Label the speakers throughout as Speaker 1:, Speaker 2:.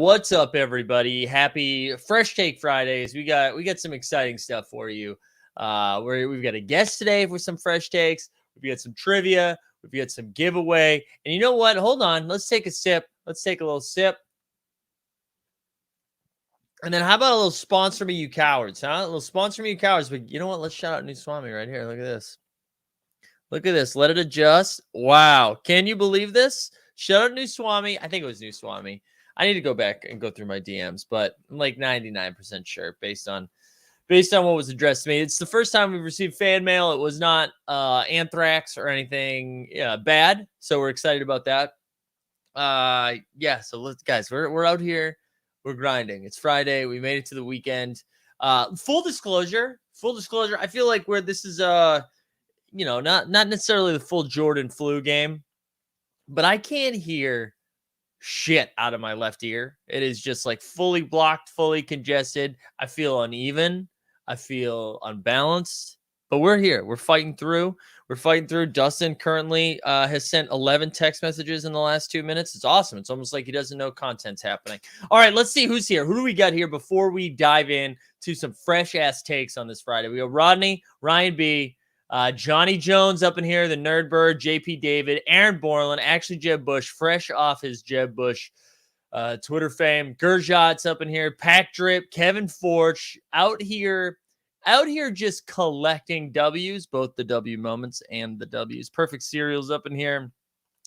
Speaker 1: What's up, everybody? Happy Fresh Take Fridays. We got some exciting stuff for you. We've got a guest today for some fresh takes. We've got some trivia. We've got some giveaway. And you know what? Hold on. Let's take a sip. Let's take a little sip. And then how about a little sponsor me, you cowards, huh? A little sponsor me, you cowards. But you know what? Let's shout out New Swami right here. Look at this. Look at this. Let it adjust. Wow. Can you believe this? Shout out New Swami. I think it was New Swami. I need to go back and go through my DMs, but I'm like 99% sure based on what was addressed to me. It's the first time we've received fan mail. It was not anthrax or anything bad, so we're excited about that. Yeah, so let's guys, we're out here, we're grinding. It's Friday. We made it to the weekend. Full disclosure. I feel like where this is not necessarily the full Jordan flu game, but I can't hear shit out of my left ear. It is just like fully blocked, fully congested. I feel uneven. I feel unbalanced, but we're here. We're fighting through. Dustin currently has sent 11 text messages in the last 2 minutes. It's awesome. It's almost like he doesn't know content's happening. All right, let's see who's here. Who do we got here before we dive in to some fresh ass takes on this Friday? We got Rodney, Ryan B, Johnny Jones up in here, the Nerd Bird, JP David, Aaron Borland, actually Jeb Bush, fresh off his Jeb Bush Twitter fame. Gurjot's up in here, Pack Drip, Kevin Forch, out here just collecting W's, both the W moments and the W's. Perfect Cereal's up in here.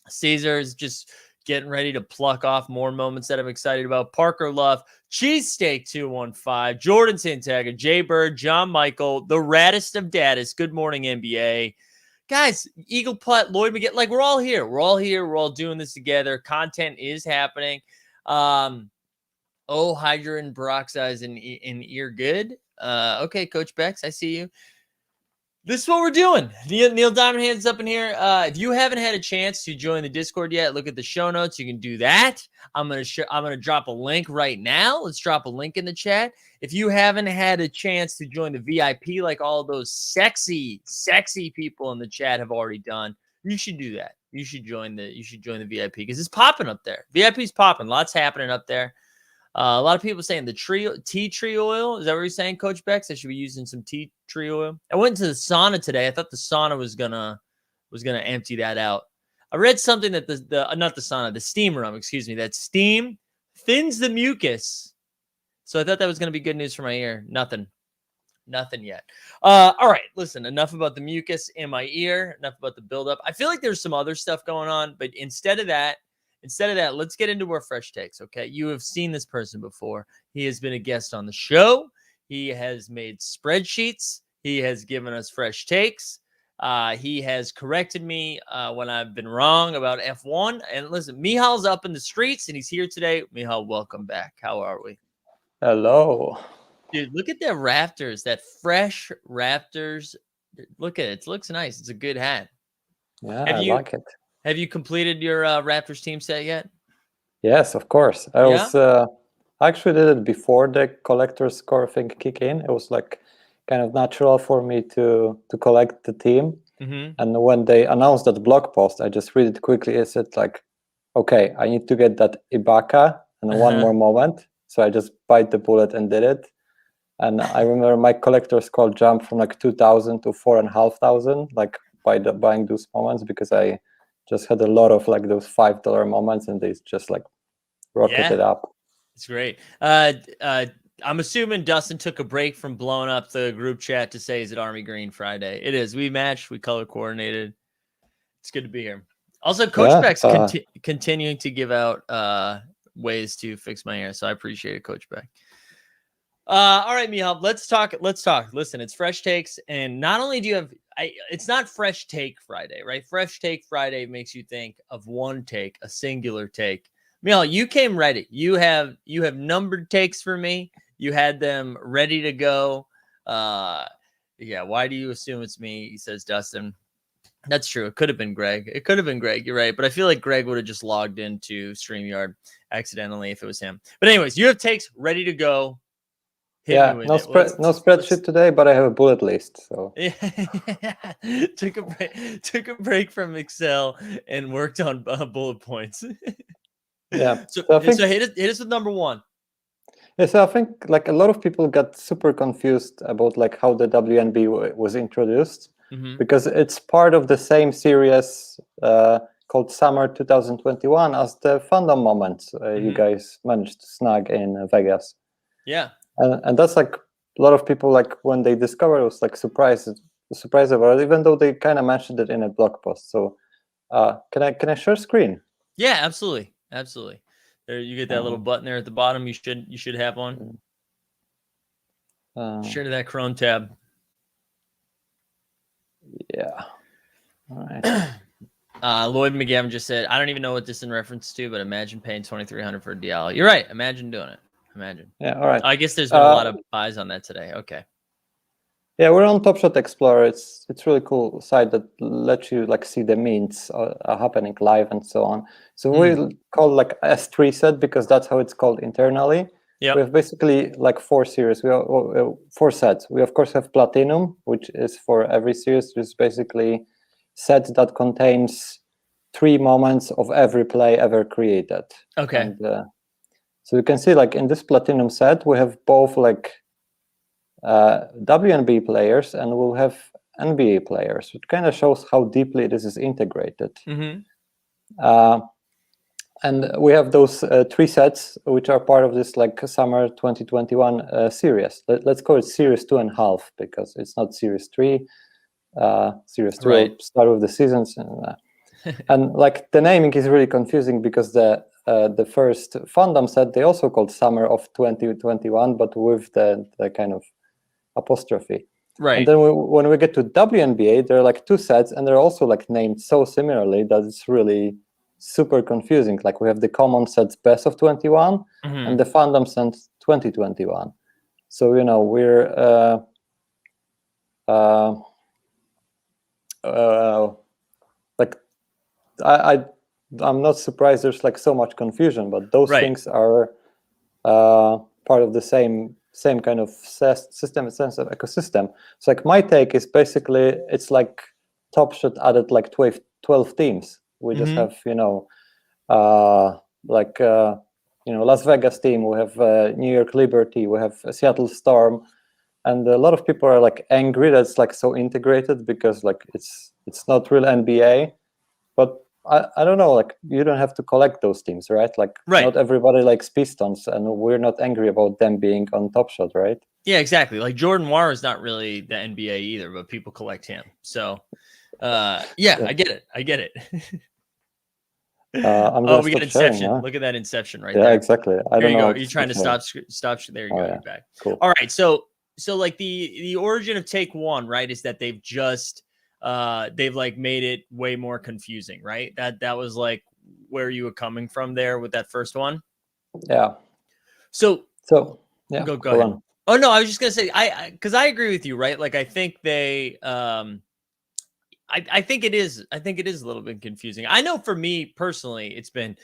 Speaker 1: Caesar's just getting ready to pluck off more moments that I'm excited about. Parker Love, Cheesesteak 215, Jordan Santaga, Jay Bird, John Michael, the raddest of daddest. Good morning, NBA. Guys, Eagle Putt, Lloyd McGinn, like we're all here. We're all doing this together. Content is happening. Hydrogen peroxide in ear good. Okay, Coach Bex, I see you. This is what we're doing. Neil Diamond Hands up in here. If you haven't had a chance to join the Discord yet, look at the show notes. You can do that. I'm gonna drop a link right now. Let's drop a link in the chat. If you haven't had a chance to join the VIP, like all those sexy people in the chat have already done, you should do that. You should join the VIP because it's popping up there. VIP's popping. Lots happening up there. A lot of people saying the tea tree oil. Is that what you're saying, Coach Bex? I should be using some tea tree oil. I went to the sauna today. I thought the sauna was gonna empty that out. I read something that the steam room, that steam thins the mucus. So I thought that was gonna be good news for my ear. Nothing yet. All right, listen, enough about the mucus in my ear, enough about the buildup. I feel like there's some other stuff going on, but instead of that, let's get into our fresh takes, okay? You have seen this person before. He has been a guest on the show. He has made spreadsheets. He has given us fresh takes. He has corrected me when I've been wrong about F1. And listen, Mihal's up in the streets, and he's here today. Mihal, welcome back. How are we?
Speaker 2: Hello.
Speaker 1: Dude, look at that Raptors, that fresh Raptors. Look at it. It looks nice. It's a good hat.
Speaker 2: Yeah, I like it.
Speaker 1: Have you completed your Raptors team set yet?
Speaker 2: Yes, of course. I actually did it before the collector's score thing kick in. It was like kind of natural for me to collect the team. Mm-hmm. And when they announced that blog post, I just read it quickly. I said like, okay, I need to get that Ibaka and one more moment. So I just bite the bullet and did it. And I remember my collector's score jumped from like 2,000 to 4,500, like by buying those moments, because I just had a lot of like those $5 moments, and they just like rocketed up.
Speaker 1: It's great. I'm assuming Dustin took a break from blowing up the group chat to say, is it Army Green Friday? It is. We matched. We color coordinated. It's good to be here. Also, Coach Beck's continuing to give out ways to fix my hair, so I appreciate it, Coach Beck. All right, Mihal, let's talk. Listen, it's Fresh Takes, and not only do you have it's not Fresh Take Friday, right? Fresh Take Friday makes you think of one take, a singular take. Mihal, you came ready. You have numbered takes for me. You had them ready to go. Why do you assume it's me? He says, Dustin. That's true. It could have been Greg. You're right. But I feel like Greg would have just logged into StreamYard accidentally if it was him. But anyways, you have takes ready to go.
Speaker 2: No spreadsheet today, but I have a bullet list. So
Speaker 1: took a break from Excel and worked on bullet points.
Speaker 2: Yeah.
Speaker 1: So,
Speaker 2: I think,
Speaker 1: so hit us with number one.
Speaker 2: Yeah, so I think like a lot of people got super confused about like how the WNB was introduced, because it's part of the same series called Summer 2021 as the fandom moment you guys managed to snag in Vegas.
Speaker 1: Yeah.
Speaker 2: And that's like a lot of people, like when they discovered it, was like surprised about it, even though they kind of mentioned it in a blog post. So can I share screen?
Speaker 1: Yeah, absolutely. There, you get that little button there at the bottom. You should have one. Share to that Chrome tab.
Speaker 2: Yeah. All right.
Speaker 1: Lloyd McGavin just said, I don't even know what this in reference to, but imagine paying $2,300 for a Diallo. You're right. Imagine doing it. Imagine.
Speaker 2: Yeah. All right.
Speaker 1: I guess there's been a lot of buys on that today. Okay.
Speaker 2: Yeah, we're on Top Shot Explorer. It's really cool site that lets you like see the mints happening live and so on. So we call like S3 set because that's how it's called internally.
Speaker 1: Yeah.
Speaker 2: We have basically like 4 series. We have 4 sets. We of course have Platinum, which is for every series. It's basically set that contains 3 moments of every play ever created.
Speaker 1: Okay.
Speaker 2: And so you can see like in this Platinum set, we have both like WNBA players and we'll have NBA players, which kind of shows how deeply this is integrated. And we have those 3 sets which are part of this like summer 2021 series. Let's call it series 2.5 because it's not series 3. Series 2 will start with the seasons, and like the naming is really confusing because the first fandom set they also called summer of 2021, but with the kind of apostrophe.
Speaker 1: Right.
Speaker 2: And then when we get to WNBA, there are like 2 sets and they're also like named so similarly that it's really super confusing. Like we have the common sets best of 21 and the fandom set 2021. So you know we're like I'm not surprised there's like so much confusion, but those things are part of the same kind of system, sense of ecosystem. So like my take is basically it's like Top Shot added like 12 teams. We just have Las Vegas team, we have New York Liberty, we have Seattle Storm, and a lot of people are like angry that it's like so integrated because like it's not real NBA. But I don't know, like you don't have to collect those teams, right? Like not everybody likes Pistons, and we're not angry about them being on Top Shot, right?
Speaker 1: Yeah, exactly. Like Jordan Wara is not really the NBA either, but people collect him. So yeah, I get it.
Speaker 2: I'm
Speaker 1: we got Inception.
Speaker 2: Sharing,
Speaker 1: Look at that Inception right there.
Speaker 2: Yeah, exactly. I don't know.
Speaker 1: You're trying to stop. There you go.
Speaker 2: Yeah.
Speaker 1: You're back.
Speaker 2: Cool.
Speaker 1: All right. So like the origin of Take One, right, is that they've just they've like made it way more confusing, right? That was like where you were coming from there with that first one.
Speaker 2: Yeah.
Speaker 1: So
Speaker 2: yeah.
Speaker 1: Go ahead. On. Oh no, I was just gonna say because I agree with you, right? Like I think they I think it is a little bit confusing. I know for me personally, it's been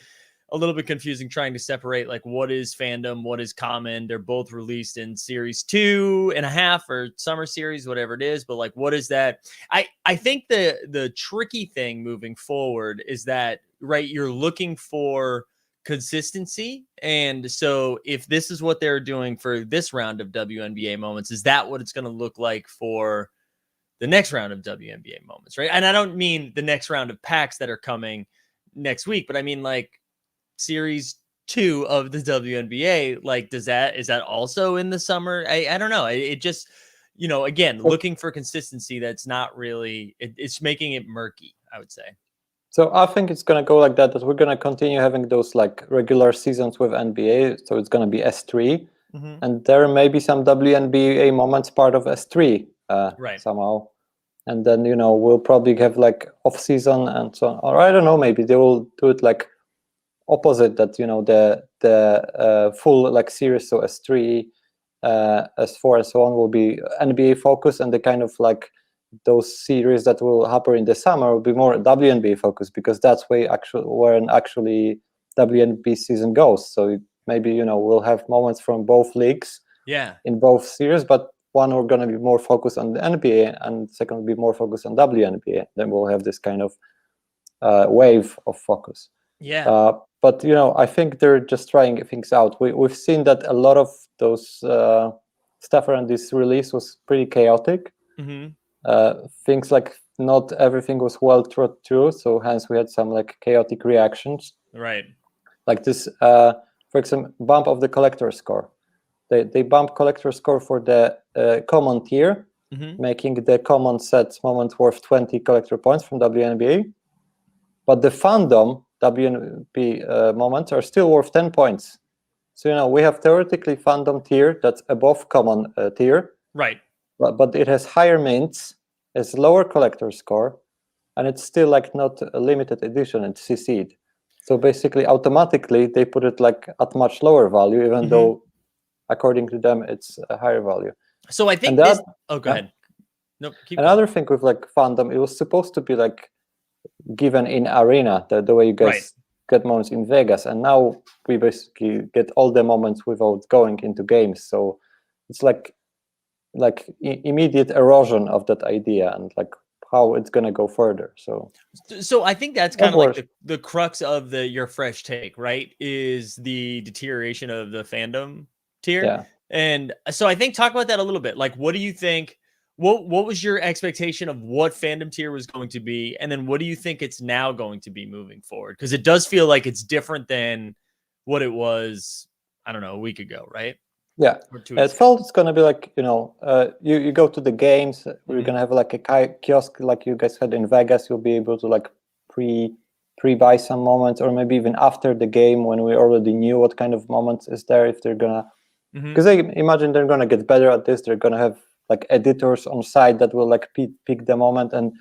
Speaker 1: a little bit confusing trying to separate like what is fandom, what is common. They're both released in series 2.5 or summer series, whatever it is. But like, what is that? I think the tricky thing moving forward is that, right, you're looking for consistency. And so if this is what they're doing for this round of WNBA moments, is that what it's going to look like for the next round of WNBA moments, right? And I don't mean the next round of packs that are coming next week, but I mean like series 2 of the WNBA. Like, is that also in the summer? I don't know. It just, again, looking for consistency. That's not really, it's making it murky, I would say.
Speaker 2: So I think it's going to go like that we're going to continue having those like regular seasons with NBA. So it's going to be S3 and there may be some WNBA moments part of S3 somehow. And then, we'll probably have like off season and so on. Or I don't know, maybe they will do it like opposite that, the full like series, so S3, S4 and so on will be NBA focused, and the kind of like those series that will happen in the summer will be more WNBA focused because that's where actually WNBA season goes. So maybe, we'll have moments from both leagues in both series, but one are going to be more focused on the NBA and second will be more focused on WNBA. Then we'll have this kind of wave of focus.
Speaker 1: Yeah.
Speaker 2: but I think they're just trying things out. We've seen that a lot of those stuff around this release was pretty chaotic. Things like not everything was well thought through, so hence we had some like chaotic reactions.
Speaker 1: Right.
Speaker 2: Like this, for example, bump of the collector score. They bump collector score for the common tier, making the common set moment worth 20 collector points from WNBA. But the fandom WNBA moments are still worth 10 points. So we have theoretically fandom tier that's above common tier.
Speaker 1: Right.
Speaker 2: But it has higher mints, has lower collector score, and it's still like not a limited edition, it's CC'd. So basically, automatically, they put it like at much lower value, even though, according to them, it's a higher value.
Speaker 1: So I think this... Oh, go ahead.
Speaker 2: Nope. Another thing with like fandom, it was supposed to be like given in arena, the way you guys get moments in Vegas, and now we basically get all the moments without going into games. So it's like immediate erosion of that idea and like how it's going to go further. So
Speaker 1: I think that's kind of like the crux of your fresh take, right? Is the deterioration of the fandom tier.
Speaker 2: Yeah.
Speaker 1: And so I think talk about that a little bit. Like, what do you think? What was your expectation of what fandom tier was going to be? And then what do you think it's now going to be moving forward? Because it does feel like it's different than what it was, I don't know, a week ago, right?
Speaker 2: Yeah, it felt it's gonna be like you go to the games. We're gonna have like a kiosk like you guys had in Vegas. You'll be able to like pre-buy some moments, or maybe even after the game when we already knew what kind of moments is there. If they're gonna, because I imagine they're gonna get better at this. They're gonna have like editors on site that will like pick the moment, and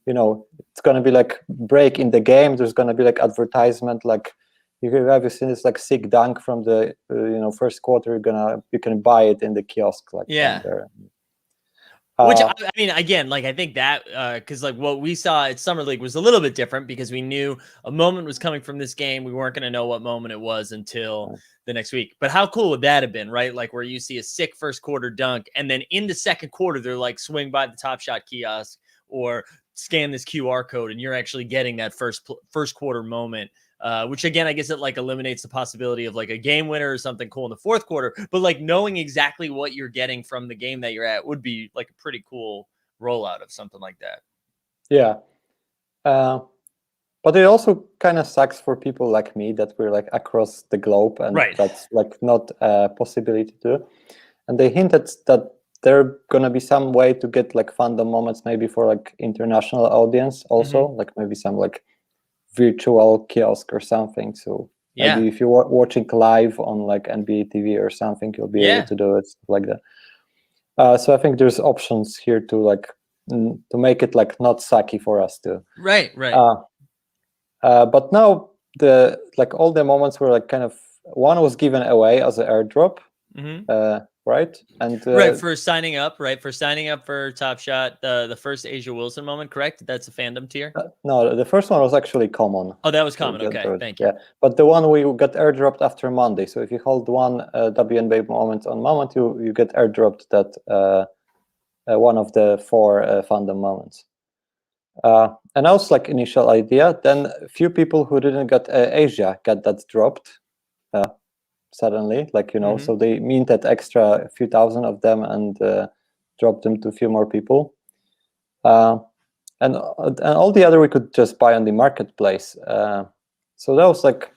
Speaker 2: it's gonna be like break in the game. There's gonna be like advertisement like. Have you seen this like sick dunk from the first quarter? You can buy it in the kiosk like from there.
Speaker 1: Which I mean, again, like I think that because like what we saw at Summer League was a little bit different because we knew a moment was coming from this game. We weren't going to know what moment it was until the next week. But how cool would that have been, right? Like where you see a sick first quarter dunk, and then in the second quarter they're like swing by the Top Shot kiosk or scan this QR code, and you're actually getting that first quarter moment. Which again, I guess it like eliminates the possibility of like a game winner or something cool in the fourth quarter, but like knowing exactly what you're getting from the game that you're at would be like a pretty cool rollout of something like that.
Speaker 2: Yeah. But it also kind of sucks for people like me that we're like across the globe and that's like not a possibility to do. And they hinted that there gonna be some way to get like fandom moments maybe for like international audience also, like maybe some like virtual kiosk or something. So maybe if you're watching live on like NBA TV or something, you'll be able to do it like that. So I think there's options here to like to make it like not sucky for us too.
Speaker 1: Right.
Speaker 2: But now the like all the moments were like kind of one was given away as an airdrop. Right? And
Speaker 1: for signing up for Top Shot, the first Asia Wilson moment, correct? That's a fandom tier?
Speaker 2: No, the first one was actually common.
Speaker 1: Oh, that was common. Okay, thank you.
Speaker 2: Yeah, but the one we got airdropped after Monday. So if you hold one WNBA moment on moment, you get airdropped that one of the 4 fandom moments. And that was like initial idea. Then a few people who didn't get Asia got that dropped. Suddenly, like so they minted extra a few thousand of them and dropped them to a few more people, and all the other we could just buy on the marketplace. So that was like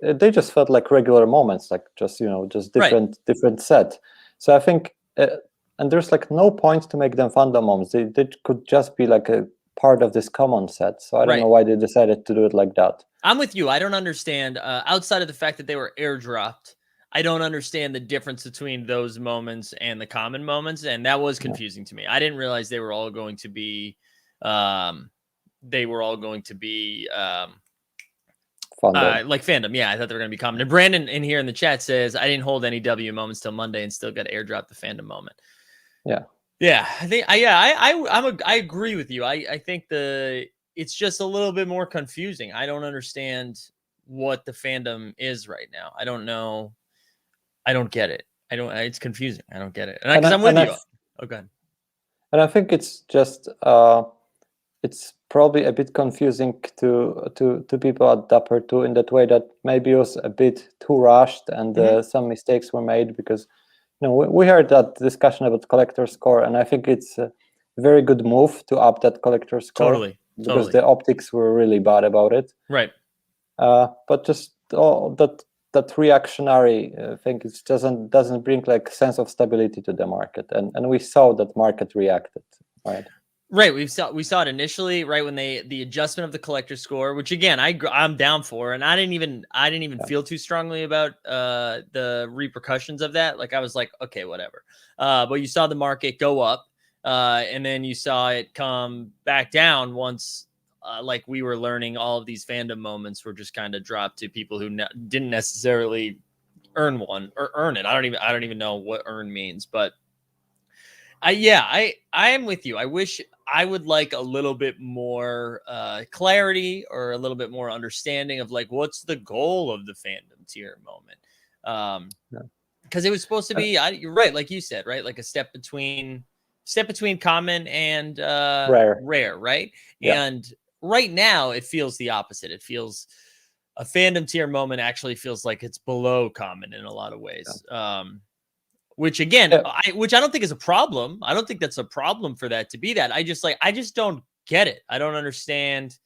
Speaker 2: they just felt like regular moments, like just just different set. So I think and there's like no point to make them fandom moments. They could just be like a part of this common set. So I don't know why they decided to do it like that.
Speaker 1: I'm with you. I don't understand, outside of the fact that they were airdropped, I don't understand the difference between those moments and the common moments. And that was confusing to me. I didn't realize they were all going to be, fandom. Like fandom. Yeah, I thought they were going to be common. And Brandon in here in the chat says, I didn't hold any W moments till Monday and still got airdropped the fandom moment. Yeah. I think, I agree with you. I think it's just a little bit more confusing. I don't understand what the fandom is right now. I don't know. I don't get it. It's confusing. I don't get it. Because I'm with you. Oh, go ahead.
Speaker 2: And I think it's just, it's probably a bit confusing to people at Dapper 2 in that way that maybe it was a bit too rushed and some mistakes were made, because we heard that discussion about collector score, and I think it's a very good move to up that collector score because the optics were really bad about it.
Speaker 1: Right.
Speaker 2: But just that reactionary thing doesn't bring like sense of stability to the market, and we saw that market reacted, right?
Speaker 1: Right, we saw it initially, right, when the adjustment of the collector score, which again I'm down for, and I didn't even feel too strongly about the repercussions of that. Like I was like, okay, whatever. But you saw the market go up, and then you saw it come back down once, like we were learning all of these fandom moments were just kind of dropped to people who didn't necessarily earn one or earn it. I don't even know what earn means, but I am with you. I wish I would like a little bit more clarity or a little bit more understanding of like what's the goal of the fandom tier moment. Because it was supposed to be, you're right, like you said, right, like a step between common and rare, right?
Speaker 2: Yeah.
Speaker 1: And right now it feels the opposite. It feels a fandom tier moment actually feels like it's below common in a lot of ways. Which again, which I don't think is a problem. I don't think that's a problem for that to be that. I just don't get it. I don't understand.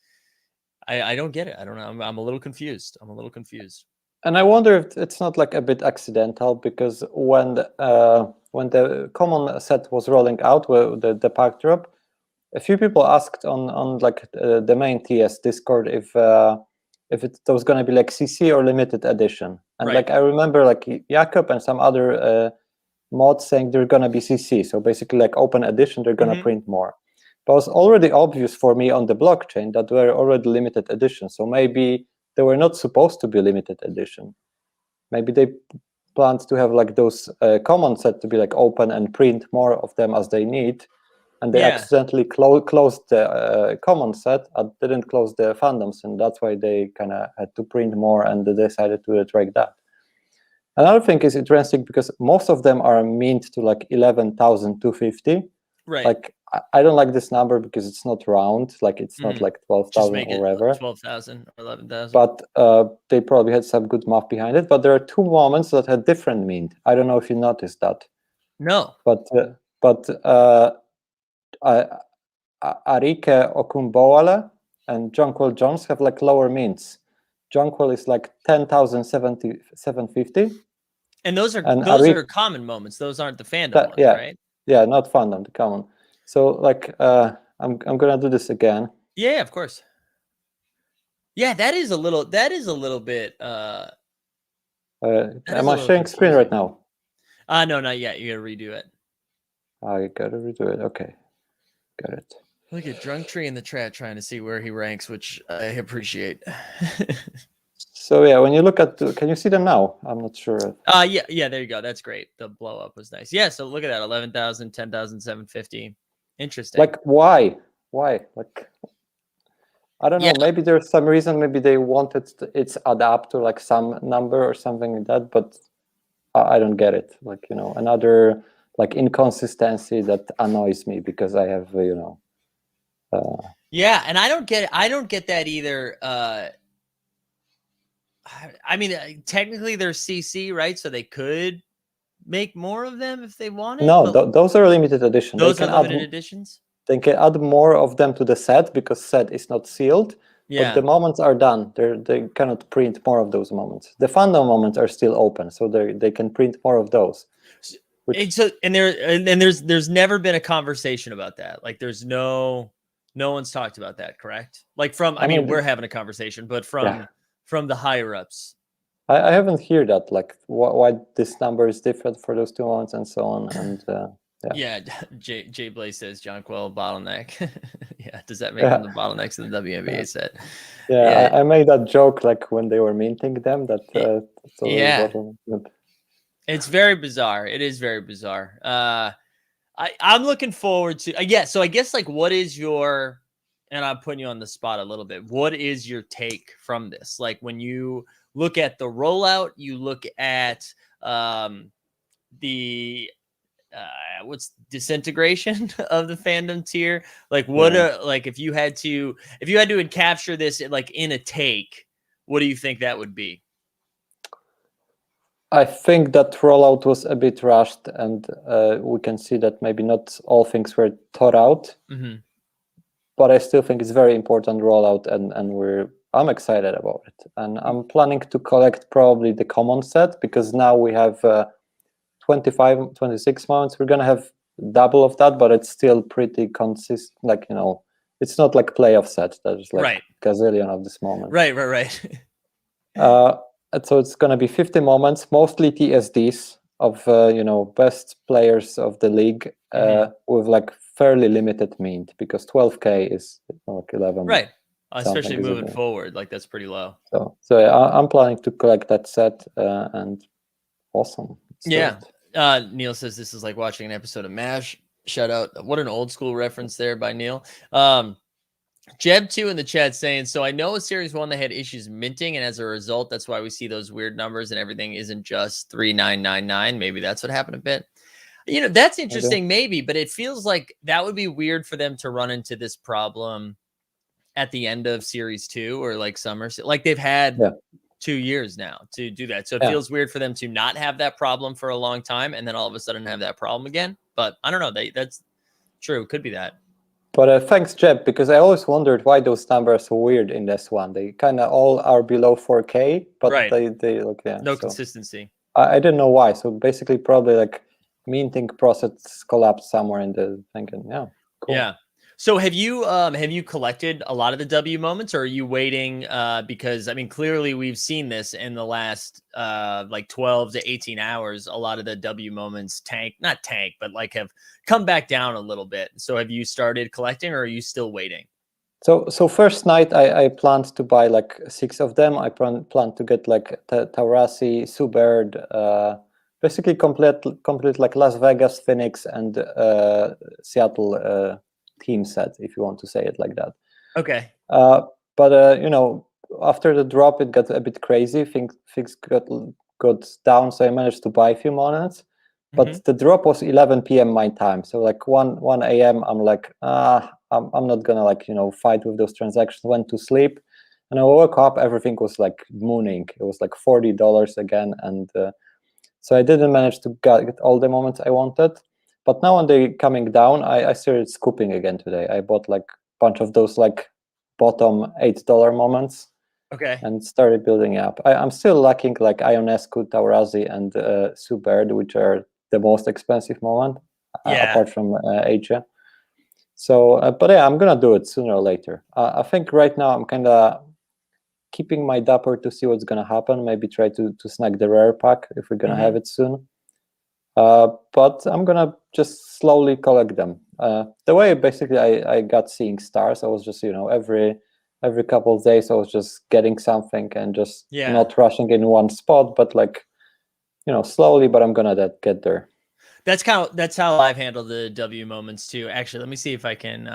Speaker 1: I don't get it. I don't know. I'm a little confused.
Speaker 2: And I wonder if it's not like a bit accidental, because when the common set was rolling out with the pack drop, a few people asked on like the main TS Discord if it was going to be like CC or limited edition. And like I remember like Jakob and some other mods saying they're going to be CC, so basically like open edition, they're going to print more. But it was already obvious for me on the blockchain that were already limited edition, so maybe they were not supposed to be limited edition. Maybe they planned to have like those common set to be like open and print more of them as they need, and they accidentally closed the common set and didn't close the fandoms, and that's why they kind of had to print more, and they decided to track that. Another thing is interesting because most of them are mint to like 11,250.
Speaker 1: Right.
Speaker 2: Like I don't like this number because it's not round. Like it's not like 12,000 or whatever.
Speaker 1: 12,000 or 11,000.
Speaker 2: But they probably had some good math behind it. But there are two moments that had different mint. I don't know if you noticed that.
Speaker 1: No.
Speaker 2: But Arike Okumboale and Jonquil Jones have like lower mints. Jonquil is like 10,750.
Speaker 1: And those are common moments. Those aren't the fandom ones, right?
Speaker 2: Yeah, not fandom, the common. So like I'm gonna do this again.
Speaker 1: Yeah, of course. Yeah, that is a little bit
Speaker 2: am I sharing screen right now?
Speaker 1: No, not yet. You gotta redo it.
Speaker 2: I gotta redo it. Okay. Got it.
Speaker 1: Look at Drunk Tree in the chat trying to see where he ranks, which I appreciate.
Speaker 2: So yeah, when you look at, can you see them now? I'm not sure.
Speaker 1: Yeah, there you go. That's great. The blow up was nice. Yeah, so look at that, 11,000, 10,750. Interesting.
Speaker 2: Like why? Like I don't know. Maybe there's some reason. Maybe they wanted it's adapt to like some number or something like that. But I don't get it. Like another like inconsistency that annoys me because I have
Speaker 1: yeah, and I don't get that either. I mean, technically they're CC, right? So they could make more of them if they wanted.
Speaker 2: No, those are limited edition.
Speaker 1: Those are limited editions.
Speaker 2: They can add more of them to the set because set is not sealed.
Speaker 1: Yeah.
Speaker 2: But the moments are done. They cannot print more of those moments. The fandom moments are still open, so they can print more of those.
Speaker 1: There's never been a conversation about that. Like there's no one's talked about that, correct? Like I mean we're having a conversation, but from the higher ups.
Speaker 2: I haven't heard that, like why this number is different for those two moments and so on. And
Speaker 1: Jay Blaze says Jonquil bottleneck. Yeah, does that make them the bottlenecks of the WNBA set?
Speaker 2: Yeah, I made that joke like when they were minting them.
Speaker 1: It's very bizarre. It is very bizarre. I'm looking forward to so I guess like what is your, and I'm putting you on the spot a little bit, what is your take from this? Like when you look at the rollout, you look at the what's disintegration of the fandom tier? Like what like if you had to capture this like in a take, what do you think that would be?
Speaker 2: I think that rollout was a bit rushed, and we can see that maybe not all things were thought out. But I still think it's very important rollout, and I'm excited about it, and I'm planning to collect probably the common set, because now we have 26 moments. We're gonna have double of that, but it's still pretty consistent. Like, it's not like playoff set. There's like gazillion of this moment.
Speaker 1: Right.
Speaker 2: So it's gonna be 50 moments, mostly TSDs of best players of the league, with like fairly limited mint, because 12K is like 11.
Speaker 1: Right. Especially moving forward, like that's pretty low.
Speaker 2: So yeah, I'm planning to collect that set, and awesome.
Speaker 1: Neil says this is like watching an episode of MASH. Shout out. What an old school reference there by Neil. Jeb2 in the chat saying, so I know a series 1 that had issues minting, and as a result, that's why we see those weird numbers and everything isn't just 3999. Maybe that's what happened a bit. That's interesting, maybe, but it feels like that would be weird for them to run into this problem at the end of series 2 or like summer. Like they've had 2 years now to do that. So it feels weird for them to not have that problem for a long time and then all of a sudden have that problem again. But I don't know. That's true. Could be that.
Speaker 2: But thanks, Jeb, because I always wondered why those numbers are so weird in this one. They kind of all are below 4K, but they look
Speaker 1: consistency.
Speaker 2: I didn't know why. So basically, probably like minting process collapsed somewhere in the thinking. Yeah, cool.
Speaker 1: Yeah. So have you collected a lot of the W moments, or are you waiting? Because I mean, clearly we've seen this in the last like 12 to 18 hours. A lot of the W moments not tank, but like have come back down a little bit. So have you started collecting, or are you still waiting?
Speaker 2: So first night I planned to buy like 6 of them. I planned to get like Taurasi, Subird, basically complete like Las Vegas, Phoenix, and Seattle team set, if you want to say it like that.
Speaker 1: Okay.
Speaker 2: But after the drop, it got a bit crazy. Things got down, so I managed to buy a few moments. But the drop was 11 p.m. my time, so like 1 a.m. I'm like, I'm not gonna like fight with those transactions. Went to sleep, and I woke up. Everything was like mooning. It was like $40 again, and so I didn't manage to get all the moments I wanted. But now when they're coming down, I started scooping again today. I bought like a bunch of those like bottom $8 moments.
Speaker 1: Okay.
Speaker 2: And started building up. I'm still lacking like Ionescu, Taurasi, and Subird, which are the most expensive moment, apart from Asia. So, but yeah, I'm gonna do it sooner or later. I think right now I'm kind of keeping my dapper to see what's gonna happen. Maybe try to snag the rare pack if we're gonna have it soon. But I'm gonna just slowly collect them. The way basically I got seeing stars, I was just every couple of days I was just getting something and just not rushing in one spot, but like slowly. But I'm gonna get there.
Speaker 1: That's how I've handled the W moments too. Actually, let me see if I can.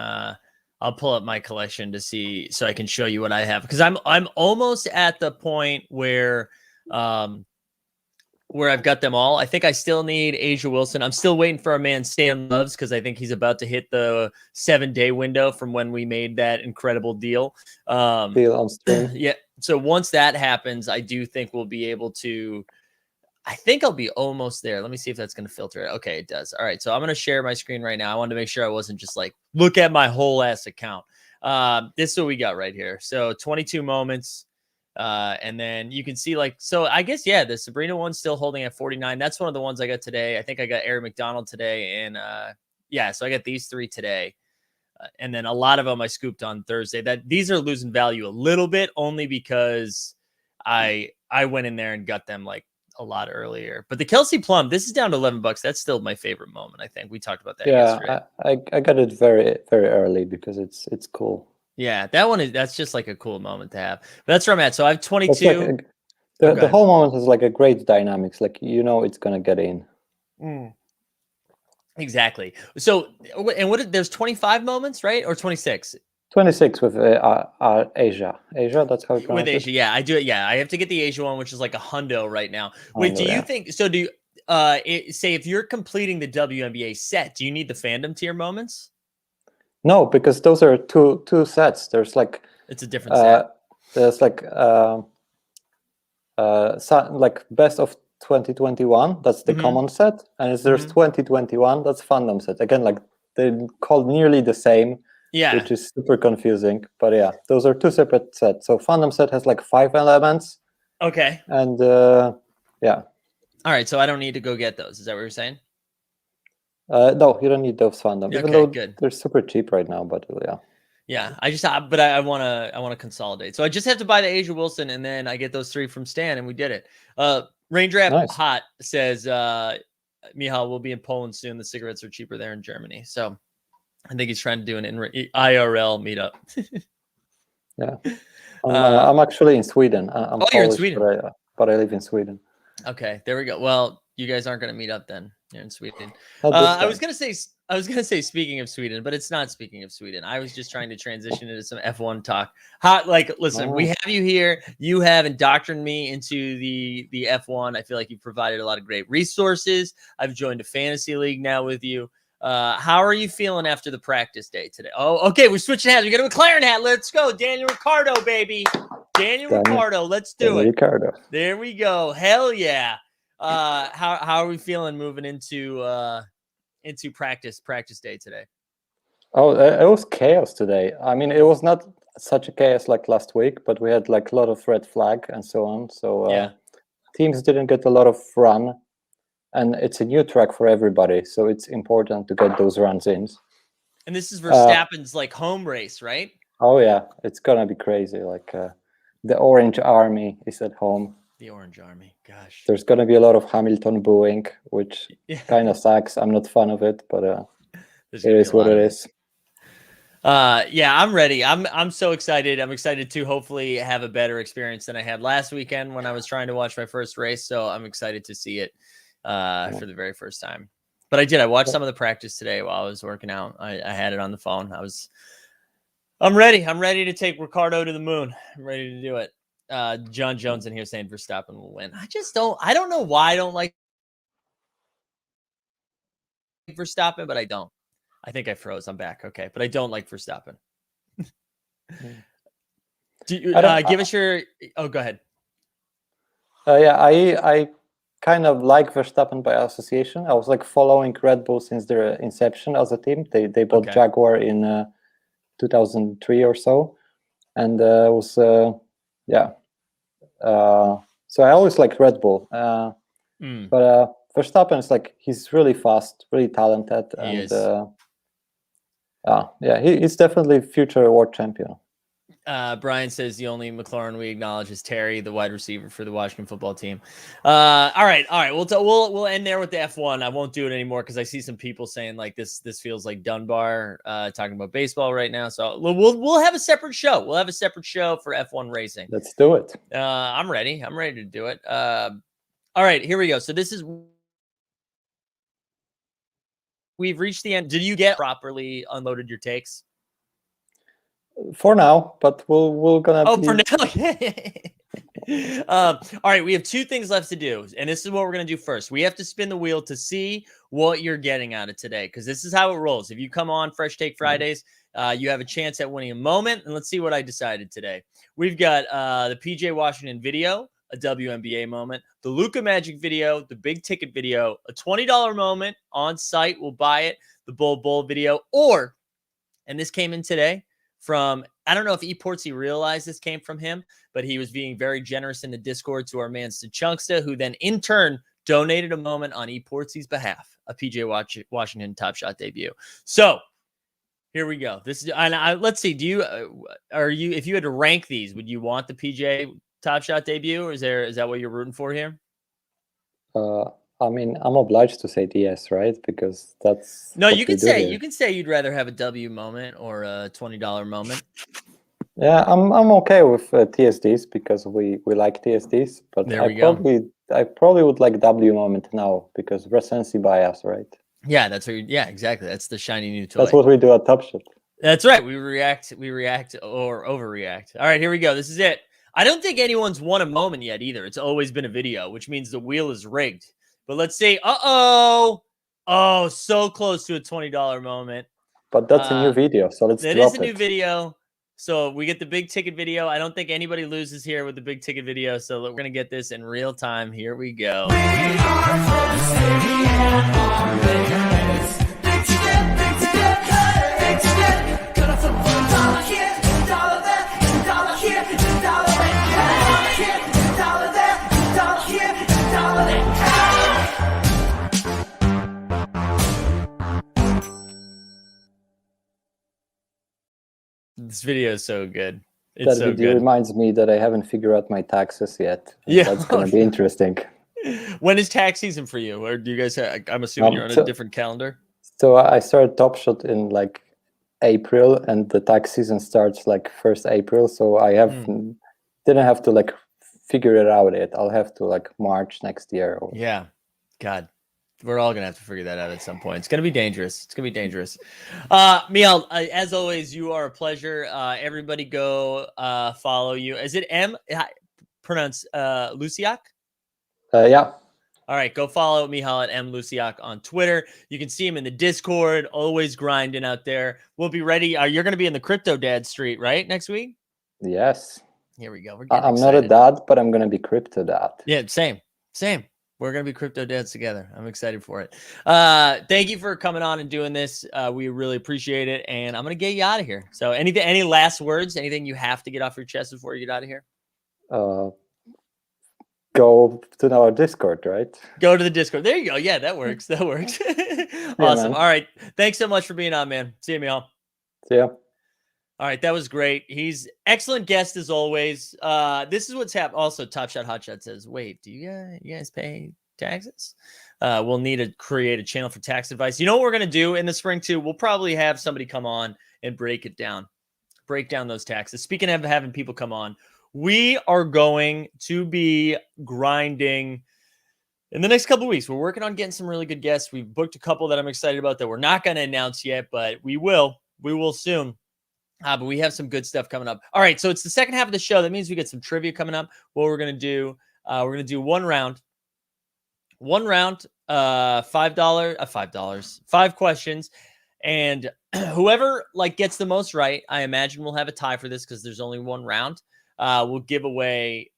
Speaker 1: I'll pull up my collection to see so I can show you what I have, because I'm almost at the point where I've got them all. I think I still need Asia Wilson. I'm still waiting for our man Stan Loves, because I think he's about to hit the 7-day window from when we made that incredible deal.
Speaker 2: Deal on stream.
Speaker 1: Yeah. So once that happens, I do think we'll be able to. I think I'll be almost there. Let me see if that's going to filter it. Okay, it does. All right. So I'm going to share my screen right now. I wanted to make sure I wasn't just like, look at my whole ass account. This is what we got right here. So 22 moments. And then you can see like, so I guess, the Sabrina one's still holding at 49. That's one of the ones I got today. I think I got Eric McDonald today. And so I got these 3 today. And then a lot of them I scooped on Thursday. These are losing value a little bit, only because I went in there and got them like a lot earlier. But the Kelsey Plum, this is down to $11. That's still my favorite moment. I think we talked about that yesterday.
Speaker 2: I got it very, very early because it's cool.
Speaker 1: Yeah, that's just like a cool moment to have. But that's where I'm at. So I have 22.
Speaker 2: The whole moment is like a great dynamics. Like it's gonna get in.
Speaker 1: Exactly. So and there's 25 moments, right? Or 26?
Speaker 2: 26 with Asia. Asia, that's how you pronounce
Speaker 1: with Asia. Yeah, I do it. Yeah, I have to get the Asia one, which is like a hundo right now. Wait, do you think so? say if you're completing the WNBA set, do you need the fandom tier moments?
Speaker 2: No, because those are two sets. There's like
Speaker 1: it's a different set.
Speaker 2: There's like best of 2021. That's the common set, and there's 2021. That's fandom set. Again, like they're called nearly the same. Yeah, which is super confusing. But yeah, those are two separate sets. So fandom set has like 5 elements.
Speaker 1: Okay.
Speaker 2: And yeah.
Speaker 1: All right, so I don't need to go get those. Is that what you're saying?
Speaker 2: No, you don't need those fandom, even though they're super cheap right now. But yeah.
Speaker 1: Yeah, I want to consolidate. So I just have to buy the Asia Wilson, and then I get those 3 from Stan, and we did it. Raindrop Hot says, Mihal, we'll be in Poland soon. The cigarettes are cheaper there in Germany. So I think he's trying to do an IRL meetup.
Speaker 2: Yeah, I'm actually in Sweden. I'm Polish,
Speaker 1: you're in Sweden,
Speaker 2: but I live in Sweden.
Speaker 1: Okay, there we go. Well, you guys aren't going to meet up then. You're in Sweden. I was gonna say speaking of Sweden, but it's not speaking of Sweden. I was just trying to transition into some F1 talk. Listen, we have you here. You have indoctrinated me into the F1. I feel like you've provided a lot of great resources. I've joined a fantasy league now with you. How are you feeling after the practice day today? Oh, okay, we're switching hats. We got a McLaren hat. Let's go, Daniel Ricciardo, baby. Daniel Ricciardo. Let's do it.
Speaker 2: Ricciardo.
Speaker 1: There we go. Hell yeah. How are we feeling moving into practice day today?
Speaker 2: Oh, it was chaos today. I mean, it was not such a chaos like last week, but we had like a lot of red flag and so on. So teams didn't get a lot of run, and it's a new track for everybody, so it's important to get those runs in.
Speaker 1: And this is Verstappen's like home race, right?
Speaker 2: Oh yeah, it's gonna be crazy. Like the Orange Army is at home.
Speaker 1: The Orange Army, gosh.
Speaker 2: There's gonna be a lot of Hamilton booing, which kind of sucks. I'm not a fan of it, but it is what it is.
Speaker 1: Yeah, I'm ready. I'm so excited. I'm excited to hopefully have a better experience than I had last weekend when I was trying to watch my first race. So I'm excited to see it for the very first time. But I watched some of the practice today while I was working out. I had it on the phone. I'm ready. I'm ready to take Ricciardo to the moon. I'm ready to do it. John Jones in here saying Verstappen will win. I don't know why I don't like Verstappen, but I don't. I think I froze. I'm back. Okay. But I don't like Verstappen. Do you give us your... Oh, go ahead.
Speaker 2: Yeah, I kind of like Verstappen by association. I was like following Red Bull since their inception as a team. They bought Jaguar in 2003 or so. And it was, so I always liked Red Bull. But Verstappen is like, he's really fast, really talented. He's definitely future world champion.
Speaker 1: Brian says the only McLaren we acknowledge is Terry, the wide receiver for the Washington football team. All right. We'll end there with the F1. I won't do it anymore because I see some people saying like this feels like Dunbar talking about baseball right now. So we'll have a separate show. We'll have a separate show for F1 racing.
Speaker 2: Let's do it.
Speaker 1: I'm ready. I'm ready to do it. All right, here we go. So we've reached the end. Did you get properly unloaded your takes?
Speaker 2: For now, but we're gonna.
Speaker 1: For now. All right, we have 2 things left to do, and this is what we're gonna do first. We have to spin the wheel to see what you're getting out of today, because this is how it rolls. If you come on Fresh Take Fridays, you have a chance at winning a moment, and let's see what I decided today. We've got the PJ Washington video, a WNBA moment, the Luka Magic video, the big ticket video, a $20 moment on site. We'll buy it. The Bull video, and this came in today from, I don't know if ePortsy realized this came from him, but he was being very generous in the Discord to our man Stachunksta, who then in turn donated a moment on ePortsy's behalf, a PJ Washington Top Shot debut. So here we go. This is, and let's see. If you had to rank these, would you want the PJ Top Shot debut, or is that what you're rooting for here?
Speaker 2: I mean, I'm obliged to say yes, right? Because that's
Speaker 1: you can say you'd rather have a W moment or a $20 moment.
Speaker 2: Yeah, I'm okay with TSDs because we like TSDs, but I probably would like W moment now because recency bias, right?
Speaker 1: Yeah, exactly. That's the shiny new toy.
Speaker 2: That's what we do at Top Shot.
Speaker 1: That's right. We react or overreact. All right, here we go. This is it. I don't think anyone's won a moment yet either. It's always been a video, which means the wheel is rigged. But let's see. Oh, so close to a $20 moment.
Speaker 2: But that's a new video, so let's drop it.
Speaker 1: That is a new video. So we get the big ticket video. I don't think anybody loses here with the big ticket video. So we're going to get this in real time. Here we go. We are from the city and on the big ticket, big ticket, big ticket. Gonna flip $1 here, $1 there, $1 here, $1 there, $1 here, $1 there, $1 here, $1 there. This video is so good. It's
Speaker 2: that video reminds me that I haven't figured out my taxes yet.
Speaker 1: Yeah,
Speaker 2: that's going to be interesting.
Speaker 1: When is tax season for you? Or do you guys have, I'm assuming you're on a different calendar?
Speaker 2: So I started Top Shot in like April, and the tax season starts like 1st April. So I didn't have to like figure it out yet. I'll have to like March next year.
Speaker 1: Yeah. God. We're all going to have to figure that out at some point. It's going to be dangerous. It's going to be dangerous. Miel, as always, you are a pleasure. Everybody go follow you. Is it pronounce Luciak?
Speaker 2: Yeah.
Speaker 1: All right. Go follow Michal at Luciak on Twitter. You can see him in the Discord, always grinding out there. We'll be ready. You're going to be in the Crypto Dad Street, right? Next week?
Speaker 2: Yes.
Speaker 1: Here we go.
Speaker 2: I'm not a dad, but I'm going to be Crypto Dad.
Speaker 1: Yeah, same. We're going to be Crypto Dads together. I'm excited for it. Thank you for coming on and doing this. We really appreciate it. And I'm going to get you out of here. So any last words, anything you have to get off your chest before you get out of here?
Speaker 2: Go to our Discord, right?
Speaker 1: Go to the Discord. There you go. Yeah, that works. That works. Awesome. All right. Thanks so much for being on, man. See you, Michal.
Speaker 2: See ya.
Speaker 1: All right, that was great. He's excellent guest as always. This is what's happened. Also, Top Shot Hotshot says, "Wait, do you guys pay taxes?" We'll need to create a channel for tax advice. You know what we're gonna do in the spring too? We'll probably have somebody come on and break down those taxes. Speaking of having people come on, we are going to be grinding in the next couple of weeks. We're working on getting some really good guests. We've booked a couple that I'm excited about that we're not going to announce yet, but we will soon. But we have some good stuff coming up. All right, so it's the second half of the show. That means we get some trivia coming up. What we're going to do, we're going to do one round, $5, 5 questions. And whoever gets the most right, I imagine we'll have a tie for this because there's only one round. We'll give away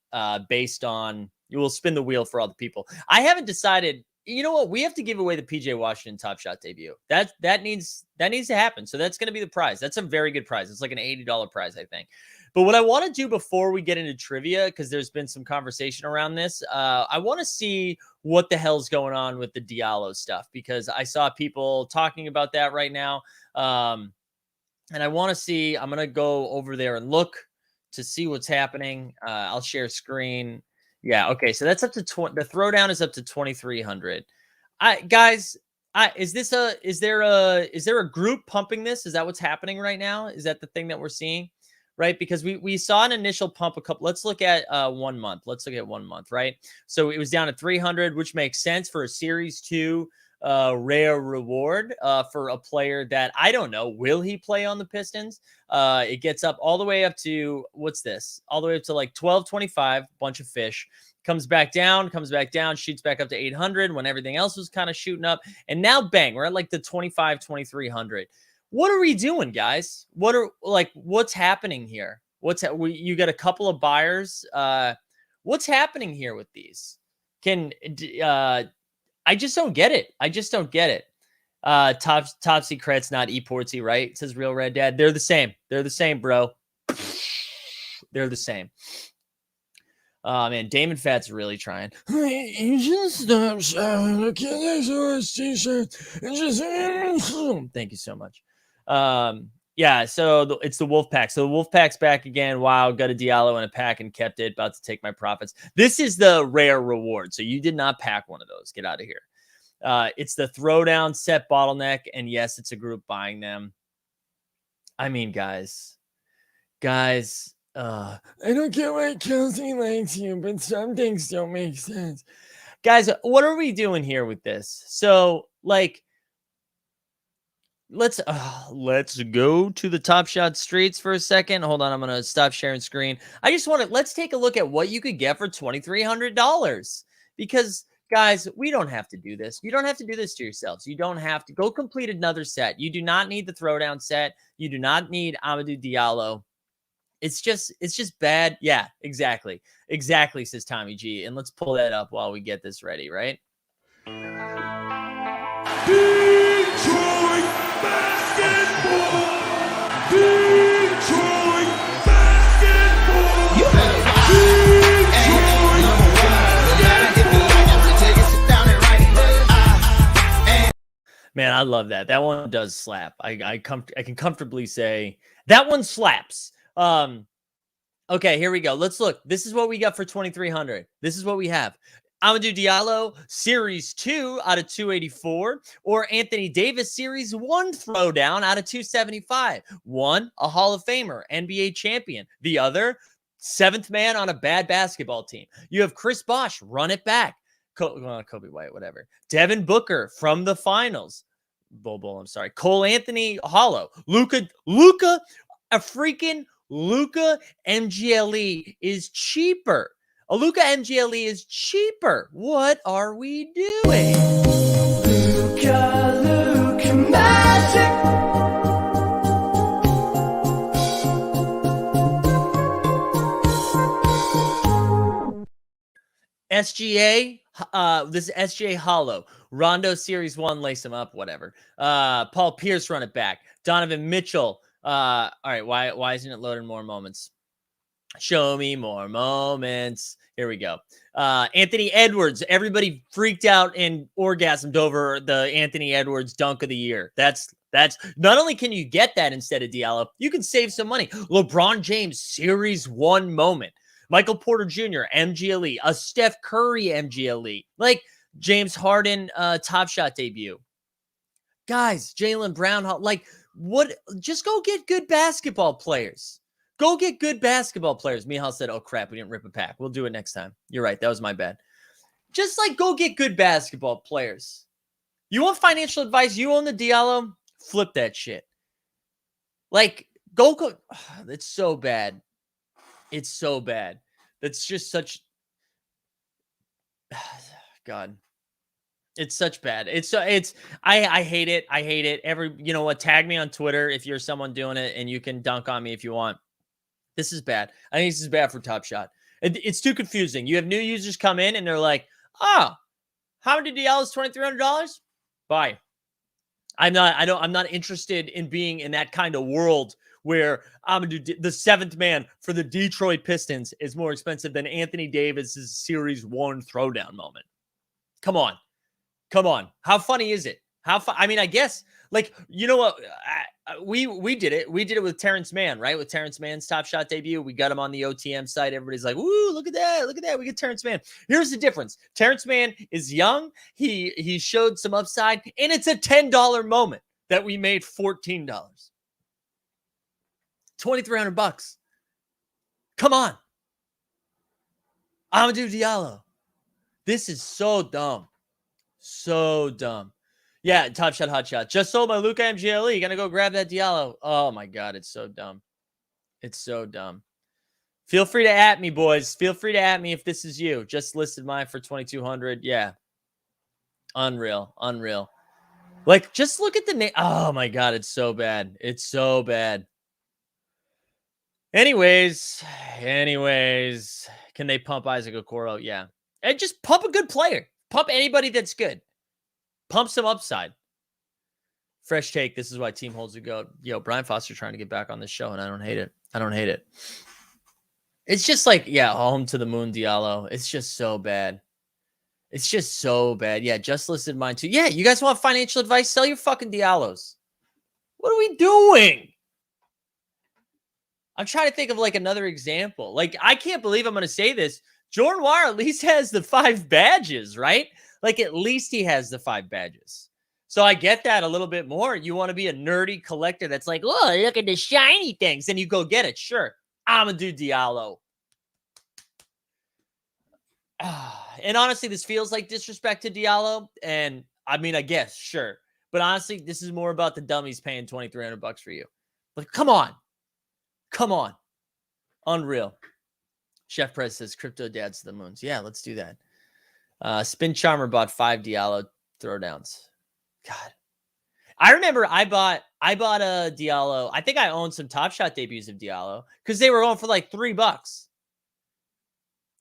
Speaker 1: based on, you will spin the wheel for all the people. I haven't decided. You know what? We have to give away the PJ Washington Top Shot debut. That needs to happen. So that's going to be the prize. That's a very good prize. It's like an $80 prize, I think. But what I want to do before we get into trivia, because there's been some conversation around this, I want to see what the hell's going on with the Diallo stuff, because I saw people talking about that right now. And I want to see, I'm going to go over there and look to see what's happening. I'll share screen. Yeah. Okay. So that's up to the throwdown is up to 2,300. Guys, is there a group pumping this? Is that what's happening right now? Is that the thing that we're seeing? Right. Because we saw an initial pump let's look at 1 month. Let's look at 1 month. Right. So it was down to 300, which makes sense for a series 2 rare reward for a player that I don't know. Will he play on the Pistons? It gets up all the way up to, what's this? All the way up to like 1225, bunch of fish. Comes back down, shoots back up to 800 when everything else was kind of shooting up. And now, bang, we're at like the 2,300. What are we doing, guys? What's happening here? You got a couple of buyers. What's happening here with these? I just don't get it. Top Secret's not ePortsy, right? It says Real Red Dad. They're the same, bro. They're the same. Man, Damon Fat's really trying. Thank you so much. Yeah, so it's the Wolfpack. So the Wolfpack's back again. Wow, got a Diallo in a pack and kept it. About to take my profits. This is the rare reward. So you did not pack one of those. Get out of here. It's the throwdown set bottleneck. And yes, it's a group buying them. I mean, guys, I don't get why Kelsey likes you, but some things don't make sense. Guys, what are we doing here with this? So, let's go to the Top Shot streets for a second. Hold on, I'm gonna stop sharing screen. Let's take a look at what you could get for $2,300. Because Guys, we don't have to do this. You don't have to do this to yourselves. You don't have to go complete another set. You do not need the throwdown set. You do not need Amadou Diallo. It's just bad. Yeah, exactly. Exactly, says Tommy G. And let's pull that up while we get this ready, right? Detroit basketball! Detroit basketball! You better Man, I love that. That one does slap. I can comfortably say that one slaps. Okay, here we go. Let's look. This is what we got for 2,300. This is what we have. Amadou Diallo, Series 2 out of 284, or Anthony Davis, Series 1 throwdown out of 275. One, a Hall of Famer, NBA champion. The other, seventh man on a bad basketball team. You have Chris Bosh, run it back. Kobe White, whatever. Devin Booker from the finals. I'm sorry. Cole Anthony Hollow. Luka, a freaking Luka MGLE is cheaper. A Luka MGLE is cheaper. What are we doing? Luka magic. SGA, this is SGA Hollow. Rondo Series 1, lace him up, whatever. Paul Pierce, run it back. Donovan Mitchell. All right, why isn't it loading more moments? Show me more moments. Here we go. Anthony Edwards. Everybody freaked out and orgasmed over the Anthony Edwards dunk of the year. That's not only can you get that instead of Diallo, you can save some money. LeBron James Series 1 moment. Michael Porter Jr., MGLE, a Steph Curry MGLE, like James Harden Top Shot debut. Guys, Jaylen Brown, like what? Just go get good basketball players. Go get good basketball players. Mihal said, oh crap, we didn't rip a pack. We'll do it next time. You're right. That was my bad. Just like go get good basketball players. You want financial advice? You own the Diallo? Flip that shit. Like go. It's so bad. It's so bad. That's just such. God. It's such bad. I hate it. I hate it. You know what? Tag me on Twitter if you're someone doing it and you can dunk on me if you want. This is bad. I think this is bad for Top Shot. It's too confusing. You have new users come in and they're like, oh, how many Diallo's $2,300? Bye. I'm not interested in being in that kind of world where the seventh man for the Detroit Pistons is more expensive than Anthony Davis's Series 1 throwdown moment. Come on. How funny is it? I mean, I guess, like, you know what? We did it. We did it with Terrence Mann, right? With Terrence Mann's Top Shot debut. We got him on the OTM site. Everybody's like, woo, look at that. We get Terrence Mann. Here's the difference. Terrence Mann is young. He showed some upside, and it's a $10 moment that we made $14. $2,300. Come on. Amadou Diallo. This is so dumb. So dumb. Yeah, Top Shot, Hot Shot. Just sold my Luka MGLE. Gonna go grab that Diallo. Oh my God, it's so dumb. It's so dumb. Feel free to at me, boys. Feel free to at me if this is you. Just listed mine for 2,200. Yeah. Unreal. Like, just look at the name. Oh my God, it's so bad. It's so bad. Anyways, can they pump Isaac Okoro? Yeah. And just pump a good player. Pump anybody that's good. Pump some upside. Fresh take. This is why team holds the GOAT. Yo, Brian Foster trying to get back on this show, and I don't hate it. It's just like, yeah, home to the moon Diallo. It's just so bad. Yeah, just listed mine too. Yeah, you guys want financial advice? Sell your fucking Diallos. What are we doing? I'm trying to think of like another example. Like, I can't believe I'm going to say this. Jordan Wire at least has the 5 badges, right? Like, at least he has the 5 badges. So I get that a little bit more. You want to be a nerdy collector that's like, oh, look at the shiny things. And you go get it. Sure. Amadou Diallo. And honestly, this feels like disrespect to Diallo. And I mean, I guess, sure. But honestly, this is more about the dummies paying $2,300 for you. Like, come on. Unreal. Chef Prez says, crypto dads to the moons. Yeah, let's do that. Spin Charmer bought 5 Diallo throwdowns. God. I remember I bought a Diallo. I think I owned some Top Shot debuts of Diallo because they were going for like $3.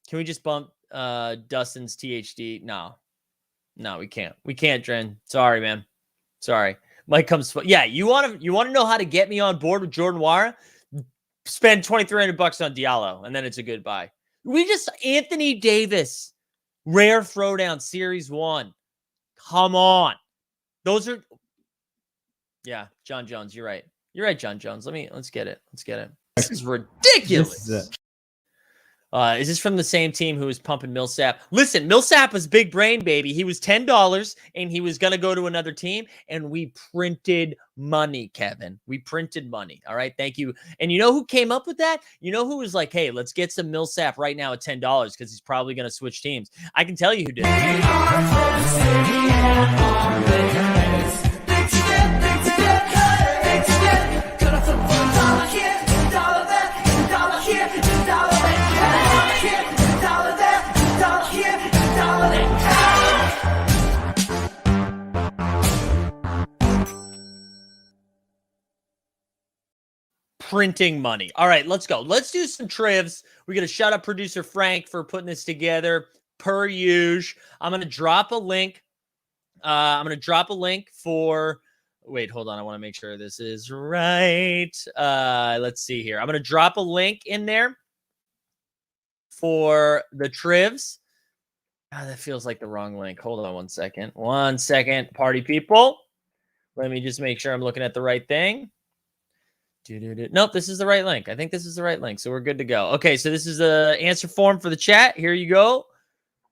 Speaker 1: Can we just bump Dustin's THD? No, we can't. We can't, Dren. Sorry, man. Sorry. Mike comes. Yeah, you want to know how to get me on board with Jordan Wara? Spend $2,300 on Diallo, and then it's a good buy. We just Anthony Davis, rare throwdown, Series 1. Come on, those are. Yeah, John Jones. You're right. You're right, John Jones. Let's get it. This is ridiculous. Is this from the same team who was pumping Millsap? Listen, Millsap was big brain, baby. He was $10 and he was going to go to another team, and we printed money, Kevin. We printed money. All right. Thank you. And you know who came up with that? You know who was like, hey, let's get some Millsap right now at $10 because he's probably going to switch teams. I can tell you who did it. Printing money. All right, let's go. Let's do some trivs. We're going to shout out producer Frank for putting this together per usual. I'm going to drop a link. For, wait, hold on. I want to make sure this is right. Let's see here. I'm going to drop a link in there for the trivs. That feels like the wrong link. Hold on 1 second. 1 second, party people. Let me just make sure I'm looking at the right thing. Nope, this is the right link. I think this is the right link, so we're good to go. Okay, so this is the answer form for the chat. Here you go.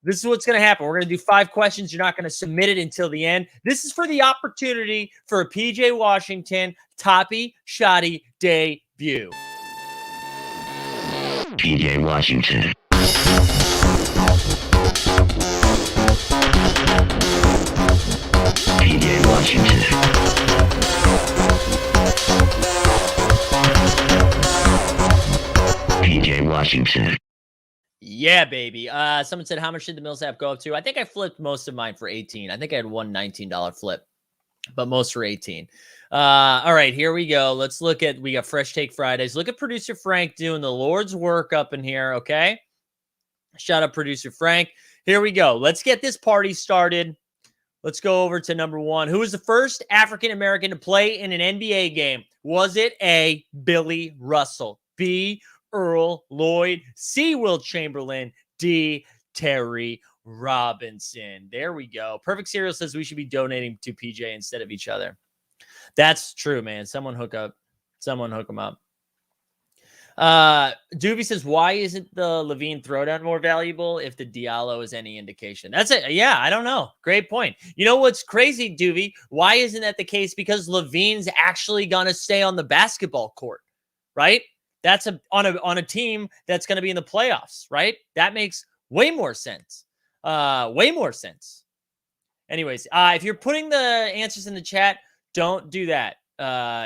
Speaker 1: This is what's going to happen. We're going to do 5 questions. You're not going to submit it until the end. This is for the opportunity for a PJ Washington Toppy Shoddy debut.
Speaker 3: PJ Washington. PJ Washington. PJ Washington.
Speaker 1: Yeah, baby. Someone said, how much did the Millsap go up to? I think I flipped most of mine for 18. I think I had one $19 flip, but most for 18. All right, here we go. Let's look at, we got Fresh Take Fridays. Look at producer Frank doing the Lord's work up in here, okay? Shout out producer Frank. Here we go. Let's get this party started. Let's go over to number 1. Who was the first African-American to play in an NBA game? Was it A, Billy Russell, B, Earl Lloyd, C, Wilt Chamberlain, D, Terry Robinson? There we go. Perfect Serial says we should be donating to PJ instead of each other. That's true, man. Someone hook up. Someone hook them up. Doobie says, why isn't the Levine throwdown more valuable if the Diallo is any indication? That's it. Yeah, I don't know. Great point. You know what's crazy, Doobie? Why isn't that the case? Because Levine's actually going to stay on the basketball court, right? That's on a team that's going to be in the playoffs, right? That makes way more sense. Way more sense. Anyways, if you're putting the answers in the chat, don't do that.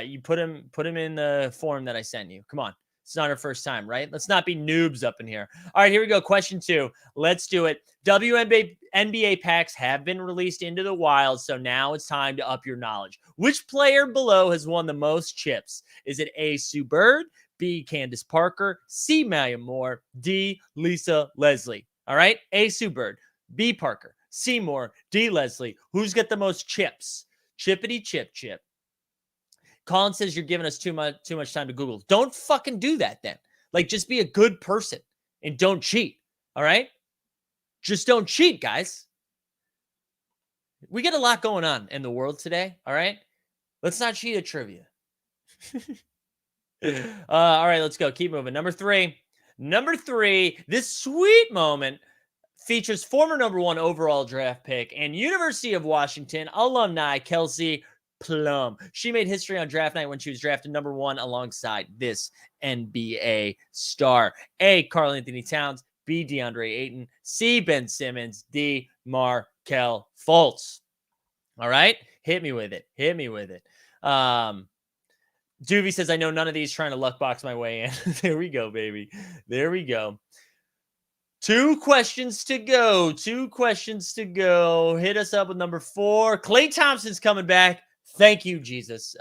Speaker 1: You put them in the form that I sent you. Come on. It's not our first time, right? Let's not be noobs up in here. All right, here we go. Question 2. Let's do it. WNBA packs have been released into the wild, so now it's time to up your knowledge. Which player below has won the most chips? Is it A, Sue Bird, B, Candace Parker, C, Maya Moore, D, Lisa Leslie? All right, A, Sue Bird, B, Parker, C, Moore, D, Leslie. Who's got the most chips? Chippity chip chip. Colin says you're giving us too much time to Google. Don't fucking do that then. Like, just be a good person and don't cheat. All right? Just don't cheat, guys. We get a lot going on in the world today. All right? Let's not cheat at trivia. All right, let's go. Keep moving. Number 3. This sweet moment features former number 1 overall draft pick and University of Washington alumni Kelsey Plum. She made history on draft night when she was drafted number 1 alongside this NBA star. A, Karl Anthony Towns, B, DeAndre Ayton, C, Ben Simmons, D, Markelle Fultz. All right? Hit me with it. Doobie says, I know none of these, trying to luck box my way in. There we go, baby. There we go. 2 questions to go. 2 questions to go. Hit us up with number 4. Klay Thompson's coming back. Thank you, Jesus.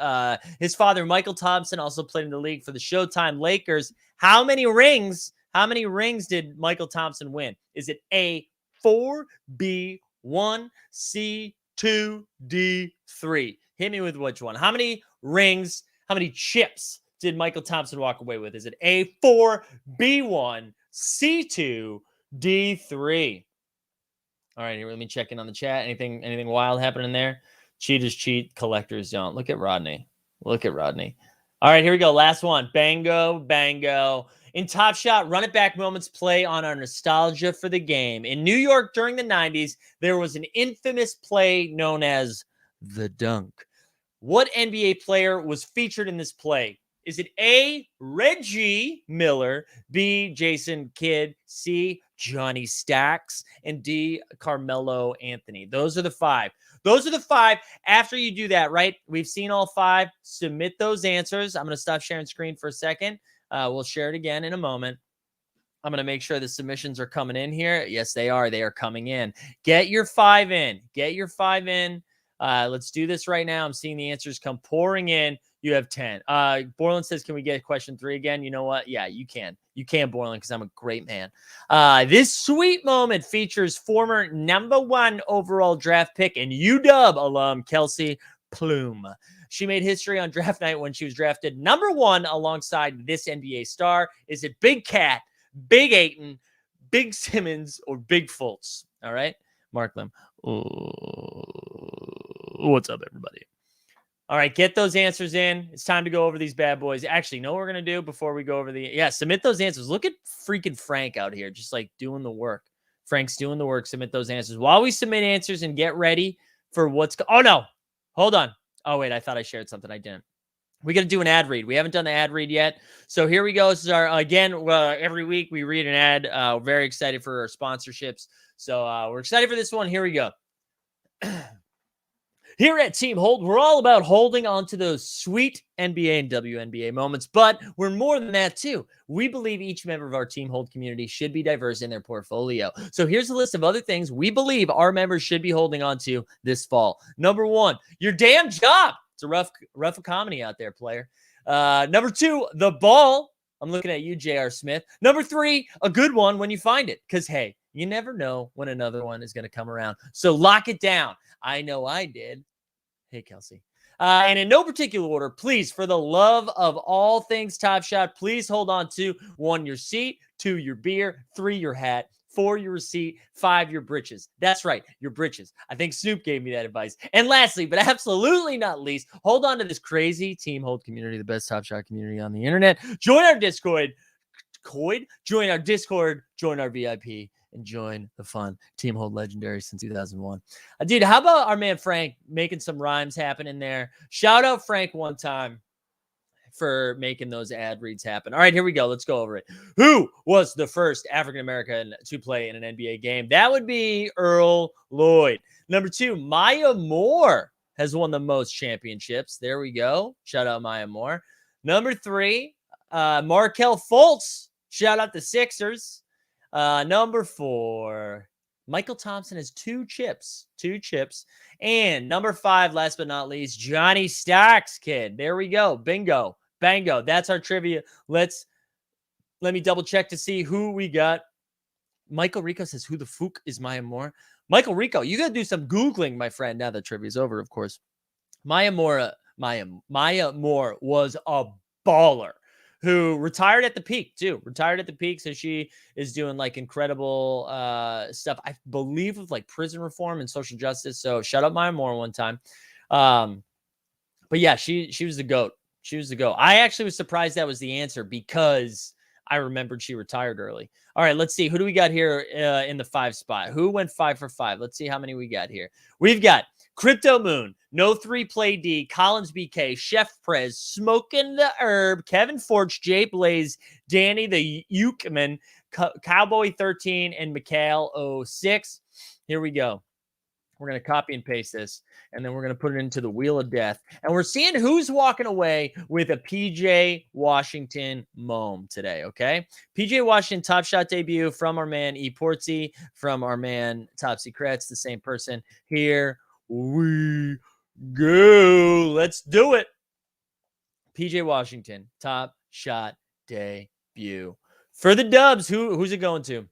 Speaker 1: His father, Michael Thompson, also played in the league for the Showtime Lakers. How many rings did Michael Thompson win? Is it A, 4, B, 1, C, 2, D, 3? Hit me with which one. How many rings, how many chips did Michael Thompson walk away with? Is it A, 4, B, 1, C, 2, D3? All right, here, let me check in on the chat. Anything wild happening there? Cheaters cheat, collectors don't. Look at Rodney. All right, here we go. Last one. Bango. In Top Shot, run it back moments play on our nostalgia for the game. In New York during the 90s, there was an infamous play known as the dunk. What NBA player was featured in this play? Is it A, Reggie Miller, B, Jason Kidd, C, Johnny Stacks, and D, Carmelo Anthony? Those are the 5. After you do that, right? We've seen all 5. Submit those answers. I'm going to stop sharing screen for a second. We'll share it again in a moment. I'm going to make sure the submissions are coming in here. Yes, they are. They are coming in. Get your 5 in. Let's do this right now. I'm seeing the answers come pouring in. You have 10. Borland says, can we get question 3 again? You know what? Yeah, you can. You can, Borland, because I'm a great man. This sweet moment features former number 1 overall draft pick and UW alum Kelsey Plume. She made history on draft night when she was drafted number 1 alongside this NBA star. Is it Big Cat, Big Ayton, Big Simmons, or Big Fultz? All right, Mark Lim. What's up, everybody? All right, get those answers in. It's time to go over these bad boys. Actually, know what we're going to do before we go over submit those answers. Look at freaking Frank out here, just like doing the work. Frank's doing the work. Submit those answers. While we submit answers and get ready for oh, no. Hold on. Oh, wait, I thought I shared something. I didn't. We got to do an ad read. We haven't done the ad read yet. So here we go. This is our, every week we read an ad. Very excited for our sponsorships. So we're excited for this one. Here we go. Here at Team Hold, we're all about holding on to those sweet NBA and WNBA moments, but we're more than that too. We believe each member of our Team Hold community should be diverse in their portfolio. So here's a list of other things we believe our members should be holding on to this fall. Number 1, your damn job. It's a rough economy out there, player. Number 2, the ball. I'm looking at you, J.R. Smith. Number 3, a good one when you find it, because, hey, you never know when another one is going to come around. So lock it down. I know I did. Hey, Kelsey. And in no particular order, please, for the love of all things Top Shot, please hold on to 1, your seat, 2, your beer, 3, your hat, 4, your receipt, 5, your britches. That's right, your britches. I think Snoop gave me that advice. And lastly, but absolutely not least, hold on to this crazy Team Hold community, the best Top Shot community on the internet. Join our Discord. Join our Discord. Join our VIP. And join the fun. Team Hold legendary since 2001. Dude, how about our man Frank making some rhymes happen in there? Shout out Frank one time for making those ad reads happen. All right, here we go. Let's go over it. Who was the first African-American to play in an NBA game? That would be Earl Lloyd. Number 2, Maya Moore has won the most championships. There we go. Shout out Maya Moore. Number 3, Markelle Fultz. Shout out the Sixers. Number 4, Michael Thompson has 2 chips. And number 5, last but not least, Johnny Stacks, kid. There we go. Bingo. Bango. That's our trivia. Let me double check to see who we got. Michael Rico says, who the fuck is Maya Moore? Michael Rico, you got to do some Googling, my friend. Now that trivia is over, of course. Maya Moore was a baller, who retired at the peak too. So she is doing like incredible stuff, I believe, with like prison reform and social justice. So shout out Maya Moore one time. But yeah, she was the GOAT. I actually was surprised that was the answer because I remembered she retired early. All right, let's see. Who do we got here in the 5 spot? Who went 5 for 5? Let's see how many we got here. We've got Crypto Moon, No 3 Play D, Collins BK, Chef Prez, Smoking the Herb, Kevin Forge, Jay Blaze, Danny the Ukeman, Cowboy 13, and Mikhail 06. Here we go. We're going to copy and paste this, and then we're going to put it into the Wheel of Death. And we're seeing who's walking away with a PJ Washington mome today, okay? PJ Washington Top Shot debut from our man E. Portsy, from our man Top Secrets, the same person. Here we go. Let's do it. PJ Washington Top Shot debut. For the Dubs, who's it going to?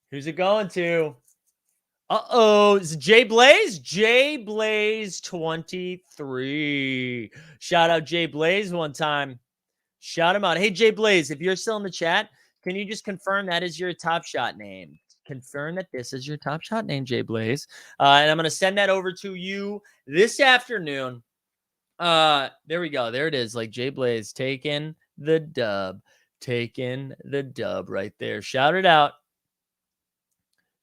Speaker 1: Who's it going to? Uh-oh, is it Jay Blaze? Jay Blaze 23. Shout out Jay Blaze one time. Shout him out. Hey, Jay Blaze, if you're still in the chat, can you just confirm that is your Top Shot name? Confirm that this is your Top Shot name, Jay Blaze. And I'm going to send that over to you this afternoon. There we go. There it is. Like Jay Blaze taking the dub. Taking the dub right there. Shout it out.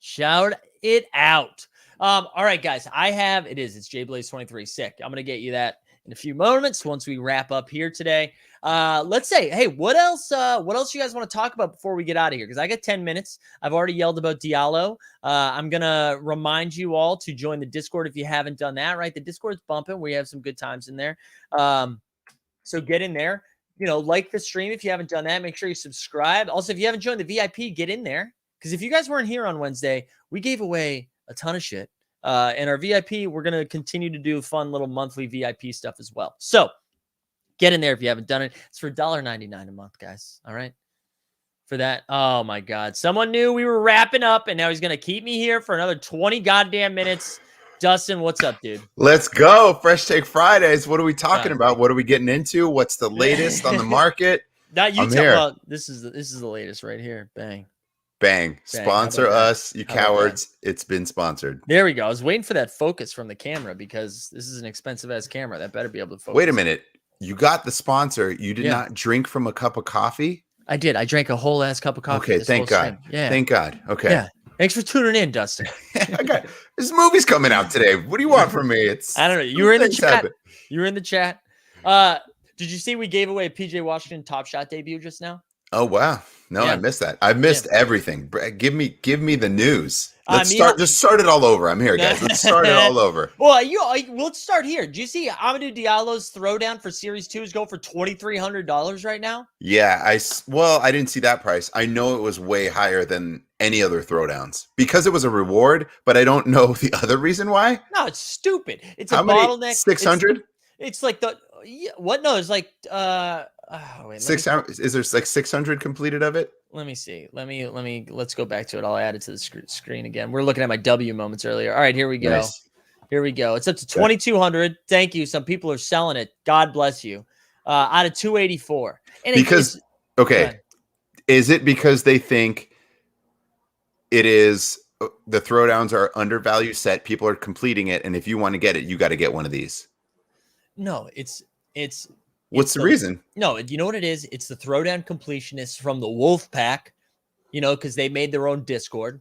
Speaker 1: Shout it out. All right, guys. It's Jay Blaze 23. Sick. I'm gonna get you that in a few moments once we wrap up here today. Let's say, hey, what else you guys want to talk about before we get out of here? Because I got 10 minutes. I've already yelled about Diallo. I'm gonna remind you all to join the Discord if you haven't done that, right? The Discord's bumping. We have some good times in there. So get in there. Like the stream if you haven't done that. Make sure you subscribe. Also, if you haven't joined the VIP, get in there. Because if you guys weren't here on Wednesday, we gave away a ton of shit. And our VIP, we're going to continue to do fun little monthly VIP stuff as well. So get in there if you haven't done it. It's for $1.99 a month, guys. All right. For that. Oh, my God. Someone knew we were wrapping up, and now he's going to keep me here for another 20 goddamn minutes. Dustin, what's up, dude?
Speaker 4: Let's go. Fresh Take Fridays. What are we talking about? What are we getting into? What's the latest on the market?
Speaker 1: Not you tell. Well, this is the latest right here. Bang.
Speaker 4: Bang. Sponsor us, you cowards. It's been sponsored.
Speaker 1: There we go. I was waiting for that focus from the camera because this is an expensive ass camera. That better be able to focus.
Speaker 4: Wait a minute. You got the sponsor. You did not drink from a cup of coffee?
Speaker 1: I did. I drank a whole ass cup of coffee.
Speaker 4: Okay, thank God.
Speaker 1: Yeah.
Speaker 4: Thank God. Okay.
Speaker 1: Yeah. Thanks for tuning in, Dustin.
Speaker 4: This movie's coming out today. What do you want from me?
Speaker 1: I don't know. You were in the chat. Happen. You were in the chat. Did you see we gave away a PJ Washington Top Shot debut just now?
Speaker 4: Oh wow. No, I missed that. I missed everything. Give me the news. Let's start it all over. I'm here, guys. Let's start it all over.
Speaker 1: Well, we'll start here. Do you see Amadou Diallo's throwdown for Series 2 is going for $2,300 right now?
Speaker 4: Yeah, I didn't see that price. I know it was way higher than any other throwdowns because it was a reward, but I don't know the other reason why.
Speaker 1: No, it's stupid. It's a bottleneck.
Speaker 4: 600?
Speaker 1: It's like what? No, it's like wait,
Speaker 4: 600. Is there like 600 completed of it?
Speaker 1: Let me see. Let's go back to it. I'll add it to the screen again. We're looking at my W moments earlier. All right, here we go.
Speaker 4: Nice.
Speaker 1: Here we go. It's up to 2,200. Thank you. Some people are selling it. God bless you. Out of 284. And
Speaker 4: is it because they think it is the throwdowns are undervalued set? People are completing it, and if you want to get it, you got to get one of these.
Speaker 1: No, it's
Speaker 4: what's the reason?
Speaker 1: No, you know what it is? It's the throwdown completionists from the Wolf Pack, because they made their own Discord.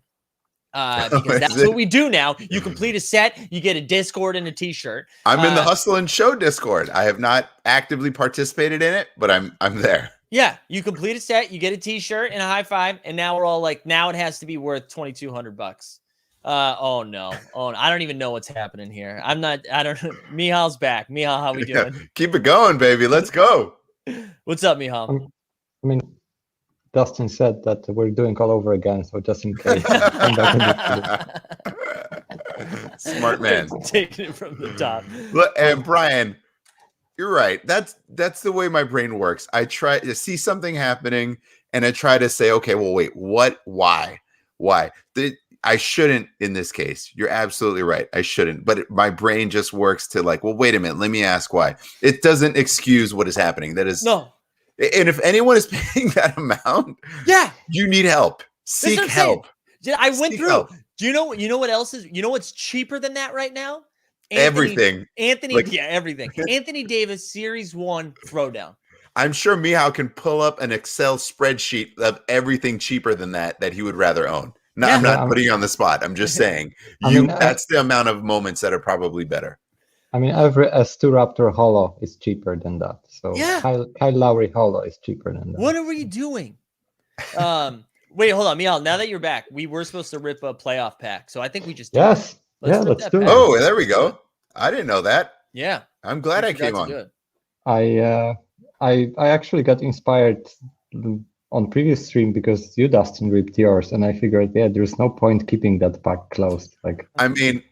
Speaker 1: Because that's what we do now. You complete a set, you get a Discord and a t-shirt.
Speaker 4: I'm in the Hustle and Show Discord. I have not actively participated in it, but I'm there.
Speaker 1: Yeah, you complete a set, you get a t-shirt and a high five, and now we're all like, now it has to be worth $2,200. Oh no. I don't even know what's happening here. I don't know. Mihal's back. Mihal, how we doing?
Speaker 4: Yeah, keep it going, baby. Let's go.
Speaker 1: What's up, Mihal?
Speaker 2: I mean, Dustin said that we're doing all over again, so just in case.
Speaker 4: Smart man.
Speaker 1: Taking it from the top.
Speaker 4: Look, and Brian, you're right. That's the way my brain works. I try to see something happening and I try to say, okay, well, wait, what? Why? I shouldn't in this case. You're absolutely right. I shouldn't. But my brain just works to like, well, wait a minute. Let me ask why. It doesn't excuse what is happening. That is no. And if anyone is paying that amount, you need help. Seek help.
Speaker 1: I went through. Help. Do you know what else is? You know what's cheaper than that right now?
Speaker 4: Everything.
Speaker 1: Everything. Anthony Davis Series 1 throwdown.
Speaker 4: I'm sure Mihal can pull up an Excel spreadsheet of everything cheaper than that he would rather own. No, I'm not putting you on the spot. I'm just saying that's the amount of moments that are probably better. I mean,
Speaker 2: every S2 Raptor Holo is cheaper than that. So Kyle Lowry Holo is cheaper than that.
Speaker 1: What are we doing? Wait, hold on, Mihal. Now that you're back, we were supposed to rip a playoff pack. So I think we just
Speaker 2: did. Let's do it.
Speaker 4: Oh, there we go. I didn't know that.
Speaker 1: Yeah.
Speaker 4: I'm glad I came on.
Speaker 2: I actually got inspired on previous stream because you, Dustin, ripped yours, and I figured, there's no point keeping that pack closed. Like,
Speaker 4: I mean,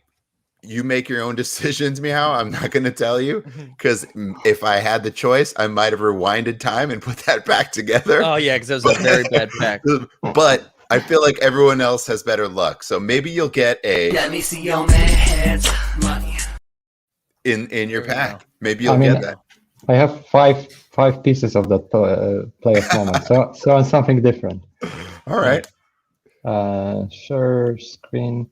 Speaker 4: you make your own decisions, Meow. I'm not going to tell you, because if I had the choice, I might have rewinded time and put that back together.
Speaker 1: Oh yeah, because it was a very bad pack.
Speaker 4: But I feel like everyone else has better luck, so maybe you'll get a.
Speaker 5: Let me see your man's money
Speaker 4: in your pack. Maybe you'll get that.
Speaker 2: I have five pieces of that playoff moment, so on something different.
Speaker 4: All right.
Speaker 2: Share screen.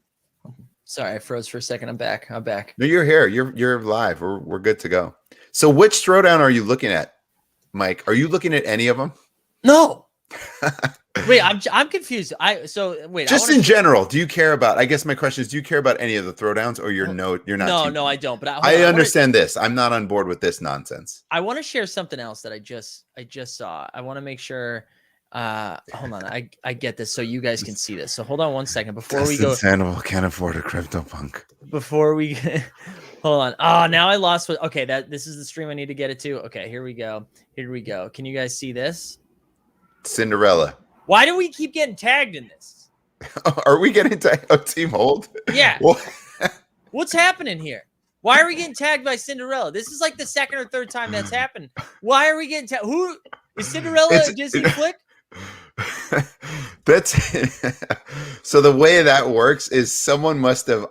Speaker 1: Sorry, I froze for a second. I'm back.
Speaker 4: No, you're here. You're live. We're good to go. So, which throwdown are you looking at, Mike? Are you looking at any of them?
Speaker 1: No. Wait, I'm confused.
Speaker 4: Just in general, do you care about? I guess my question is, do you care about any of the throwdowns, or you're not?
Speaker 1: No, I don't. But
Speaker 4: I understand this. I'm not on board with this nonsense.
Speaker 1: I want to share something else that I just saw. I want to make sure. Hold on, I get this, so you guys can see this. So hold on one second before we go.
Speaker 4: Sandoval can't afford a CryptoPunk.
Speaker 1: Before we hold on. Oh, now I lost. Okay, this is the stream I need to get it to. Okay, here we go. Can you guys see this?
Speaker 4: Cinderella.
Speaker 1: Why do we keep getting tagged in this?
Speaker 4: Are we getting tagged? Oh, Team Hold?
Speaker 1: Yeah. What's happening here? Why are we getting tagged by Cinderella? This is like the second or third time that's happened. Why are we getting tagged? Who is Cinderella? A Disney flick?
Speaker 4: That's so the way that works is someone must have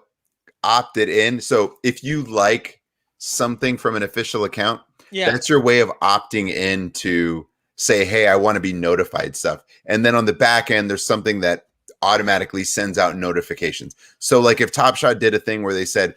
Speaker 4: opted in. So if you like something from an official account, that's your way of opting in to say, hey, I want to be notified stuff. And then on the back end, there's something that automatically sends out notifications. So like if Top Shot did a thing where they said,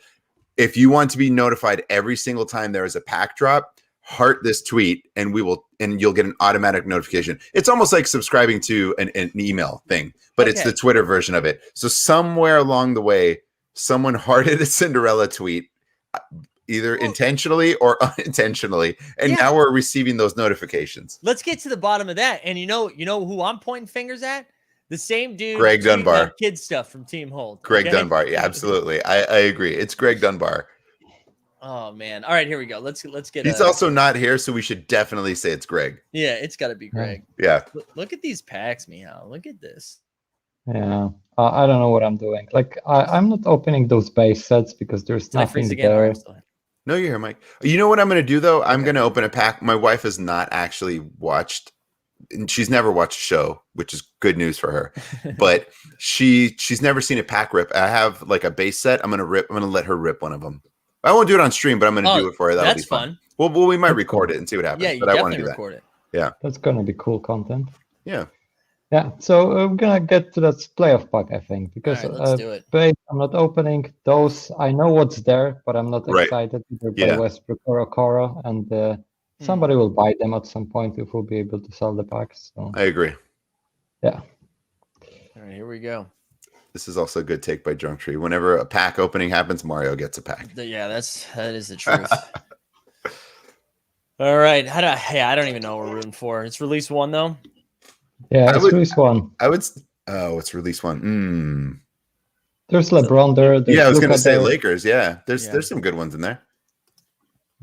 Speaker 4: if you want to be notified every single time there is a pack drop, heart this tweet and you'll get an automatic notification. It's almost like subscribing to an email thing, but it's the Twitter version of it. So somewhere along the way, someone hearted a Cinderella tweet, either intentionally or unintentionally, and now we're receiving those notifications.
Speaker 1: Let's get to the bottom of that. And you know who I'm pointing fingers at? The same dude,
Speaker 4: Greg Dunbar.
Speaker 1: Kid stuff from Team Hold.
Speaker 4: Greg Dunbar, yeah, absolutely. I agree. It's Greg Dunbar.
Speaker 1: Oh man! All right, here we go. Let's get.
Speaker 4: He's also not here, so we should definitely say it's Greg.
Speaker 1: Yeah, it's got to be Greg.
Speaker 4: Yeah.
Speaker 1: Look at these packs, Meow. Look at this.
Speaker 2: Yeah, I don't know what I'm doing. Like I'm not opening those base sets because there's nothing there.
Speaker 4: No, you're here, Mike. You know what I'm going to do, though? I'm going to open a pack. My wife has not actually watched, and she's never watched a show, which is good news for her. But she's never seen a pack rip. I have like a base set. I'm going to let her rip one of them. I won't do it on stream, but I'm going to do it for her. That'll be fun. Well, we might record it and see what happens.
Speaker 1: Yeah, you
Speaker 4: but I want to do
Speaker 1: record it.
Speaker 4: Yeah,
Speaker 2: that's going to be cool content.
Speaker 4: Yeah.
Speaker 2: Yeah, so we're gonna get to that playoff pack, I think, because
Speaker 1: let's do it.
Speaker 2: base, I'm not opening those. I know what's there, but I'm not excited either by Westbrook or Okoro, and somebody will buy them at some point if we'll be able to sell the packs. So.
Speaker 4: I agree.
Speaker 2: Yeah.
Speaker 1: All right, here we go.
Speaker 4: This is also a good take by Drunk Tree. Whenever a pack opening happens, Mario gets a pack.
Speaker 1: Yeah, that is the truth. All right, I don't even know what we're rooting for. It's release 1 though.
Speaker 2: Yeah, it's release 1.
Speaker 4: It's release 1.
Speaker 2: There's LeBron there.
Speaker 4: I was going to say Lakers. Yeah, there's some good ones in there.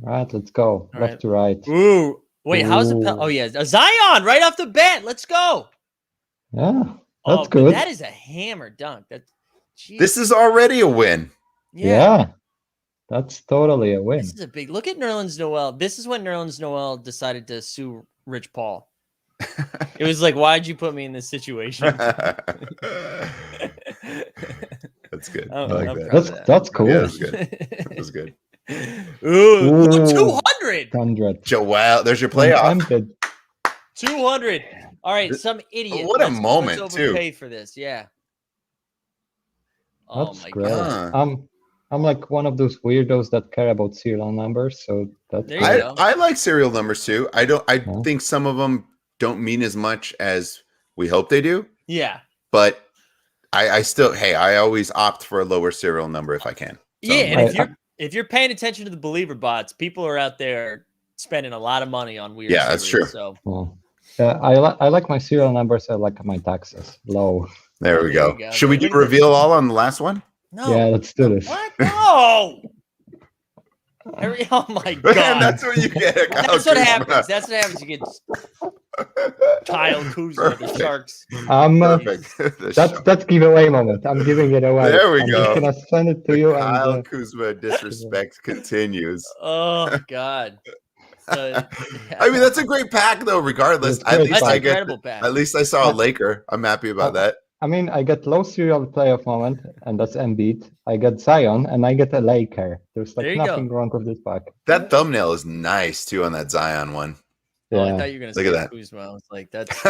Speaker 2: Right, let's go. Left to right.
Speaker 1: Ooh, wait, how's it? Oh yeah, Zion right off the bat. Let's go.
Speaker 2: Yeah, that's good.
Speaker 1: That is a hammer dunk.
Speaker 4: This is already a win.
Speaker 2: Yeah, that's totally a win.
Speaker 1: This is a big look at Nerlens Noel. This is when Nerlens Noel decided to sue Rich Paul. It was like, why'd you put me in this situation?
Speaker 4: That's good. I like that.
Speaker 2: That's cool.
Speaker 4: Yeah, that's good. That was good.
Speaker 1: Ooh, 200.
Speaker 2: 100.
Speaker 4: Joel, there's your playoff.
Speaker 1: 200. All right, some idiot.
Speaker 4: What a moment,
Speaker 1: let's
Speaker 4: too.
Speaker 1: Overpay for this, yeah. Oh
Speaker 2: that's
Speaker 1: my
Speaker 2: great.
Speaker 1: God.
Speaker 2: I'm like one of those weirdos that care about serial numbers, so that's.
Speaker 4: I like serial numbers too. I think some of them don't mean as much as we hope they do.
Speaker 1: Yeah.
Speaker 4: But I still, I always opt for a lower serial number if I can. So.
Speaker 1: Yeah, and if you're paying attention to the believer bots, people are out there spending a lot of money on weird.
Speaker 4: Yeah, that's true.
Speaker 1: So.
Speaker 2: I like my serial numbers. I like my taxes low.
Speaker 4: There we go. Should we do reveal all on the last one?
Speaker 1: No.
Speaker 6: Yeah, let's do this.
Speaker 1: What? No. Oh my god.
Speaker 4: And that's what you get.
Speaker 1: That's what happens. That's what happens. You get Kyle Kuzma, the Sharks.
Speaker 4: Perfect.
Speaker 6: That's giveaway moment. I'm giving it away.
Speaker 4: There we
Speaker 6: I'm
Speaker 4: go.
Speaker 6: just gonna send it to you.
Speaker 4: Kyle Kuzma disrespect continues.
Speaker 1: Oh god.
Speaker 4: I mean, that's a great pack, though. Regardless,
Speaker 6: At least
Speaker 4: At least I saw a Laker. I'm happy about that.
Speaker 6: I mean, I get low serial playoff moment, and that's Embiid. I get Zion, and I get a Laker. There's like nothing wrong with this pack.
Speaker 4: That thumbnail is nice too on that Zion one.
Speaker 1: Yeah. Oh, I thought you were gonna
Speaker 4: Look
Speaker 1: say
Speaker 4: at that.
Speaker 1: Kuzma. I was like, that's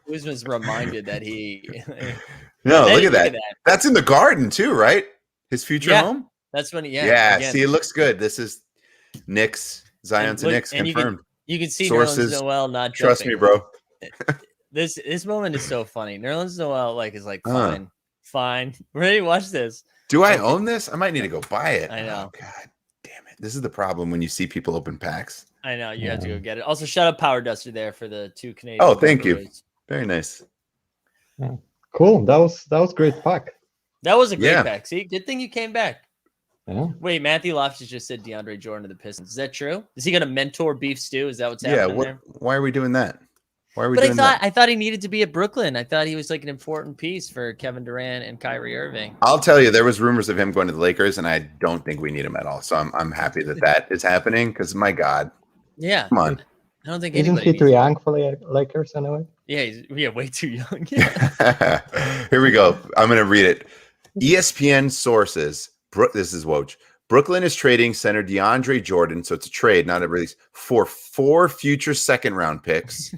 Speaker 1: Kuzma's reminded that he.
Speaker 4: No, look at that. That's in the Garden too, right? His future home.
Speaker 1: That's when.
Speaker 4: Yeah.
Speaker 1: Again.
Speaker 4: See, it looks good. This is Knicks. Zion to Knicks confirmed.
Speaker 1: You can see
Speaker 4: Sources.
Speaker 1: Nerlens Noel not
Speaker 4: Trust
Speaker 1: jumping.
Speaker 4: me, bro.
Speaker 1: This moment is so funny. Nerlens Noel is like fine. Ready? Watch this.
Speaker 4: Do I own this? I might need to go buy it.
Speaker 1: I know.
Speaker 4: Oh, God damn it! This is the problem when you see people open packs.
Speaker 1: I know you have to go get it. Also, shout out Power Duster there for the 2 Canadian.
Speaker 4: Oh, thank you. Very nice.
Speaker 6: Yeah. Cool. That was great pack.
Speaker 1: That was a great pack. See, good thing you came back.
Speaker 6: Yeah.
Speaker 1: Wait, Matthew Loftus just said DeAndre Jordan to the Pistons. Is that true? Is he going to mentor Beef Stew? Is that what's happening there?
Speaker 4: Why are we doing that? Why are we doing that?
Speaker 1: I thought he needed to be at Brooklyn. I thought he was like an important piece for Kevin Durant and Kyrie Irving.
Speaker 4: I'll tell you, there was rumors of him going to the Lakers, and I don't think we need him at all. So I'm happy that is happening because, my God.
Speaker 1: Yeah.
Speaker 4: Come on.
Speaker 1: I don't think
Speaker 6: Isn't he too young for the Lakers anyway?
Speaker 1: Yeah, he's way too young.
Speaker 4: Here we go. I'm going to read it. ESPN sources. This is Woj. Brooklyn is trading center DeAndre Jordan, so it's a trade, not a release, for 4 future second-round picks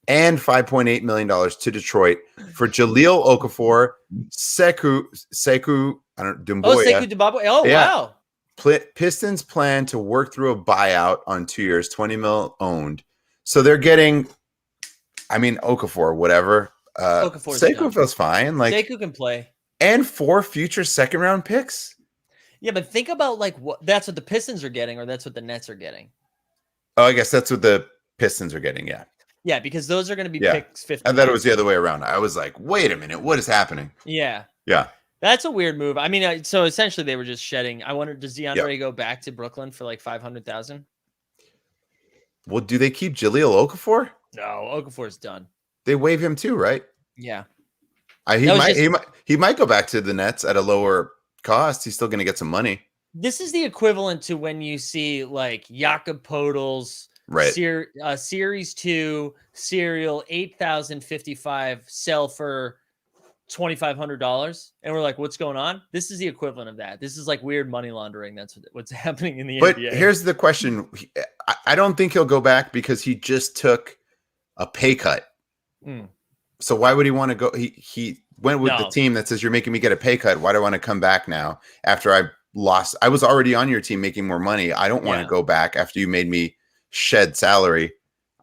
Speaker 4: and $5.8 million to Detroit for Jahlil Okafor, Sekou Doumbouya.
Speaker 1: Oh, Sekou Doumbouya. Oh, yeah. Wow.
Speaker 4: Pistons plan to work through a buyout on 2 years, 20 mil owned. So they're getting, I mean, Okafor, whatever. Sekou feels fine. Like
Speaker 1: Sekou can play.
Speaker 4: And 4 future second-round picks?
Speaker 1: Yeah, but think about like that's what the Pistons are getting, or that's what the Nets are getting.
Speaker 4: Oh, I guess that's what the Pistons are getting. Yeah.
Speaker 1: Yeah, because those are going to be picks 50.
Speaker 4: I thought it was the other way around. I was like, wait a minute, what is happening?
Speaker 1: Yeah.
Speaker 4: Yeah.
Speaker 1: That's a weird move. I mean, so essentially they were just shedding. I wonder, does DeAndre go back to Brooklyn for like 500,000?
Speaker 4: Well, do they keep Jahlil Okafor?
Speaker 1: No, Okafor's done.
Speaker 4: They waive him too, right?
Speaker 1: Yeah.
Speaker 4: He might go back to the Nets at a lower cost. He's still going to get some money.
Speaker 1: This is the equivalent to when you see like Jakob Poeltl's Series 2 serial 8,055 sell for $2,500, and we're like, what's going on? This is the equivalent of that. This is like weird money laundering. That's what's happening in the NBA.
Speaker 4: But here's the question. I don't think he'll go back because he just took a pay cut. So why would he want to go? He went with the team that says, you're making me get a pay cut. Why do I want to come back now after I lost? I was already on your team making more money. I don't want to go back after you made me shed salary.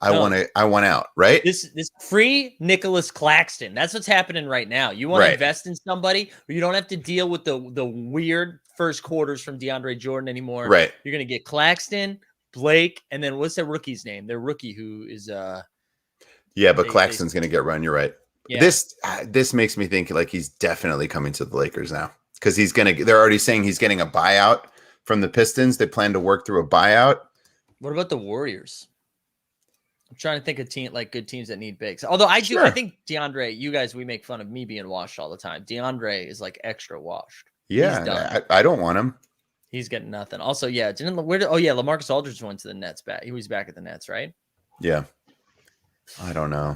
Speaker 4: I want out, right?
Speaker 1: This free Nicholas Claxton. That's what's happening right now. You want to invest in somebody where you don't have to deal with the weird first quarters from DeAndre Jordan anymore.
Speaker 4: Right.
Speaker 1: You're going to get Claxton, Blake, and then what's their rookie's name? Their rookie who is
Speaker 4: yeah, but Claxton's going to get run. You're right. Yeah. This makes me think like he's definitely coming to the Lakers now because they're already saying he's getting a buyout from the Pistons. They plan to work through a buyout.
Speaker 1: What about the Warriors? I'm trying to think of good teams that need bigs. Although I think DeAndre, you guys, we make fun of me being washed all the time. DeAndre is like extra washed.
Speaker 4: Yeah, I don't want him.
Speaker 1: He's getting nothing. Also, yeah, LaMarcus Aldridge went to the Nets back. He was back at the Nets, right?
Speaker 4: Yeah. I don't know.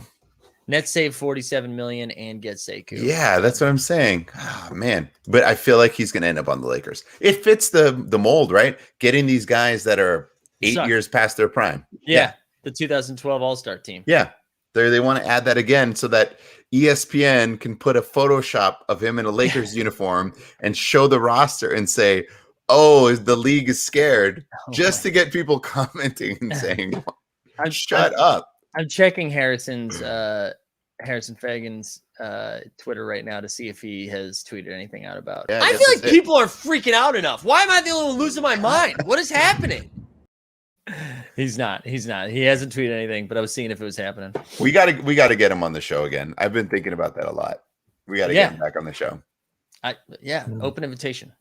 Speaker 1: Nets save $47 million and get Sekou.
Speaker 4: Yeah, that's what I'm saying. Oh, man. But I feel like he's going to end up on the Lakers. It fits the mold, right? Getting these guys that are 8 years past their prime.
Speaker 1: Yeah. The 2012 All-Star team.
Speaker 4: Yeah. They want to add that again so that ESPN can put a Photoshop of him in a Lakers uniform and show the roster and say, oh, the league is scared, to get people commenting and saying, shut up.
Speaker 1: I'm checking Harrison Fagan's Twitter right now to see if he has tweeted anything out about it.
Speaker 4: Yeah,
Speaker 1: I feel like people are freaking out enough. Why am I the only one losing my mind? What is happening? He's not. He hasn't tweeted anything, but I was seeing if it was happening.
Speaker 4: We gotta get him on the show again. I've been thinking about that a lot. We gotta get him back on the show.
Speaker 1: Open invitation.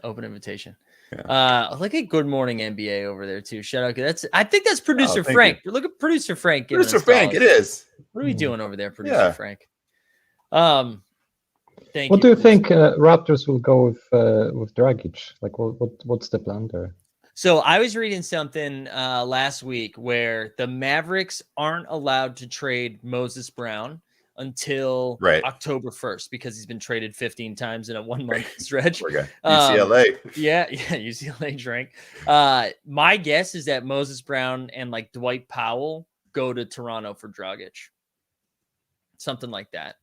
Speaker 1: Open invitation. Yeah. Look at Good Morning NBA over there too. Shout out. I think that's producer Frank. Look at producer Frank.
Speaker 4: Producer Frank, it is.
Speaker 1: What are we doing over there, producer Frank? Thank
Speaker 6: what
Speaker 1: you.
Speaker 6: What do you think Raptors will go with Dragic? Like, what's the plan there?
Speaker 1: So I was reading something last week where the Mavericks aren't allowed to trade Moses Brown until October 1st because he's been traded 15 times in a 1 month stretch.
Speaker 4: UCLA.
Speaker 1: UCLA drink. My guess is that Moses Brown and like Dwight Powell go to Toronto for Dragic. Something like that.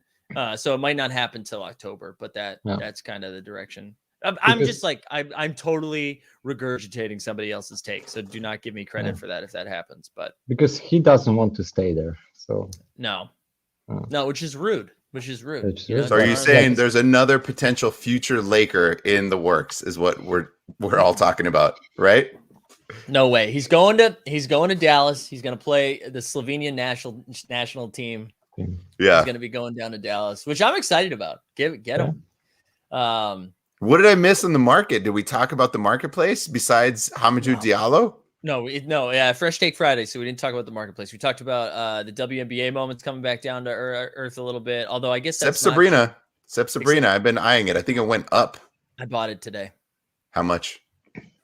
Speaker 1: So it might not happen till October, but that's kind of the direction. I'm just like I'm totally regurgitating somebody else's take, so do not give me credit for that if that happens. But
Speaker 6: because he doesn't want to stay there, so
Speaker 1: no, which is rude.
Speaker 4: So are you saying there's another potential future Laker in the works? Is what we're all talking about, right?
Speaker 1: No way. He's going to Dallas. He's going to play the Slovenian national team.
Speaker 4: Yeah,
Speaker 1: he's going to be going down to Dallas, which I'm excited about. Get him.
Speaker 4: What did I miss in the market? Did we talk about the marketplace besides Hamidou Diallo?
Speaker 1: No. Fresh Take Friday. So we didn't talk about the marketplace. We talked about the WNBA moments coming back down to earth a little bit. Although I guess that's
Speaker 4: Sabrina. I've been eyeing it. I think it went up.
Speaker 1: I bought it today.
Speaker 4: How much?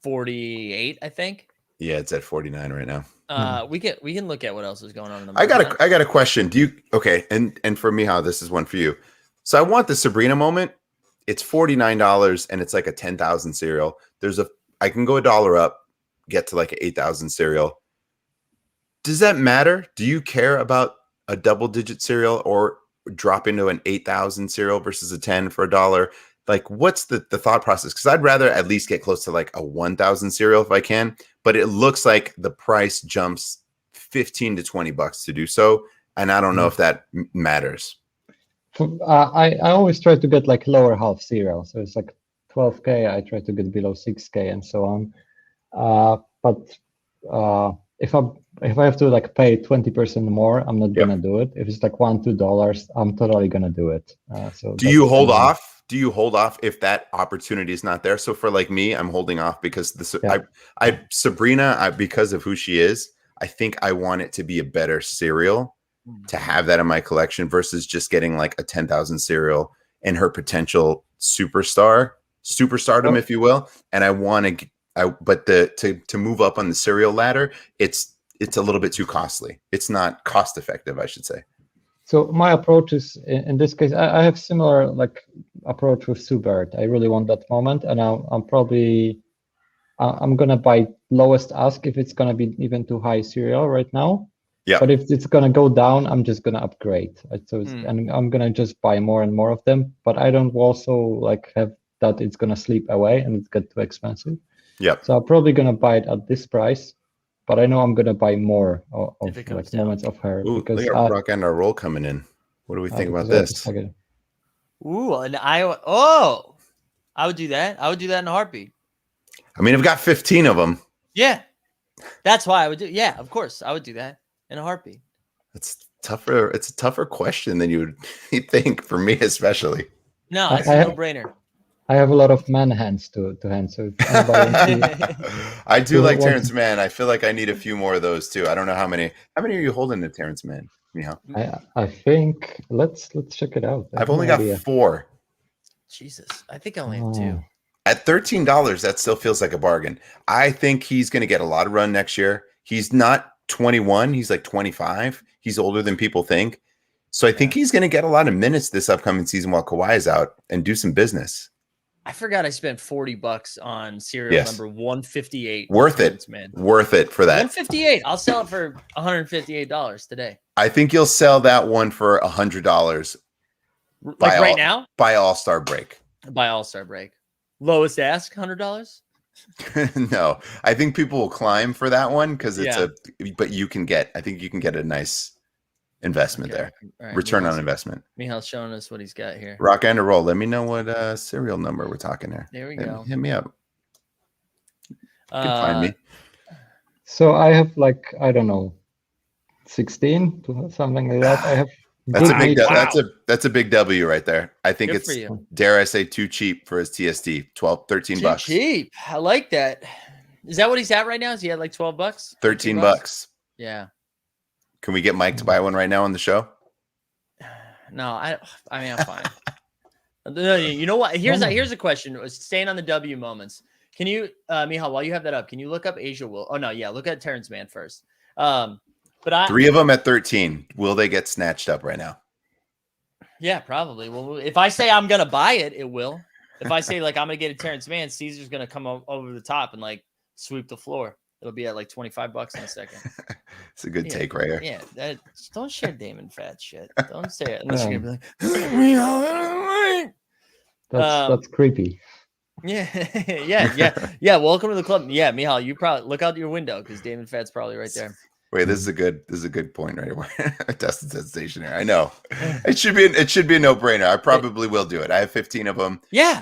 Speaker 1: 48, I think.
Speaker 4: Yeah, it's at 49 right now.
Speaker 1: We can look at what else is going on in the market.
Speaker 4: I got a question. And for Miha, this is one for you. So I want the Sabrina moment. It's $49 and it's like a 10,000 serial. I can go $1 up, get to like an 8,000 serial. Does that matter? Do you care about a double-digit serial or drop into an 8,000 serial versus a 10 for $1? Like, what's the thought process? Because I'd rather at least get close to like a 1,000 serial if I can. But it looks like the price jumps $15 to $20 to do so, and I don't know if that matters.
Speaker 6: I always try to get like lower half serial, so it's like 12K. I try to get below 6K and so on. But if I have to like pay 20% more, I'm not gonna do it. If it's like $1-2, I'm totally gonna do it. So
Speaker 4: do you hold off? Do you hold off if that opportunity is not there? So for like me, I'm holding off because Sabrina, because of who she is, I think I want it to be a better serial to have that in my collection versus just getting like a 10,000 serial and her potential stardom, if you will. And I want to move up on the serial ladder, it's a little bit too costly. It's not cost effective, I should say.
Speaker 6: So my approach is in this case, I have similar like approach with Subert. I really want that moment, and I'm gonna buy lowest ask if it's gonna be even too high serial right now.
Speaker 4: Yeah.
Speaker 6: But if it's gonna go down, I'm just gonna upgrade. So and I'm gonna just buy more and more of them. But I don't also like have that it's gonna slip away and it's get too expensive.
Speaker 4: Yeah.
Speaker 6: So I'm probably gonna buy it at this price. But I know I'm gonna buy more of like moments of her.
Speaker 4: Ooh,
Speaker 6: because
Speaker 4: look at Rock and our roll coming in. What do we think about this?
Speaker 1: Ooh, and I would do that. I would do that in a heartbeat.
Speaker 4: I mean, I've got 15 of them.
Speaker 1: Yeah, that's why I would do. Yeah, of course, I would do that in a heartbeat.
Speaker 4: It's tougher. It's a tougher question than you'd think for me, especially.
Speaker 1: No, it's a no-brainer.
Speaker 6: I have a lot of man hands to hand, so
Speaker 4: I do like Terrence Mann. I feel like I need a few more of those too. I don't know how many. How many are you holding to Terrence Mann?
Speaker 6: I think let's check it out.
Speaker 4: I've only got 4.
Speaker 1: Jesus, I think I only have 2.
Speaker 4: At $13, that still feels like a bargain. I think he's going to get a lot of run next year. He's not 21. He's like 25. He's older than people think. So I think he's going to get a lot of minutes this upcoming season while Kawhi is out and do some business.
Speaker 1: I forgot I spent $40 on serial number 158.
Speaker 4: Worth it, man. Worth it for that.
Speaker 1: 158. I'll sell it for $158 today.
Speaker 4: I think you'll sell that one for $100.
Speaker 1: Like right now?
Speaker 4: By All-Star break.
Speaker 1: By All-Star break. Lowest ask, $100?
Speaker 4: No, I think people will climb for that one because it's but I think you can get a nice investment there. Right, return on investment.
Speaker 1: Mihal's showing us what he's got here.
Speaker 4: Rock and a roll. Let me know what serial number we're talking here.
Speaker 1: There we go.
Speaker 4: Hit me up. You can find me.
Speaker 6: So I have like, I don't know, 16 to something like that.
Speaker 4: That's a
Speaker 6: Good
Speaker 4: big.
Speaker 6: nature.
Speaker 4: That's a big W right there. I think
Speaker 1: Good
Speaker 4: it's,
Speaker 1: for you.
Speaker 4: dare I say, too cheap for his TSD. 12, 13 bucks.
Speaker 1: Cheap. I like that. Is that what he's at right now? Is he at like $12?
Speaker 4: 13 bucks.
Speaker 1: Yeah.
Speaker 4: Can we get Mike to buy one right now on the show?
Speaker 1: No, I mean, I'm fine. No, you know what? Here's a question. Staying on the W moments. Can you, Michal, while you have that up, can you look up Asia Will? Oh no, yeah, look at Terrence Mann first. But
Speaker 4: 3 of them at 13. Will they get snatched up right now?
Speaker 1: Yeah, probably. Well, if I say I'm gonna buy it, it will. If I say like I'm gonna get a Terrence Mann, Caesar's gonna come over the top and like sweep the floor. It'll be at like $25 in a second.
Speaker 4: It's a good take right here.
Speaker 1: Yeah, don't share Damon Fat shit. Don't say it unless you're gonna be like,
Speaker 6: That's creepy.
Speaker 1: Yeah. Welcome to the club. Yeah, Michal, you probably look out your window because Damon Fat's probably right there.
Speaker 4: Wait, this is a good point right here. Dustin said stationary. I know. It should be a no-brainer. I probably will do it. I have 15 of them.
Speaker 1: Yeah.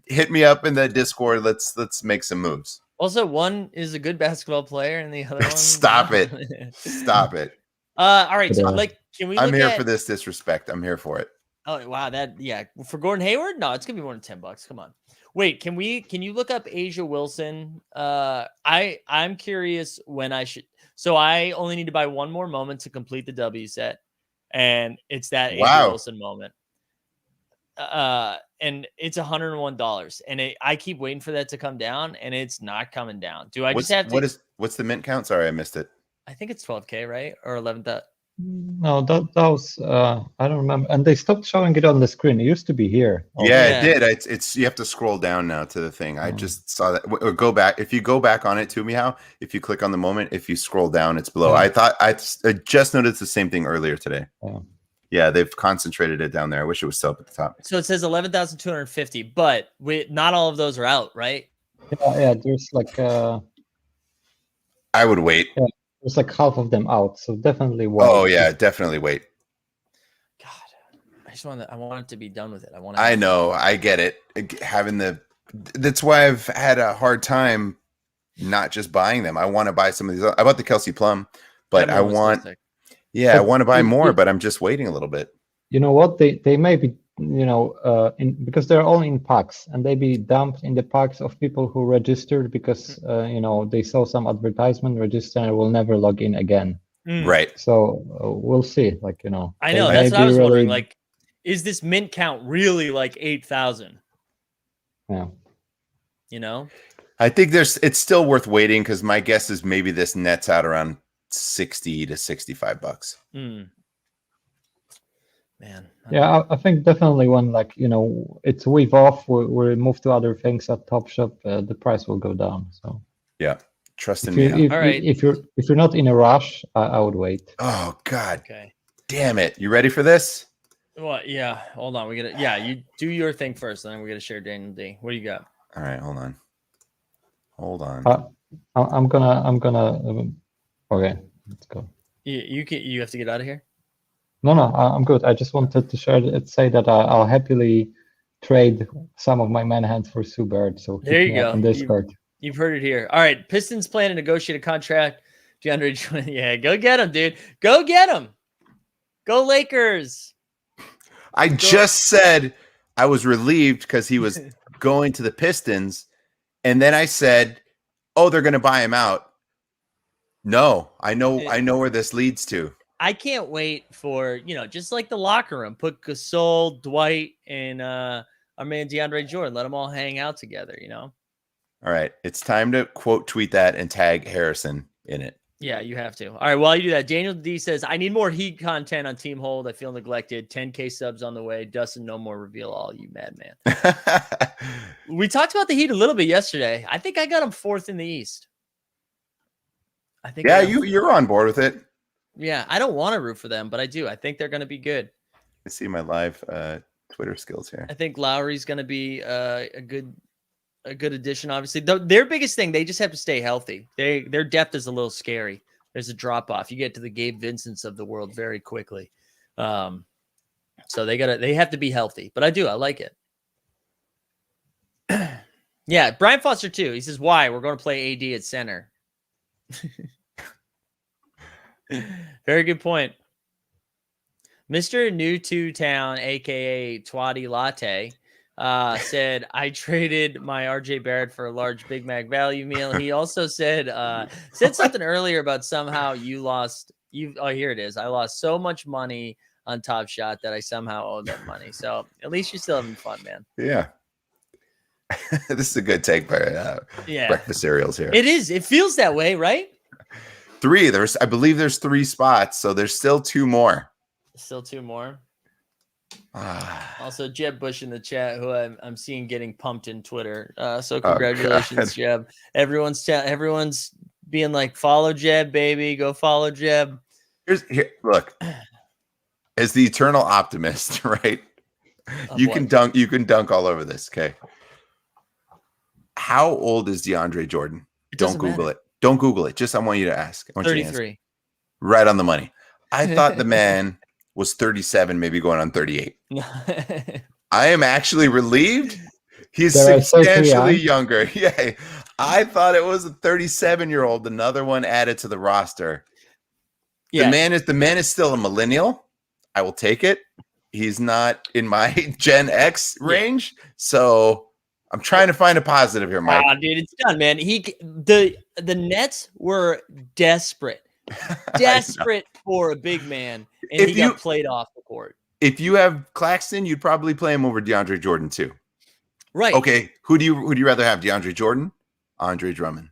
Speaker 4: Hit me up in the Discord. Let's make some moves.
Speaker 1: Also, one is a good basketball player, and the other one.
Speaker 4: Stop it. Stop it.
Speaker 1: All right. So, like, can we?
Speaker 4: I'm here for this disrespect. I'm here for it.
Speaker 1: Oh wow, for Gordon Hayward? No, it's gonna be more than $10. Come on. Wait, can you look up Asia Wilson? I'm curious when I should. So I only need to buy one more moment to complete the W set, and it's that Asia Wilson moment. And it's $101, and I keep waiting for that to come down, and it's not coming down. Do I just have to?
Speaker 4: What's the mint count? Sorry, I missed it.
Speaker 1: I think it's 12K, right, or 11.
Speaker 6: No, that was I don't remember, and they stopped showing it on the screen. It used to be here.
Speaker 4: Yeah, it did. It's you have to scroll down now to the thing. I just saw that. Or go back. If you go back on it to me, if you click on the moment, if you scroll down, it's below.
Speaker 6: Yeah.
Speaker 4: I just noticed the same thing earlier today.
Speaker 6: Yeah,
Speaker 4: they've concentrated it down there. I wish it was still up at the top.
Speaker 1: So it says 11,250, but not all of those are out, right?
Speaker 6: Yeah. There's like
Speaker 4: I would wait.
Speaker 6: Yeah. There's like half of them out, so definitely wait.
Speaker 4: Oh yeah, definitely wait.
Speaker 1: God, I want it to be done with it.
Speaker 4: I know, I get it. That's why I've had a hard time not just buying them. I want to buy some of these. I bought the Kelsey Plum, but I want to buy more, but I'm just waiting a little bit.
Speaker 6: You know what? They may be, because they're all in packs, and they be dumped in the packs of people who registered because they saw some advertisement, register, and will never log in again.
Speaker 4: Right.
Speaker 6: So we'll see.
Speaker 1: I know that's what I was wondering. Like, is this mint count really like 8,000?
Speaker 6: Yeah.
Speaker 1: I
Speaker 4: think it's still worth waiting because my guess is maybe this nets out around $60 to $65.
Speaker 1: Man.
Speaker 6: Yeah, I think definitely when it's a week off, we move to other things at Topshop, the price will go down. So
Speaker 4: yeah, trust in me.
Speaker 1: All right.
Speaker 6: If you're not in a rush, I would wait.
Speaker 4: Oh God.
Speaker 1: Okay.
Speaker 4: Damn it! You ready for this?
Speaker 1: What? Yeah. Hold on. You do your thing first, and then we're gonna share Daniel D. What do you got?
Speaker 4: All right. Hold on.
Speaker 6: I'm gonna. Okay, let's go.
Speaker 1: You have to get out of here.
Speaker 6: No, I'm good. I just wanted to say that I'll happily trade some of my man hands for Sue Bird. So
Speaker 1: there you go.
Speaker 6: On Discord.
Speaker 1: You've heard it here. All right, Pistons plan to negotiate a contract. DeAndre, yeah, go get him, dude. Go get him. Go Lakers.
Speaker 4: Just said I was relieved because he was going to the Pistons, and then I said, "Oh, they're going to buy him out." No, I know where this leads to.
Speaker 1: I can't wait for, just like the locker room, put Gasol, Dwight, and our man DeAndre Jordan, let them all hang out together,
Speaker 4: All right. It's time to quote tweet that and tag Harrison in it.
Speaker 1: Yeah, you have to. All right. While you do that, Daniel D says, I need more Heat content on Team Hold. I feel neglected. 10K subs on the way. Dustin, no more reveal all, you madman. We talked about the Heat a little bit yesterday. I think I got them 4th in the East. I think.
Speaker 4: Yeah, you're on board with it.
Speaker 1: Yeah, I don't want to root for them, but I do. I think they're going to be good.
Speaker 4: I see my live Twitter skills here.
Speaker 1: I think Lowry's going to be a good addition. Obviously, their biggest thing, they just have to stay healthy. Their depth is a little scary. There's a drop off. You get to the Gabe Vincents of the world very quickly. So they have to be healthy. But I like it. Yeah, Brian Foster too. He says, "Why? We're going to play AD at center." Very good point. Mr. New to Town, aka Twatty Latte, said I traded my RJ Barrett for a large Big Mac value meal. He also said something earlier about somehow you lost. Oh, here it is. I lost so much money on Top Shot that I somehow owe them money. So at least you're still having fun, man.
Speaker 4: Yeah. This is a good take by Breakfast Cereals here.
Speaker 1: It is. It feels that way, right?
Speaker 4: 3. I believe there's 3 spots, so there's still 2 more.
Speaker 1: Still 2 more. Also, Jeb Bush in the chat, who I'm seeing getting pumped in Twitter. So congratulations, Jeb. Everyone's being like, follow Jeb, baby. Go follow Jeb.
Speaker 4: Look, as the eternal optimist, right? You can dunk all over this. Okay. How old is DeAndre Jordan? Don't Google it. Don't Google it. Just I want you to ask.
Speaker 1: 33.
Speaker 4: Right on the money. I thought the man was 37, maybe going on 38. I am actually relieved. He's substantially younger. Yeah. I thought it was a 37-year-old, another one added to the roster. Yeah. The man is still a millennial. I will take it. He's not in my Gen X range. So I'm trying to find a positive here, Mike.
Speaker 1: Dude, it's done, man. The Nets were desperate for a big man, and he got played off the court.
Speaker 4: If you have Claxton, you'd probably play him over DeAndre Jordan too.
Speaker 1: Right.
Speaker 4: Okay. Who do you rather have, DeAndre Jordan, Andre Drummond?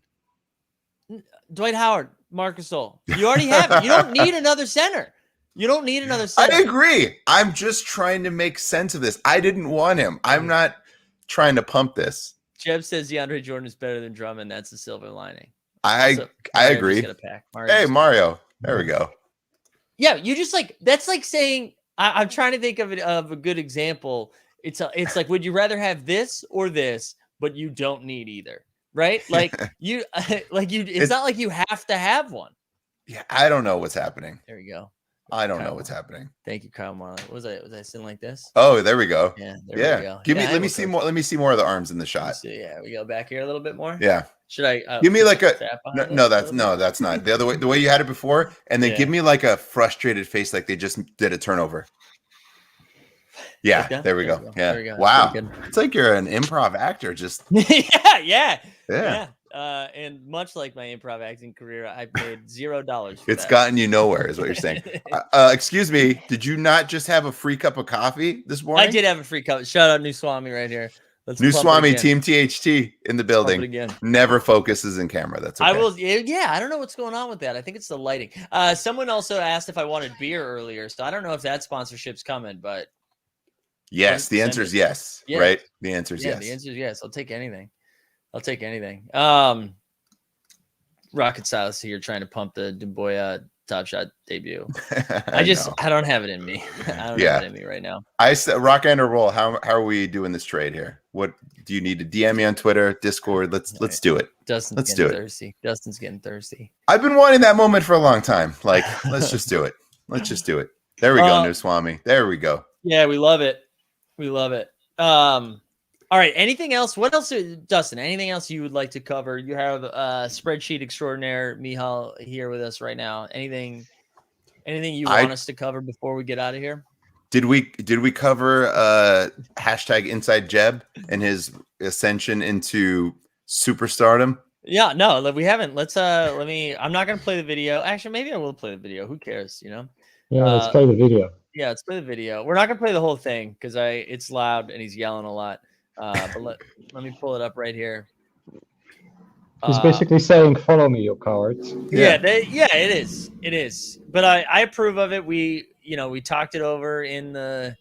Speaker 1: Dwight Howard, Marc Gasol. You already have it. You don't need another center.
Speaker 4: I agree. I'm just trying to make sense of this. I didn't want him. I'm not trying to pump this.
Speaker 1: Jeb says DeAndre Jordan is better than Drummond. That's the silver lining.
Speaker 4: I agree. Hey, Mario. There we go.
Speaker 1: Yeah, you just that's like saying I'm trying to think of a good example. It's like, would you rather have this or this, but you don't need either, right? Like it's not like you have to have one.
Speaker 4: Yeah, I don't know what's happening.
Speaker 1: There you go.
Speaker 4: I don't know what's happening.
Speaker 1: Thank you, Kyle Marley. Was I sitting like this?
Speaker 4: Oh, there we go.
Speaker 1: Yeah, there we go.
Speaker 4: Let me see more. Let me see more of the arms in the shot.
Speaker 1: Yeah, we go back here a little bit more.
Speaker 4: Yeah.
Speaker 1: Should I
Speaker 4: give me like a no? That's not the other way. The way you had it before, and then give me like a frustrated face, like they just did a turnover. Yeah, like there we go. Yeah, there we go. Wow, it's like you're an improv actor. Just
Speaker 1: yeah. And much like my improv acting career, I paid $0.
Speaker 4: It's gotten you nowhere, is what you're saying. Excuse me, did you not just have a free cup of coffee this morning?
Speaker 1: I did have a free cup. Shout out New Swami right here.
Speaker 4: New Swami, Team THT in the building. Never focuses in camera. That's okay.
Speaker 1: I will. Yeah, I don't know what's going on with that. I think it's the lighting. Someone also asked if I wanted beer earlier, so I don't know if that sponsorship's coming, but
Speaker 4: yes, the answer is yes. Yeah. Right? The answer is yes.
Speaker 1: The answer is yes. I'll take anything. Rocket Silas here trying to pump the Dubois Top Shot debut. I don't have it in me. I don't have it in me right now.
Speaker 4: I said rock and roll. How are we doing this trade here? What do you need to DM me on Twitter, Discord? Let's do it.
Speaker 1: Dustin's getting thirsty. Dustin's getting thirsty.
Speaker 4: I've been wanting that moment for a long time. Like, let's just do it. Let's just do it. There we go, New Swami. There we go.
Speaker 1: Yeah, we love it. We love it. All right. Anything else? What else, Dustin? Anything else you would like to cover? You have spreadsheet extraordinaire Mihal here with us right now. Anything you want us to cover before we get out of here?
Speaker 4: Did we cover hashtag Inside Jeb and his ascension into superstardom?
Speaker 1: Yeah, no, we haven't. Let's I'm not gonna play the video. Actually, maybe I will play the video. Who cares?
Speaker 6: Yeah, let's play the video.
Speaker 1: Yeah, let's play the video. We're not gonna play the whole thing because it's loud and he's yelling a lot. But let me pull it up right here.
Speaker 6: He's basically saying, "Follow me, you cowards."
Speaker 1: Yeah, it is. But I approve of it. We talked it over in the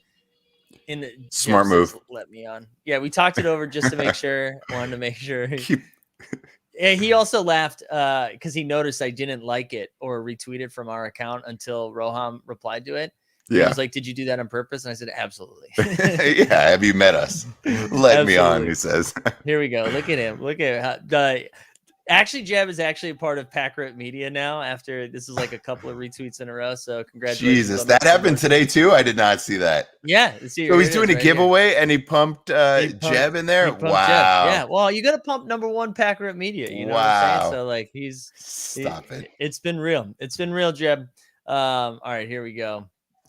Speaker 4: smart move.
Speaker 1: Let me on. Yeah, we talked it over just to make sure. Wanted to make sure. Yeah, he also laughed because he noticed I didn't like it or retweet it from our account until Roham replied to it. Yeah. He was like, "Did you do that on purpose?" And I said, "Absolutely."
Speaker 4: Yeah. Have you met us? Let me on, he says.
Speaker 1: Here we go. Look at him. Look at how actually Jeb is actually a part of Packrat Media now after this is like a couple of retweets in a row. So congratulations.
Speaker 4: Jesus, that happened today too. I did not see that.
Speaker 1: Yeah.
Speaker 4: So he's doing a giveaway and he pumped Jeb in there. Wow.
Speaker 1: Jeb. Yeah. Well, you got to pump #1 Packrat Media. You know what I'm saying? So like
Speaker 4: Stop it.
Speaker 1: It's been real. It's been real, Jeb. All right, here we go.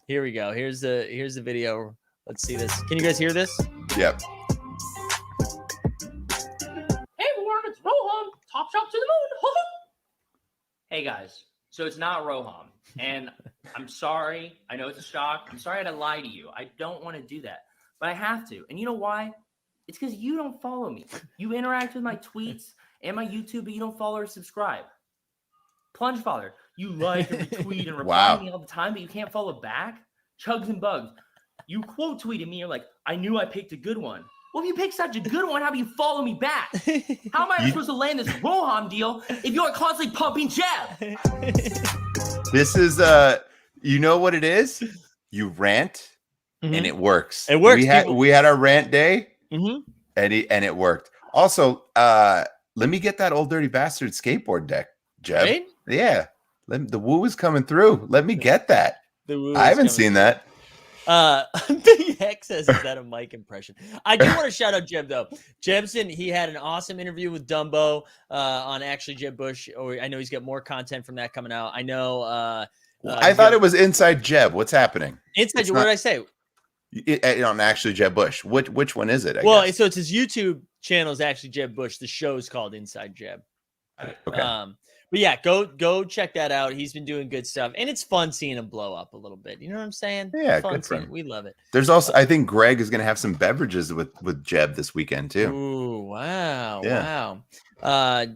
Speaker 1: Here we go. Here's the video. Let's see this. Can you guys hear this?
Speaker 4: Yep.
Speaker 7: Hey everyone, it's Rohan. Top shot to the moon. Hey guys, so it's not Rohan, and I'm sorry. I know it's a shock. I'm sorry I had to lie to you. I don't want to do that, but I have to. And you know why? It's because you don't follow me. You interact with my tweets and my YouTube, but you don't follow or subscribe. Plunge Father, you like and retweet and reply to me all the time, but you can't follow back. Chugs and Bugs, you quote tweeted me. You're like, I knew I picked a good one. Well, if you pick such a good one, how do you follow me back? How am I supposed to land this Rohan deal if you're constantly pumping Jeb?
Speaker 4: This is you know what it is? You rant and it works.
Speaker 1: It works.
Speaker 4: We had our rant day
Speaker 1: Mm-hmm.
Speaker 4: and it worked. Also, let me get that Old Dirty Bastard skateboard deck, Jeb.
Speaker 1: Right?
Speaker 4: Yeah. The woo is coming through. Let me get that. I haven't seen that.
Speaker 1: Big Heck says, is that a Mike impression? I do want to shout out Jeb though. Jebson, he had an awesome interview with Dumbo on actually Jeb Bush. I know he's got more content from that coming out. I know.
Speaker 4: I thought it was Inside Jeb. What's happening?
Speaker 1: Inside Jeb. What did I say?
Speaker 4: On actually Jeb Bush. Which one is it? I guess.
Speaker 1: So it's his YouTube channel is actually Jeb Bush. The show's called Inside Jeb.
Speaker 4: Okay.
Speaker 1: But yeah, go check that out. He's been doing good stuff, and it's fun seeing him blow up a little bit. You know what I'm saying?
Speaker 4: Yeah,
Speaker 1: fun
Speaker 4: good for him.
Speaker 1: We love it.
Speaker 4: There's also, I think Greg is going to have some beverages with Jeb this weekend too.
Speaker 1: Ooh, wow,
Speaker 4: Yeah.
Speaker 1: wow.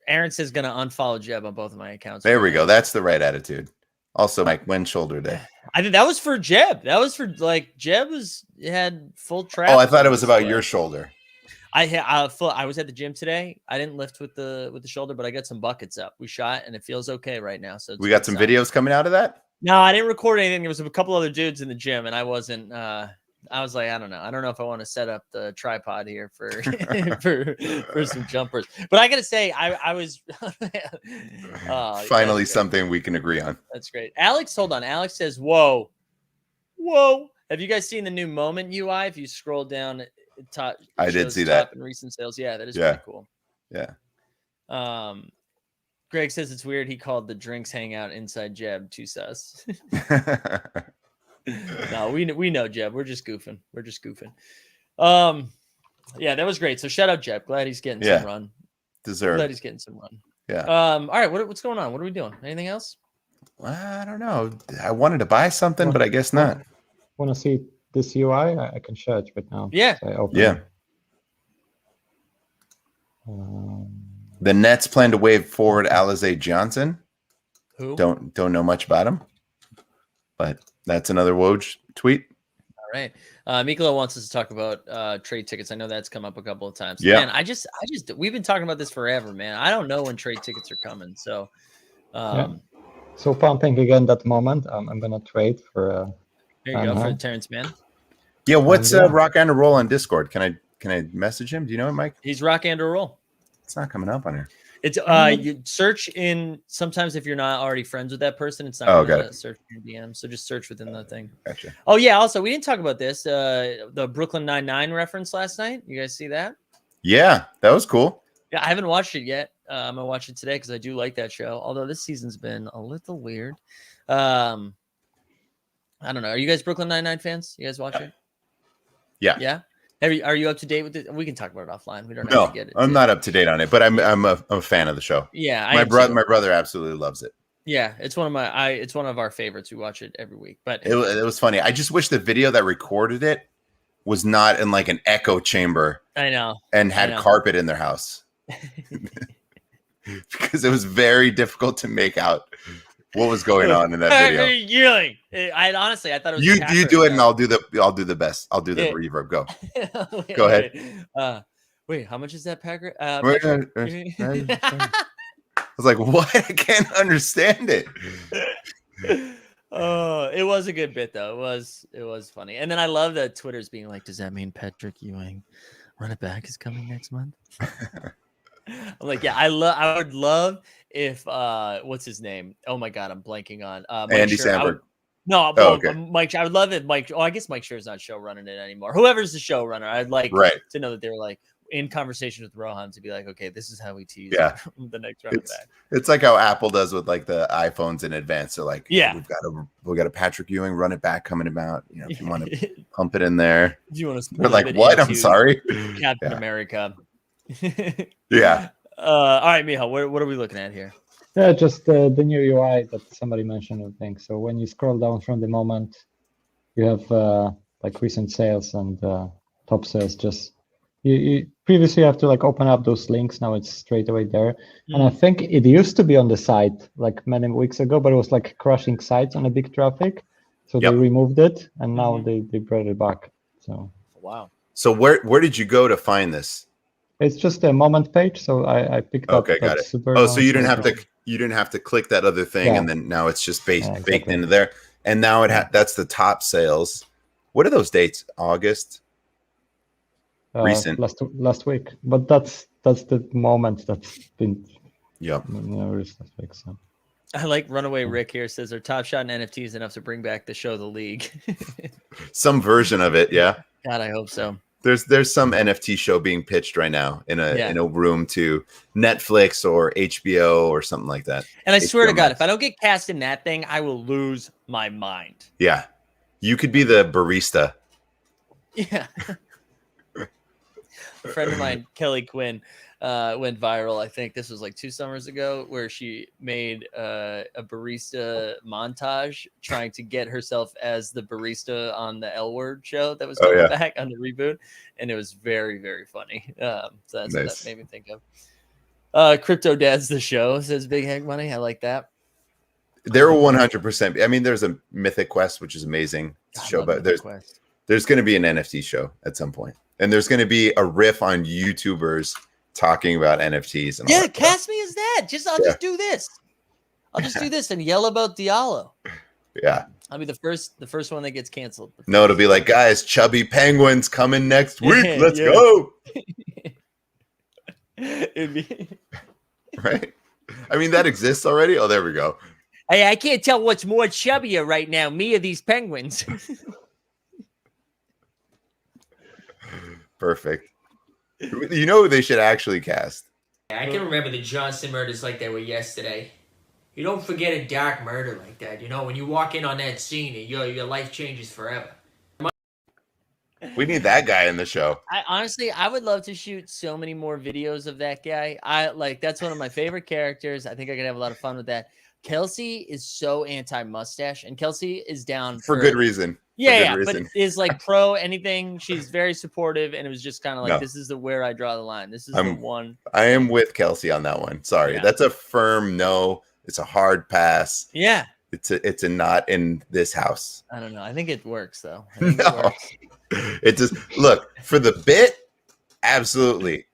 Speaker 1: Aaron says going to unfollow Jeb on both of my accounts.
Speaker 4: There we go. That's the right attitude. Also, Mike, when shoulder day?
Speaker 1: I think that was for Jeb. That was for Jeb had full trap.
Speaker 4: Oh, I thought it was about your shoulder.
Speaker 1: I was at the gym today. I didn't lift with the shoulder, but I got some buckets up. We shot, and it feels okay right now. So
Speaker 4: we got some videos coming out of that.
Speaker 1: No, I didn't record anything. There was a couple other dudes in the gym, and I wasn't. I was like, I don't know. I don't know if I want to set up the tripod here for for some jumpers. But I gotta say, I was
Speaker 4: finally something we can agree on.
Speaker 1: That's great. Alex, hold on. Alex says, "Whoa, whoa." Have you guys seen the new Moment UI? If you scroll down.
Speaker 4: I did see that
Speaker 1: in recent sales. Yeah, that is pretty cool.
Speaker 4: Yeah.
Speaker 1: Greg says it's weird. He called the drinks hangout inside Jeb too sus. No, we know Jeb. We're just goofing. Yeah, that was great. So shout out Jeb. Glad he's getting some run.
Speaker 4: Deserved.
Speaker 1: Glad he's getting some run.
Speaker 4: Yeah.
Speaker 1: All right. What's going on? What are we doing? Anything else?
Speaker 4: I don't know. I wanted to buy something, but I guess not.
Speaker 6: Want to see this UI? I can share it right now.
Speaker 1: Yeah.
Speaker 6: So
Speaker 4: yeah. The Nets plan to waive forward Alize Johnson.
Speaker 1: Who?
Speaker 4: Don't know much about him, but that's another Woj tweet.
Speaker 1: All right. Mikolo wants us to talk about trade tickets. I know that's come up a couple of times.
Speaker 4: Yeah.
Speaker 1: Man, I just we've been talking about this forever, man. I don't know when trade tickets are coming. So
Speaker 6: So pumping again that moment. I'm gonna trade for
Speaker 1: there you go for Terrence Mann.
Speaker 4: Yeah, what's Rock and Roll on Discord? Can I message him? Do you know it, Mike?
Speaker 1: He's Rock and Roll.
Speaker 4: It's not coming up on here.
Speaker 1: It's you search in sometimes if you're not already friends with that person, it's not gonna search in your DM. So just search within the thing.
Speaker 4: Gotcha.
Speaker 1: Oh yeah, also we didn't talk about this. The Brooklyn Nine-Nine reference last night. You guys see that?
Speaker 4: Yeah, that was cool.
Speaker 1: Yeah, I haven't watched it yet. I'm gonna watch it today because I do like that show. Although this season's been a little weird. I don't know. Are you guys Brooklyn Nine-Nine fans? You guys watch it?
Speaker 4: Yeah.
Speaker 1: Yeah. Are you up to date with it? We can talk about it offline. We don't
Speaker 4: No,
Speaker 1: have to get it.
Speaker 4: I'm not up to date on it, but I'm a fan of the show.
Speaker 1: Yeah,
Speaker 4: my brother absolutely loves it.
Speaker 1: Yeah, it's one of our favorites. We watch it every week. But
Speaker 4: it was funny. I just wish the video that recorded it was not in like an echo chamber.
Speaker 1: I know.
Speaker 4: And had carpet in their house. Because it was very difficult to make out what was going on in that video.
Speaker 1: Yelling. I thought it was
Speaker 4: you do it, and I'll do the best. I'll do the reverb. Go. Go ahead.
Speaker 1: Wait, how much is that Packer?
Speaker 4: I was like, what? I can't understand it.
Speaker 1: Oh, it was a good bit though. It was funny. And then I love that Twitter's being like, does that mean Patrick Ewing run it back is coming next month? I'm like, yeah, I would love if what's his name? Oh my god, I'm blanking on
Speaker 4: Andy Samberg.
Speaker 1: Mike. I would love it. Mike. Oh, I guess Mike Scher's not show running it anymore. Whoever's the showrunner, I'd like to know that they're like, in conversation with Rohan to be like, okay, this is how we tease the next running back.
Speaker 4: It's like how Apple does with like the iPhones in advance. They're like,
Speaker 1: yeah,
Speaker 4: we've got a Patrick Ewing run it back coming about. You know, if you want to pump it in there.
Speaker 1: Do you want to?
Speaker 4: They're like, what? I'm sorry,
Speaker 1: Captain America.
Speaker 4: Yeah.
Speaker 1: All right, Michal, what are we looking at here?
Speaker 6: Yeah, just the new UI that somebody mentioned, I think. So when you scroll down from the moment, you have like recent sales and top sales. Just you previously have to like open up those links. Now it's straight away there. And I think it used to be on the site like many weeks ago, but it was like crashing sites on a big traffic. So they removed it, and now they brought it back. So
Speaker 1: wow.
Speaker 4: So where did you go to find this?
Speaker 6: It's just a moment page. So I picked up.
Speaker 4: Okay, got it. So you didn't have to click that other thing, and then now it's just baked into there. And now that's the top sales. What are those dates? August. Recent.
Speaker 6: Last week, but that's the moment that's been.
Speaker 4: Released
Speaker 6: last week. So.
Speaker 1: I like Runaway Rick here says our Top Shot and NFTs enough to bring back the show, The League.
Speaker 4: Some version of it, yeah.
Speaker 1: God, I hope so.
Speaker 4: There's some NFT show being pitched right now in a room to Netflix or HBO or something like that.
Speaker 1: And I swear to God, if I don't get cast in that thing, I will lose my mind.
Speaker 4: Yeah, you could be the barista.
Speaker 1: Yeah. A friend of mine, Kelly Quinn, went viral. I think this was like 2 summers ago, where she made a barista montage trying to get herself as the barista on the L Word show that was coming back on the reboot, and it was very, very funny. So that's what that made me think of. Crypto Dad's the show, says Big Hag Money. I like that.
Speaker 4: There will 100%. I mean, there's a Mythic Quest, which is amazing show, but there's going to be an NFT show at some point. And there's going to be a riff on YouTubers talking about NFTs. And all
Speaker 1: cast me as that. I'll just do this. I'll just do this and yell about Diallo.
Speaker 4: Yeah.
Speaker 1: I'll be the first one that gets canceled.
Speaker 4: No, it'll be like, guys, Chubby Penguins coming next week. Let's go.
Speaker 1: It'd be
Speaker 4: right. I mean, that exists already. Oh, there we go.
Speaker 1: Hey, I can't tell what's more chubbier right now, me or these penguins.
Speaker 4: Perfect. You know who they should actually cast?
Speaker 8: I can remember the Johnson murders like they were yesterday. You don't forget a dark murder like that. You know, when you walk in on that scene, your life changes forever.
Speaker 4: We need that guy in the show.
Speaker 1: I would love to shoot so many more videos of that guy. That's one of my favorite characters. I think I could have a lot of fun with that. Kelsey is so anti-mustache, and Kelsey is down
Speaker 4: for good reason.
Speaker 1: But is like pro anything. She's very supportive, and it was just kind of like, this is where I draw the line. This is the one.
Speaker 4: I am with Kelsey on that one. Sorry, that's a firm no. It's a hard pass.
Speaker 1: Yeah,
Speaker 4: it's a not in this house.
Speaker 1: I don't know. I think it works though.
Speaker 4: It just look for the bit. Absolutely,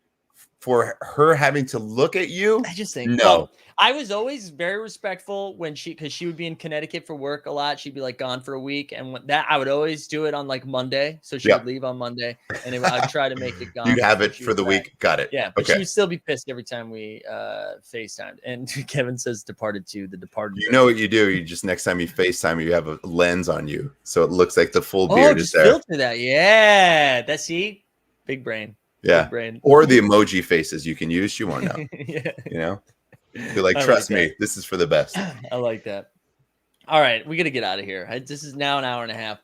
Speaker 4: for her having to look at you.
Speaker 1: I just think
Speaker 4: no.
Speaker 1: Well, I was always very respectful because she would be in Connecticut for work a lot. She'd be like gone for a week, and I would always do it on like Monday. So she would leave on Monday, and I'd try to make it gone.
Speaker 4: You have it for the week. Got it.
Speaker 1: Yeah, but she would still be pissed every time we FaceTimed. And Kevin says Departed 2, The Departed.
Speaker 4: You know what you do? You just next time you FaceTime, you have a lens on you, so it looks like the full beard is there.
Speaker 1: Filter that. Yeah, that's big brain.
Speaker 4: Yeah,
Speaker 1: big brain.
Speaker 4: Or the emoji faces you can use. She won't know.
Speaker 1: Yeah,
Speaker 4: you know. You're like, trust me, this is for the best.
Speaker 1: I like that. All right, we got to get out of here. This is now an hour and a half.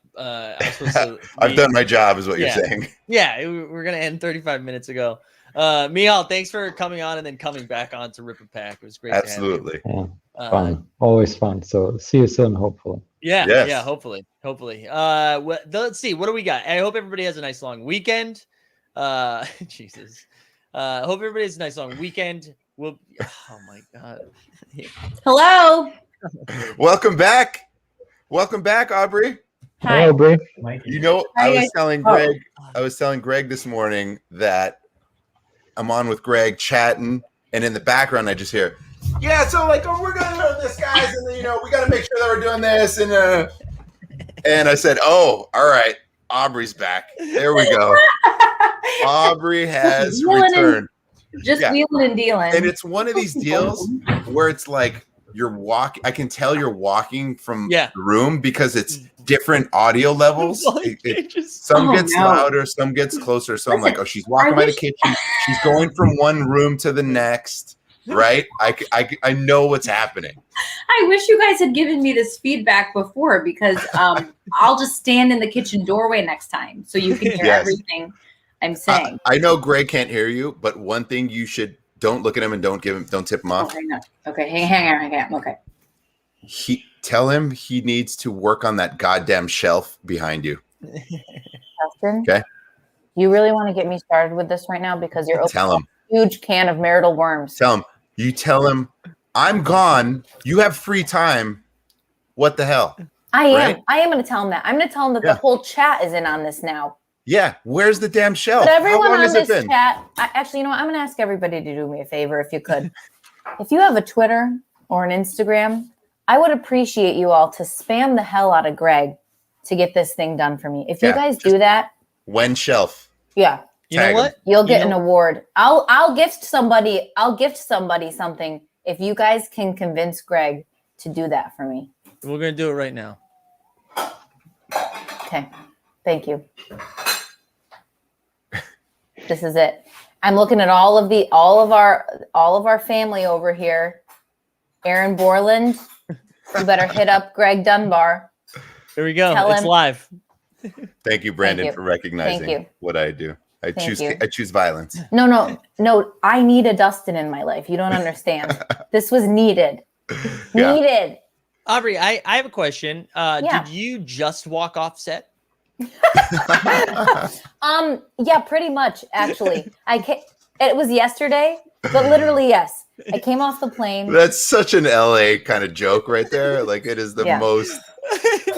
Speaker 4: I've done my job, is what you're saying.
Speaker 1: Yeah, we're gonna end 35 minutes ago. Michal, thanks for coming on and then coming back on to Rip a Pack. It was great.
Speaker 4: Absolutely.
Speaker 6: To have you. Fun, always fun. So see you soon, hopefully.
Speaker 1: Yeah, hopefully. Let's see. What do we got? I hope everybody has a nice long weekend. Jesus. Hope everybody has a nice long weekend. Oh my God.
Speaker 9: Hello.
Speaker 4: Welcome back, Aubrey.
Speaker 6: Hi, Aubrey.
Speaker 4: You know, I was telling Greg this morning that I'm on with Greg chatting, and in the background I just hear, so like, we're gonna know this guys, and we got to make sure that we're doing this, and I said, all right, Aubrey's back. There we go. Aubrey has returned.
Speaker 9: Wheeling and dealing.
Speaker 4: And it's one of these deals where it's like I can tell you're walking from
Speaker 1: Yeah.
Speaker 4: the room because it's different audio levels. Some gets louder, some gets closer. So I'm like, oh, she's walking by the kitchen. She's going from one room to the next. Right? I know what's happening.
Speaker 9: I wish you guys had given me this feedback before, because I'll just stand in the kitchen doorway next time so you can hear everything I'm saying.
Speaker 4: I know Greg can't hear you, but one thing you should, don't look at him and don't tip him off.
Speaker 9: Okay, hang on. Okay.
Speaker 4: Tell him he needs to work on that goddamn shelf behind you.
Speaker 9: Justin?
Speaker 4: Okay.
Speaker 9: You really want to get me started with this right now, because you're opening a huge can of marital worms.
Speaker 4: You tell him, I'm gone. You have free time. What the hell?
Speaker 9: I am going to tell him that. I'm going to tell him that the whole chat is in on this now.
Speaker 4: Yeah. Where's the damn shelf?
Speaker 9: But everyone on this chat, actually, you know what? I'm going to ask everybody to do me a favor, if you could. If you have a Twitter or an Instagram, I would appreciate you all to spam the hell out of Greg to get this thing done for me. If you guys do that.
Speaker 4: When shelf.
Speaker 9: Yeah.
Speaker 1: You know what?
Speaker 9: You'll get an award. I'll gift somebody something if you guys can convince Greg to do that for me.
Speaker 1: We're gonna do it right now.
Speaker 9: Okay. Thank you. This is it. I'm looking at all of our family over here. Aaron Borland, you better hit up Greg Dunbar.
Speaker 1: Here we go. It's live.
Speaker 4: Thank you, Brandon, for recognizing what I do. I choose violence.
Speaker 9: No. I need a Dustin in my life. You don't understand. This was needed.
Speaker 4: Yeah.
Speaker 9: Needed.
Speaker 1: Aubrey, I have a question. Did you just walk off set?
Speaker 9: Yeah, pretty much, actually. It was yesterday, but literally, yes. I came off the plane.
Speaker 4: That's such an LA kind of joke right there. Like, it is the most.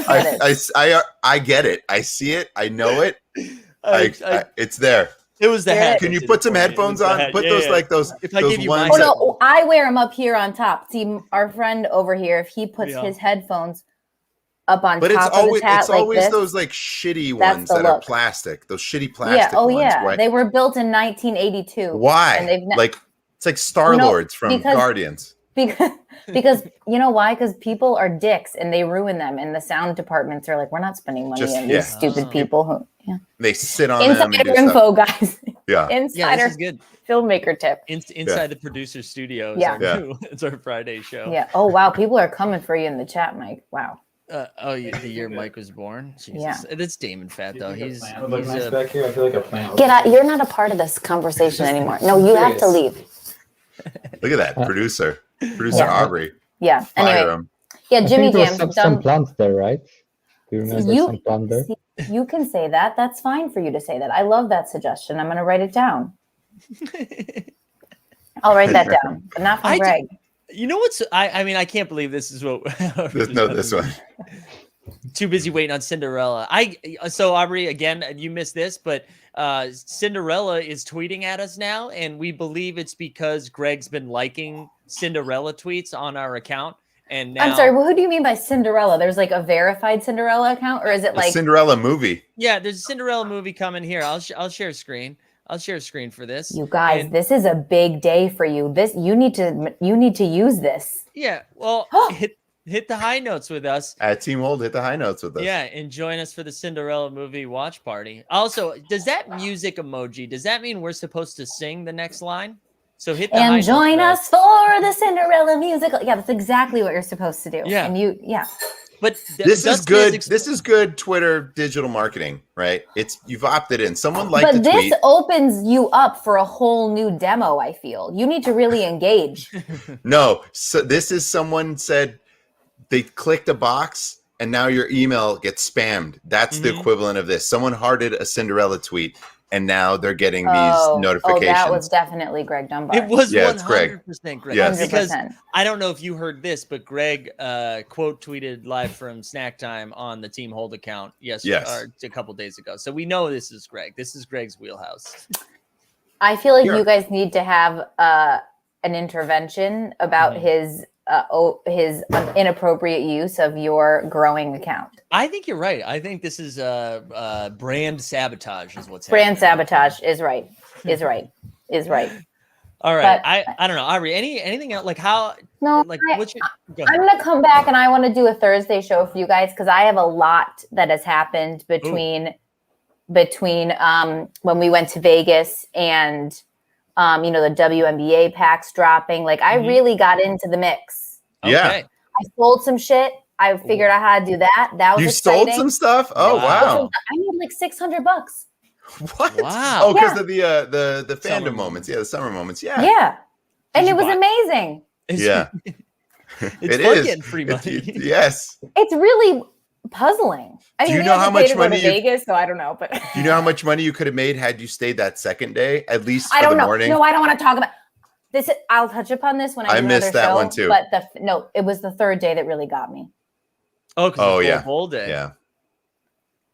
Speaker 4: I get it. I see it. I know it. It's there.
Speaker 1: It was the head.
Speaker 4: Can you put some headphones on? Put those like those.
Speaker 1: If I give you
Speaker 4: ones.
Speaker 9: No, I wear them up here on top. See, our friend over here, if he puts his headphones up on top of his hat,
Speaker 4: it's always those like shitty ones that are plastic. Those shitty plastic ones.
Speaker 9: Yeah. They were built in 1982.
Speaker 4: Why? And it's like Star-Lords from Guardians.
Speaker 9: Because you know why? Because people are dicks and they ruin them, and the sound departments are like, we're not spending money on these stupid people who
Speaker 4: they sit on
Speaker 9: insider
Speaker 4: them.
Speaker 9: info, guys.
Speaker 4: Yeah,
Speaker 9: insider
Speaker 1: this is good.
Speaker 9: Filmmaker tip.
Speaker 1: Inside the producer studio. It's our Friday show.
Speaker 9: Yeah. Oh wow, people are coming for you in the chat, Mike. Wow.
Speaker 1: The year Mike was born. Jesus.
Speaker 9: Yeah.
Speaker 1: It's Damon Fat though. He's
Speaker 2: nice back here. I feel like a plant.
Speaker 9: Get out! You're not a part of this conversation anymore. No, you have to leave.
Speaker 4: Look at that producer Aubrey.
Speaker 9: Yeah. Anyway. Yeah, Jimmy Jam.
Speaker 6: Some plants there, right? Do you remember some plant there?
Speaker 9: You can say that. That's fine for you to say that. I love that suggestion. I'm going to write it down. I'll write that down, but not from Greg.
Speaker 1: You know what's? I mean, I can't believe this is what.
Speaker 4: this one.
Speaker 1: Too busy waiting on Cinderella. So Aubrey, again, you missed this, but Cinderella is tweeting at us now, and we believe it's because Greg's been liking Cinderella tweets on our account. And now,
Speaker 9: I'm sorry, well, who do you mean by Cinderella? There's like a verified Cinderella account, or is it like
Speaker 4: Cinderella movie?
Speaker 1: Yeah, there's a Cinderella movie coming here. I'll share a screen. I'll share a screen for this.
Speaker 9: You guys, this is a big day for you. You need to use this.
Speaker 1: Yeah, well, hit the high notes with us
Speaker 4: at Team Hold. Hit the high notes with us.
Speaker 1: Yeah, and join us for the Cinderella movie watch party. Also, does that music emoji? Does that mean we're supposed to sing the next line? So hit the high
Speaker 9: and join us for the Cinderella musical. Yeah, that's exactly what you're supposed to do.
Speaker 1: Yeah,
Speaker 9: and
Speaker 1: But
Speaker 4: this is good. This is good Twitter digital marketing, right? You've opted in. Someone liked the tweet.
Speaker 9: But this opens you up for a whole new demo. I feel you need to really engage.
Speaker 4: No, so this is someone said they clicked a box and now your email gets spammed. That's the equivalent of this. Someone hearted a Cinderella tweet and now they're getting these notifications.
Speaker 9: Oh, that was definitely Greg Dunbar.
Speaker 1: It was 100% Greg.
Speaker 4: Yes.
Speaker 1: Because I don't know if you heard this, but Greg quote tweeted live from Snack Time on the Team Hold account or a couple days ago. So we know this is Greg. This is Greg's wheelhouse.
Speaker 9: I feel like you guys need to have an intervention about his inappropriate use of your growing account.
Speaker 1: I think you're right. I think this is brand sabotage is what's
Speaker 9: brand
Speaker 1: happening.
Speaker 9: sabotage is right. Is right.
Speaker 1: All right. But, I don't know. Aubrey, anything else? Like how
Speaker 9: No,
Speaker 1: Like,
Speaker 9: I'm going to come back and I want to do a Thursday show for you guys because I have a lot that has happened between when we went to Vegas and the WNBA packs dropping. Like I really got into the mix.
Speaker 4: Yeah.
Speaker 1: Okay.
Speaker 9: I sold some shit. I figured out how to do that. That was
Speaker 4: You
Speaker 9: exciting.
Speaker 4: sold some stuff? Oh wow.
Speaker 9: I made like $600.
Speaker 4: What?
Speaker 1: Wow.
Speaker 4: Oh, because of the
Speaker 1: Summer
Speaker 4: fandom moments. Yeah, the summer moments. Yeah.
Speaker 9: Yeah. And
Speaker 1: Did
Speaker 9: it
Speaker 1: you
Speaker 9: was
Speaker 1: buy-
Speaker 9: amazing.
Speaker 4: Yeah.
Speaker 1: It's
Speaker 4: It
Speaker 1: fun
Speaker 4: is.
Speaker 1: getting free money.
Speaker 4: Yes.
Speaker 9: It's really puzzling. I
Speaker 4: Do
Speaker 9: mean,
Speaker 4: you
Speaker 9: we
Speaker 4: know
Speaker 9: had
Speaker 4: how
Speaker 9: to pay
Speaker 4: much
Speaker 9: to go
Speaker 4: money
Speaker 9: to
Speaker 4: you-
Speaker 9: Vegas, so I don't know. But
Speaker 4: Do you know how much money you could have made had you stayed that second day, at least for
Speaker 9: I don't
Speaker 4: the
Speaker 9: know.
Speaker 4: morning?
Speaker 9: No, I don't want to talk about this. I'll touch upon this when I do
Speaker 4: missed
Speaker 9: another
Speaker 4: that
Speaker 9: show,
Speaker 4: one too.
Speaker 9: But it was the third day that really got me.
Speaker 1: Oh,
Speaker 4: yeah.
Speaker 1: Bowl day.
Speaker 4: Yeah.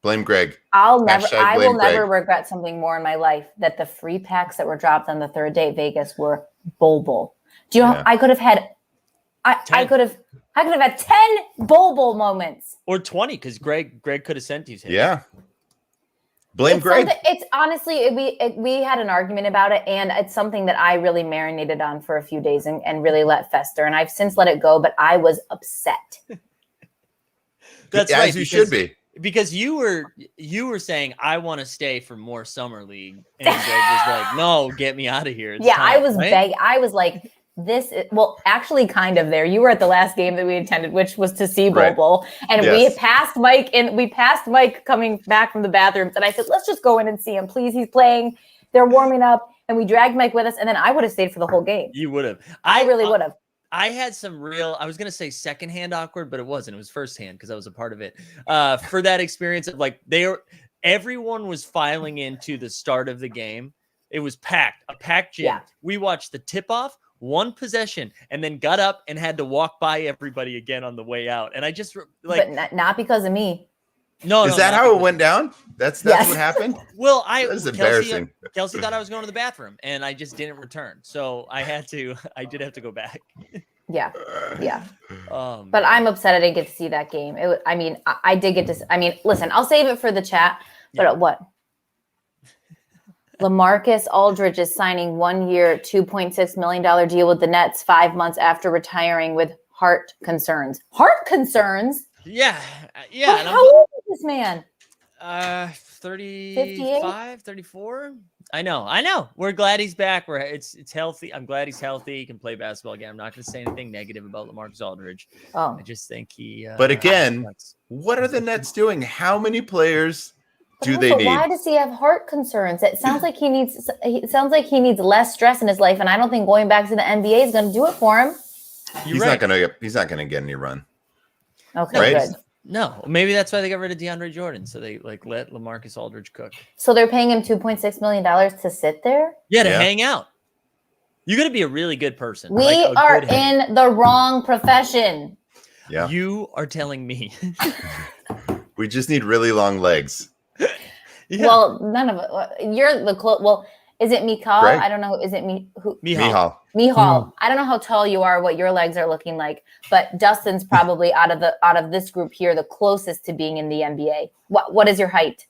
Speaker 4: Blame Greg.
Speaker 9: I
Speaker 4: Hashtag
Speaker 9: will
Speaker 4: blame
Speaker 9: never
Speaker 4: Greg.
Speaker 9: regret something more in my life that the free packs that were dropped on the third day at Vegas were bowl. Do you know
Speaker 4: Yeah.
Speaker 9: I could have had I could have had 10 bowl moments.
Speaker 1: Or 20, because Greg could have sent you.
Speaker 4: Yeah. Blame Greg.
Speaker 9: It's honestly, we had an argument about it, and it's something that I really marinated on for a few days and really let fester. And I've since let it go, but I was upset.
Speaker 1: That's
Speaker 4: As
Speaker 1: right.
Speaker 4: you should be.
Speaker 1: Because you were saying I want to stay for more summer league, and Greg was like, "No, get me out of here." It's
Speaker 9: I
Speaker 1: time,"
Speaker 9: was
Speaker 1: right?
Speaker 9: I was like, actually, kind of there. You were at the last game that we attended, which was to see
Speaker 4: Right.
Speaker 9: Bowl, and
Speaker 4: Yes.
Speaker 9: we passed Mike coming back from the bathrooms, and I said, "Let's just go in and see him, please. He's playing. They're warming up." And we dragged Mike with us, and then I would have stayed for the whole game.
Speaker 1: You would have.
Speaker 9: I really would have.
Speaker 1: I had some real, I was going to say secondhand awkward, but it wasn't. It was firsthand because I was a part of it. For that experience of like, everyone was filing into the start of the game. It was packed, a packed gym.
Speaker 9: Yeah.
Speaker 1: We watched the tip off, one possession, and then got up and had to walk by everybody again on the way out. And I just like,
Speaker 9: But not because of me.
Speaker 1: no,
Speaker 4: Is
Speaker 1: no,
Speaker 4: that
Speaker 1: not
Speaker 4: how it
Speaker 1: because-
Speaker 4: went down? That's
Speaker 9: Yes.
Speaker 4: what happened?
Speaker 1: Well,
Speaker 4: That's embarrassing.
Speaker 1: Kelsey thought I was going to the bathroom, and I just didn't return. So I did have to go back.
Speaker 9: Yeah.
Speaker 1: But
Speaker 9: But I'm upset I didn't get to see that game. I did get to. Listen, I'll save it for the chat. But what? LaMarcus Aldridge is signing 1 year, $2.6 million deal with the Nets 5 months after retiring with heart concerns. Heart concerns?
Speaker 1: yeah.
Speaker 9: Well,
Speaker 1: And
Speaker 9: how old is this man?
Speaker 1: 35, 34. I know. We're glad he's back. It's healthy. I'm glad he's healthy. He can play basketball again. I'm not going to say anything negative about LaMarcus Aldridge.
Speaker 9: Oh,
Speaker 1: I just think he.
Speaker 4: But again, what are the Nets doing? How many players do they need?
Speaker 9: Why does he have heart concerns? It sounds like he needs. It sounds like he needs less stress in his life, and I don't think going back to the NBA is going to do it for him.
Speaker 4: He's not gonna get any run.
Speaker 9: Okay,
Speaker 4: Right?
Speaker 9: good.
Speaker 1: No, maybe that's why they got rid of DeAndre Jordan. So they let LaMarcus Aldridge cook.
Speaker 9: So they're paying him $2.6 million to sit there?
Speaker 1: Yeah, to
Speaker 4: Yeah.
Speaker 1: hang out. You're going to be a really good person.
Speaker 9: We
Speaker 1: like a
Speaker 9: are
Speaker 1: good hang.
Speaker 9: in the wrong profession.
Speaker 4: Yeah.
Speaker 1: You are telling me.
Speaker 4: We just need really long legs.
Speaker 1: Yeah.
Speaker 9: Well, none of it. You're the well, is it Mikal?
Speaker 4: Greg?
Speaker 9: I don't know. Is it me? Who?
Speaker 1: Mihal.
Speaker 9: Mihal. I don't know how tall you are, what your legs are looking like, but Dustin's probably out of this group here the closest to being in the NBA. What is your height?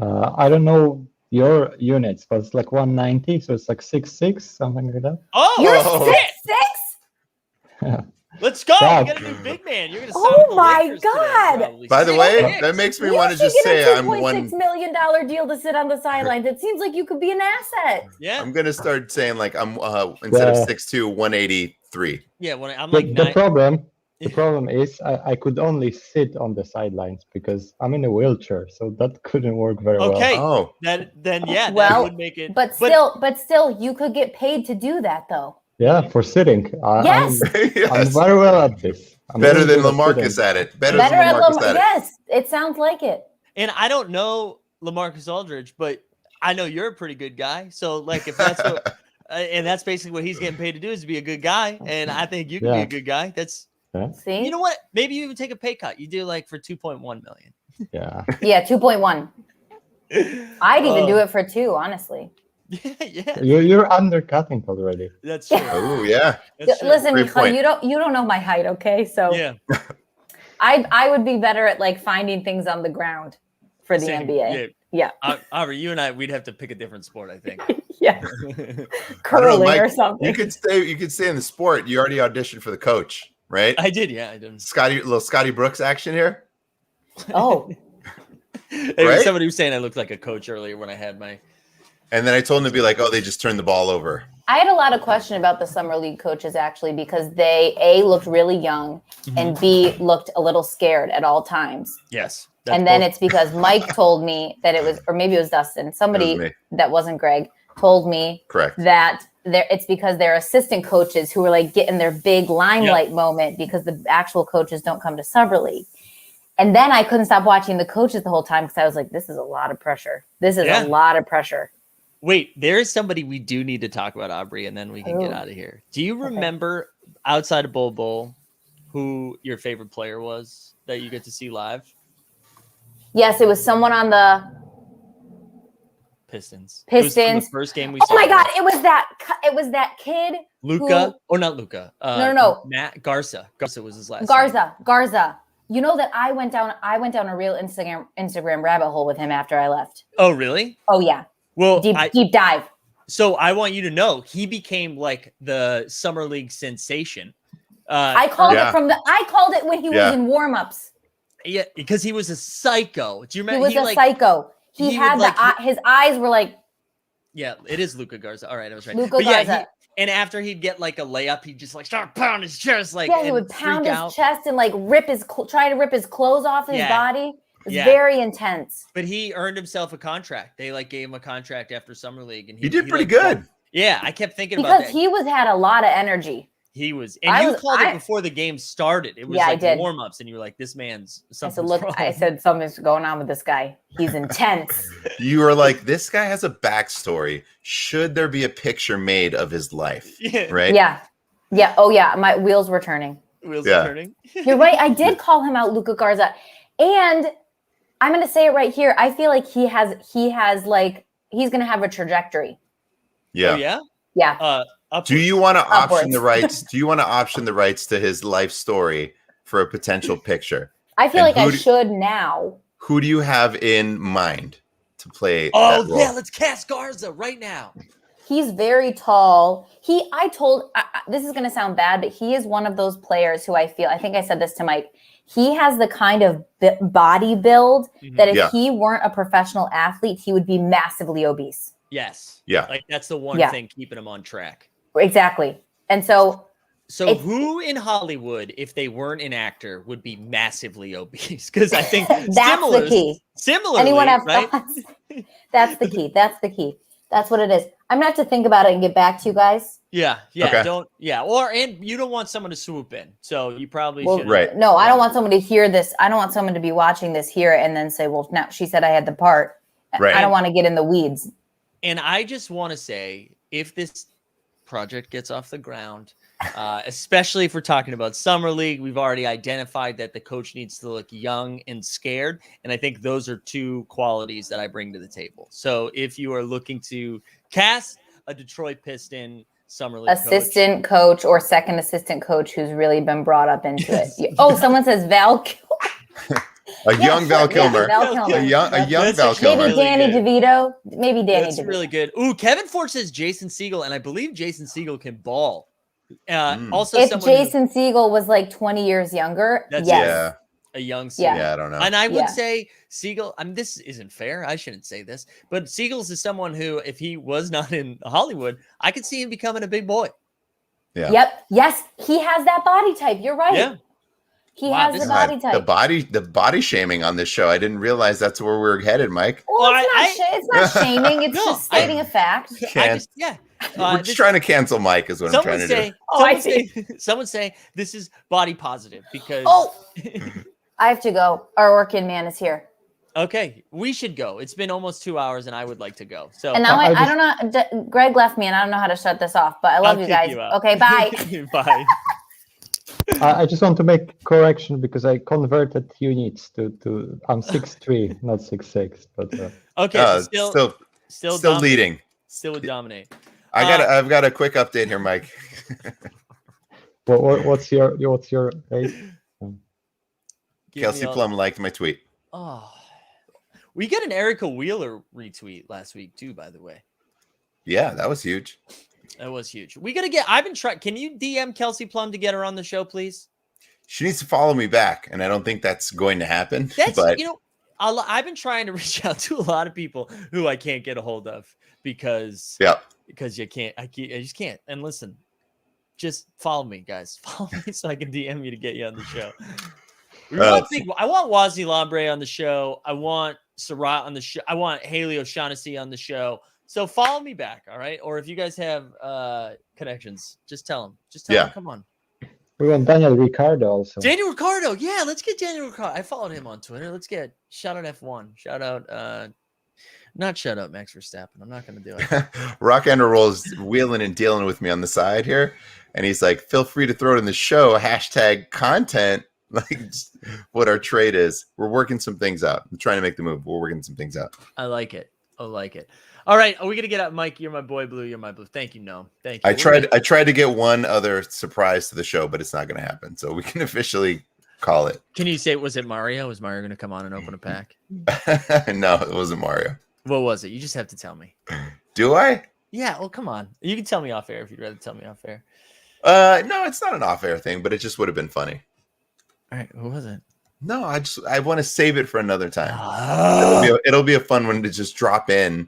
Speaker 6: I don't know your units, but it's like 190, so it's like 6'6", something like that.
Speaker 1: Oh,
Speaker 9: You're
Speaker 1: shit.
Speaker 9: 6'6"?
Speaker 1: Let's go.
Speaker 6: Dog.
Speaker 1: We got a new big man. You're going to
Speaker 9: Oh my God.
Speaker 4: By the way,
Speaker 1: 6'6".
Speaker 4: that makes me
Speaker 9: You
Speaker 4: want to
Speaker 9: should
Speaker 4: just
Speaker 9: get
Speaker 4: say
Speaker 9: a
Speaker 4: I'm
Speaker 9: $2.6 million deal to sit on the sidelines. It seems like you could be an asset.
Speaker 1: Yeah.
Speaker 4: I'm gonna start saying like I'm instead of
Speaker 6: Yeah.
Speaker 4: 6'2", 183.
Speaker 1: Yeah. When I'm
Speaker 6: The,
Speaker 1: like
Speaker 6: the
Speaker 1: 9.
Speaker 6: problem is I could only sit on the sidelines because I'm in a wheelchair, so that couldn't work very well.
Speaker 1: Okay.
Speaker 4: Oh,
Speaker 1: That
Speaker 9: Well,
Speaker 1: that would make it.
Speaker 9: But still, you could get paid to do that, though.
Speaker 6: Yeah, for sitting.
Speaker 9: Yes.
Speaker 6: I'm
Speaker 4: yes.
Speaker 6: very well at this. I'm
Speaker 4: Better
Speaker 6: very
Speaker 4: than
Speaker 6: good at
Speaker 4: LaMarcus
Speaker 6: sitting.
Speaker 4: at it. Better
Speaker 9: Better
Speaker 4: than
Speaker 9: at
Speaker 4: LaMarcus at it.
Speaker 9: Yes, it sounds like it.
Speaker 1: And I don't know LaMarcus Aldridge, but I know you're a pretty good guy. So like, if that's what, and that's basically what he's getting paid to do is to be a good guy. And I think you can be
Speaker 6: Yeah.
Speaker 1: a good guy. That's,
Speaker 9: See?
Speaker 1: you know what? Maybe you even take a pay cut. You do like for 2.1 million.
Speaker 6: Yeah.
Speaker 9: Yeah, 2.1. I'd even do it for 2, honestly.
Speaker 1: Yeah.
Speaker 6: You're undercutting already.
Speaker 1: That's true.
Speaker 4: Oh yeah.
Speaker 1: That's true.
Speaker 9: Listen,
Speaker 4: Great
Speaker 9: Michal,
Speaker 4: point.
Speaker 9: you don't know my height, okay? So
Speaker 1: Yeah.
Speaker 9: I would be better at like finding things on the ground for the
Speaker 1: Same.
Speaker 9: NBA. Yeah.
Speaker 1: Aubrey, you and I, we'd have to pick a different sport, I think.
Speaker 9: Yeah.
Speaker 4: I don't know,
Speaker 9: Curling
Speaker 4: Mike,
Speaker 9: or something.
Speaker 4: You could stay in the sport. You already auditioned for the coach, right?
Speaker 1: I did, yeah, I did.
Speaker 4: Little Scotty Brooks action here.
Speaker 9: Oh,
Speaker 4: Right?
Speaker 1: Somebody was saying I looked like a coach earlier when I had my.
Speaker 4: And then I told him to be like, oh, they just turned the ball over.
Speaker 9: I had a lot of question about the summer league coaches actually because they A, looked really young, and B, looked a little scared at all times.
Speaker 1: Yes.
Speaker 9: And then it's because Mike told me that it was, or maybe it was Dustin, somebody that wasn't Greg told me
Speaker 4: Correct.
Speaker 9: that it's because they're assistant coaches who are like getting their big limelight moment because the actual coaches don't come to summer league. And then I couldn't stop watching the coaches the whole time because I was like, this is a lot of pressure. This is a lot of pressure.
Speaker 1: Wait, there is somebody we do need to talk about, Aubrey, and then we can get out of here. Do you remember outside of Bowl who your favorite player was that you get to see live?
Speaker 9: Yes, it was someone on the
Speaker 1: Pistons.
Speaker 9: Pistons.
Speaker 1: It was the first game we saw.
Speaker 9: Oh my God! It was that kid.
Speaker 1: Luca. Oh, not Luca.
Speaker 9: No.
Speaker 1: Matt Garza. Garza was his last.
Speaker 9: Garza. You know that I went down a real Instagram rabbit hole with him after I left.
Speaker 1: Oh, really?
Speaker 9: Oh yeah.
Speaker 1: Well,
Speaker 9: deep dive.
Speaker 1: So I want you to know he became like the summer league sensation.
Speaker 9: I called it when he was in warm-ups.
Speaker 1: Yeah, because he was a psycho. Do you remember?
Speaker 9: He was a psycho. He had his eyes were like.
Speaker 1: Yeah, it is Luca Garza. All right, I was right.
Speaker 9: Luca Garza.
Speaker 1: And after he'd get like a layup, he'd just like start pounding his chest, like
Speaker 9: he would pound his chest and like try to rip his clothes off his body. It was very intense.
Speaker 1: But he earned himself a contract. They like gave him a contract after summer league, and
Speaker 4: he did pretty good.
Speaker 1: Yeah, I kept thinking
Speaker 9: about
Speaker 1: that
Speaker 9: because he had a lot of energy.
Speaker 1: He was, and you called it before the game started. It was like warm-ups, and you were like, "This man's something."
Speaker 9: I said something's going on with this guy. He's intense.
Speaker 4: You were like, "This guy has a backstory. Should there be a picture made of his life?" Right?
Speaker 9: Yeah. Oh yeah. My wheels were turning.
Speaker 1: Were turning.
Speaker 9: You're right. I did call him out, Luca Garza, and I'm going to say it right here. I feel like he has like he's going to have a trajectory.
Speaker 4: Yeah.
Speaker 1: Oh, yeah.
Speaker 9: Yeah.
Speaker 4: Do you want to option the rights? Do you want to option the rights to his life story for a potential picture?
Speaker 9: I feel like I should now.
Speaker 4: Who do you have in mind to play?
Speaker 1: Oh yeah, let's cast Garza right now.
Speaker 9: He's very tall. This is going to sound bad, but he is one of those players who I think I said this to Mike. He has the kind of body build that if he weren't a professional athlete, he would be massively obese.
Speaker 1: Yes.
Speaker 4: Yeah.
Speaker 1: Like that's the one thing keeping him on track.
Speaker 9: Exactly. And so
Speaker 1: who in Hollywood, if they weren't an actor, would be massively obese? Because I think
Speaker 9: that's the key.
Speaker 1: Similarly,
Speaker 9: anyone have
Speaker 1: right?
Speaker 9: thoughts? That's the key. That's the key. That's what it is. I'm gonna have to think about it and get back to you guys.
Speaker 1: Yeah.
Speaker 4: Okay.
Speaker 1: And you don't want someone to swoop in, so you probably should.
Speaker 4: Right.
Speaker 9: No, I don't want someone to hear this. I don't want someone to be watching this, hear it, and then say, "Well, now she said I had the part."
Speaker 4: Right.
Speaker 9: I don't want to get in the weeds.
Speaker 1: And I just want to say, if this project gets off the ground, especially if we're talking about summer league, we've already identified that the coach needs to look young and scared, and I think those are two qualities that I bring to the table. So if you are looking to cast a Detroit Piston summer league
Speaker 9: assistant coach or second assistant coach who's really been brought up into it. Oh, someone says Val.
Speaker 4: A young Val Kilmer. A young Val Kilmer.
Speaker 9: Maybe Danny DeVito. Maybe Danny
Speaker 1: That's
Speaker 9: DeVito.
Speaker 1: really good. Ooh, Kevin Ford says Jason Segel, and I believe Jason Segel can ball. Also,
Speaker 9: if Jason Segel was like 20 years younger, yes.
Speaker 1: A young Segel.
Speaker 4: Yeah, I don't know.
Speaker 1: And I would say Segel, this isn't fair. I shouldn't say this, but Segel's is someone who, if he was not in Hollywood, I could see him becoming a big boy.
Speaker 4: Yeah.
Speaker 9: Yep. Yes, he has that body type. You're right.
Speaker 1: Yeah.
Speaker 9: He has the body type.
Speaker 4: The body shaming on this show. I didn't realize that's where we're headed, Mike.
Speaker 9: Well, it's not shaming. It's just stating a fact.
Speaker 4: We're just trying to cancel Mike is what I'm trying to do.
Speaker 1: Someone say this is body positive because
Speaker 9: I have to go. Our working man is here.
Speaker 1: Okay, we should go. It's been almost 2 hours and I would like to go. So
Speaker 9: and now I don't know. Greg left me and I don't know how to shut this off, but I love you guys. Okay, bye.
Speaker 1: Bye.
Speaker 6: I just want to make correction because I converted units to I'm 6'3", not 6'6", but
Speaker 1: okay,
Speaker 4: still leading.
Speaker 1: Still would dominate.
Speaker 4: I've got a quick update here, Mike.
Speaker 6: what's your age?
Speaker 4: Kelsey Plum liked my tweet.
Speaker 1: Oh, we got an Erica Wheeler retweet last week too, by the way.
Speaker 4: Yeah, that was huge.
Speaker 1: That was huge. We gotta get. I've been trying. Can you DM Kelsey Plum to get her on the show, please?
Speaker 4: She needs to follow me back, and I don't think that's going to happen.
Speaker 1: That's
Speaker 4: but
Speaker 1: I've been trying to reach out to a lot of people who I can't get a hold of because you can't. I just can't. And listen, just follow me, guys. Follow me so I can DM you to get you on the show. I want Wazni Lambre on the show. I want Surratt on the show. I want Haley O'Shaughnessy on the show. So follow me back, all right? Or if you guys have connections, just tell them. Just tell them, come on.
Speaker 6: We want Daniel Ricciardo also.
Speaker 1: Daniel Ricciardo. Yeah, let's get Daniel Ricciardo. I followed him on Twitter. Let's get shout out F1. Shout out not shout out Max Verstappen. I'm not going to do it.
Speaker 4: Rock and Roll is wheeling and dealing with me on the side here. And he's like, feel free to throw it in the show. #content. Like what our trade is. We're working some things out. I'm trying to make the move. We're working some things out.
Speaker 1: I like it. All right, are we gonna get out, Mike? You're my boy, Blue. You're my Blue. Thank you. No, thank you.
Speaker 4: I tried to get one other surprise to the show, but it's not going to happen. So we can officially call it.
Speaker 1: Can you say, was it Mario? Was Mario going to come on and open a pack?
Speaker 4: No, it wasn't Mario.
Speaker 1: What was it? You just have to tell me.
Speaker 4: Do I?
Speaker 1: Yeah. Well, come on. You can tell me off air if you'd rather tell me off air.
Speaker 4: No, it's not an off air thing, but it just would have been funny.
Speaker 1: All right. Who was it?
Speaker 4: No, I want to save it for another time. It'll be a fun one to just drop in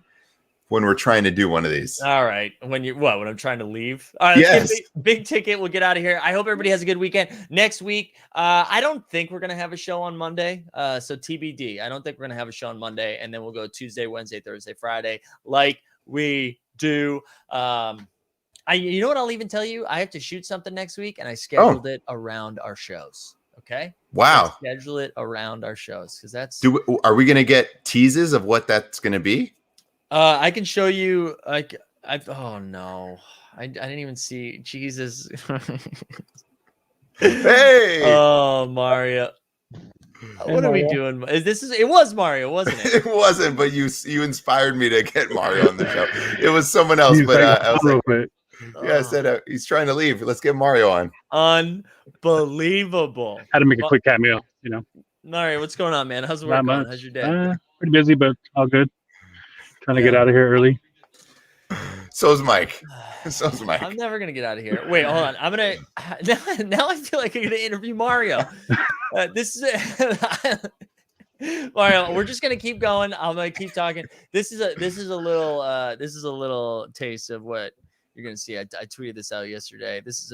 Speaker 4: when we're trying to do one of these.
Speaker 1: All right. When I'm trying to leave. All right.
Speaker 4: Yes.
Speaker 1: Big ticket. We'll get out of here. I hope everybody has a good weekend. Next week, I don't think we're going to have a show on Monday. So TBD. I don't think we're going to have a show on Monday. And then we'll go Tuesday, Wednesday, Thursday, Friday, like we do. You know what I'll even tell you? I have to shoot something next week, and I scheduled it around our shows. Okay.
Speaker 4: Wow.
Speaker 1: Schedule it around our shows because that's.
Speaker 4: Are we going to get teases of what that's going to be?
Speaker 1: I can show you. Oh no, I didn't even see. Jesus.
Speaker 4: Hey.
Speaker 1: Oh, Mario. What are we doing? It was Mario, wasn't it?
Speaker 4: It wasn't, but you inspired me to get Mario on the show. It was someone else, but I was like, I said he's trying to leave. Let's get Mario on.
Speaker 1: Unbelievable.
Speaker 10: Had to make a quick cameo,
Speaker 1: Mario, what's going on, man? How's the work going? How's your day?
Speaker 10: Pretty busy, but all good. Trying to get out of here early.
Speaker 4: So's Mike.
Speaker 1: I'm never gonna get out of here. Wait, hold on. I'm gonna now. I feel like I'm gonna interview Mario. This is Mario. We're just gonna keep going. I'm gonna keep talking. This is a little taste of what you're gonna see. I tweeted this out yesterday. This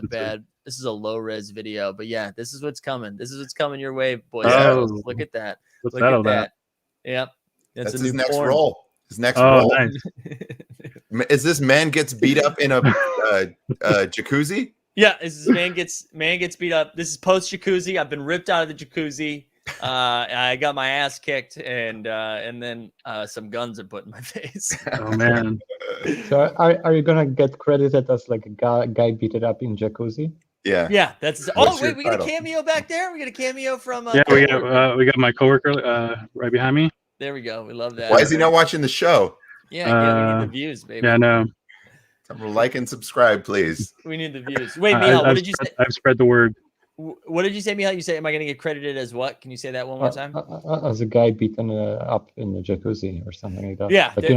Speaker 1: is a low res video, but yeah, this is what's coming. This is what's coming your way, boys.
Speaker 10: Oh,
Speaker 1: look at that.
Speaker 10: Look at that.
Speaker 1: Yep.
Speaker 4: That's his next role. His next role. Nice. Is this man gets beat up in a jacuzzi?
Speaker 1: Yeah, this is man gets beat up. This is post jacuzzi. I've been ripped out of the jacuzzi. I got my ass kicked, and then some guns are put in my face.
Speaker 10: Oh man!
Speaker 6: So are you gonna get credited as like a guy beat it up in jacuzzi?
Speaker 4: Yeah.
Speaker 1: That's. Oh wait, we got a cameo back there. We got a cameo from.
Speaker 10: Yeah, we got my coworker right behind me.
Speaker 1: There we go. We love that.
Speaker 4: Why is he not watching the show?
Speaker 1: Yeah, we need the views, baby.
Speaker 10: Yeah, no.
Speaker 4: Like and subscribe, please.
Speaker 1: We need the views. Wait, Mihal, what did you say?
Speaker 10: I've spread the word.
Speaker 1: What did you say, Mihal? You say, am I going to get credited as what? Can you say that one more time?
Speaker 6: As a guy beaten up in the jacuzzi or something like that.
Speaker 1: Yeah.
Speaker 6: But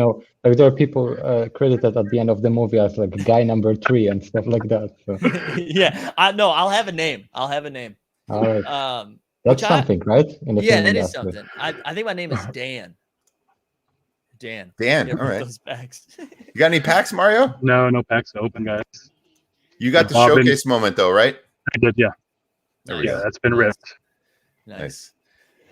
Speaker 6: like there are people credited at the end of the movie as like guy number 3 and stuff like that. So.
Speaker 1: Yeah. No, I'll have a name. All right.
Speaker 6: That's something, right?
Speaker 1: That is something. I think my name is Dan. Dan.
Speaker 4: All right. Those packs. You got any packs, Mario?
Speaker 10: No packs open, guys.
Speaker 4: You got the showcase moment though, right?
Speaker 10: I did, yeah.
Speaker 4: There we go.
Speaker 10: That's been ripped.
Speaker 1: Nice.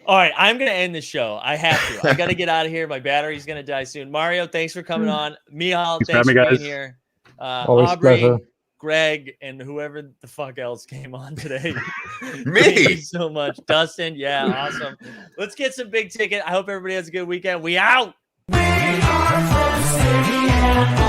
Speaker 1: All right, I'm gonna end the show. I have to. I gotta get out of here. My battery's gonna die soon. Mario, thanks for coming on. Mihal, thanks for being here. Aubrey, pleasure. Greg, and whoever the fuck else came on today.
Speaker 4: Me.
Speaker 1: Thank you so much. Dustin, yeah, awesome. Let's get some big ticket. I hope everybody has a good weekend. We out. We are from City.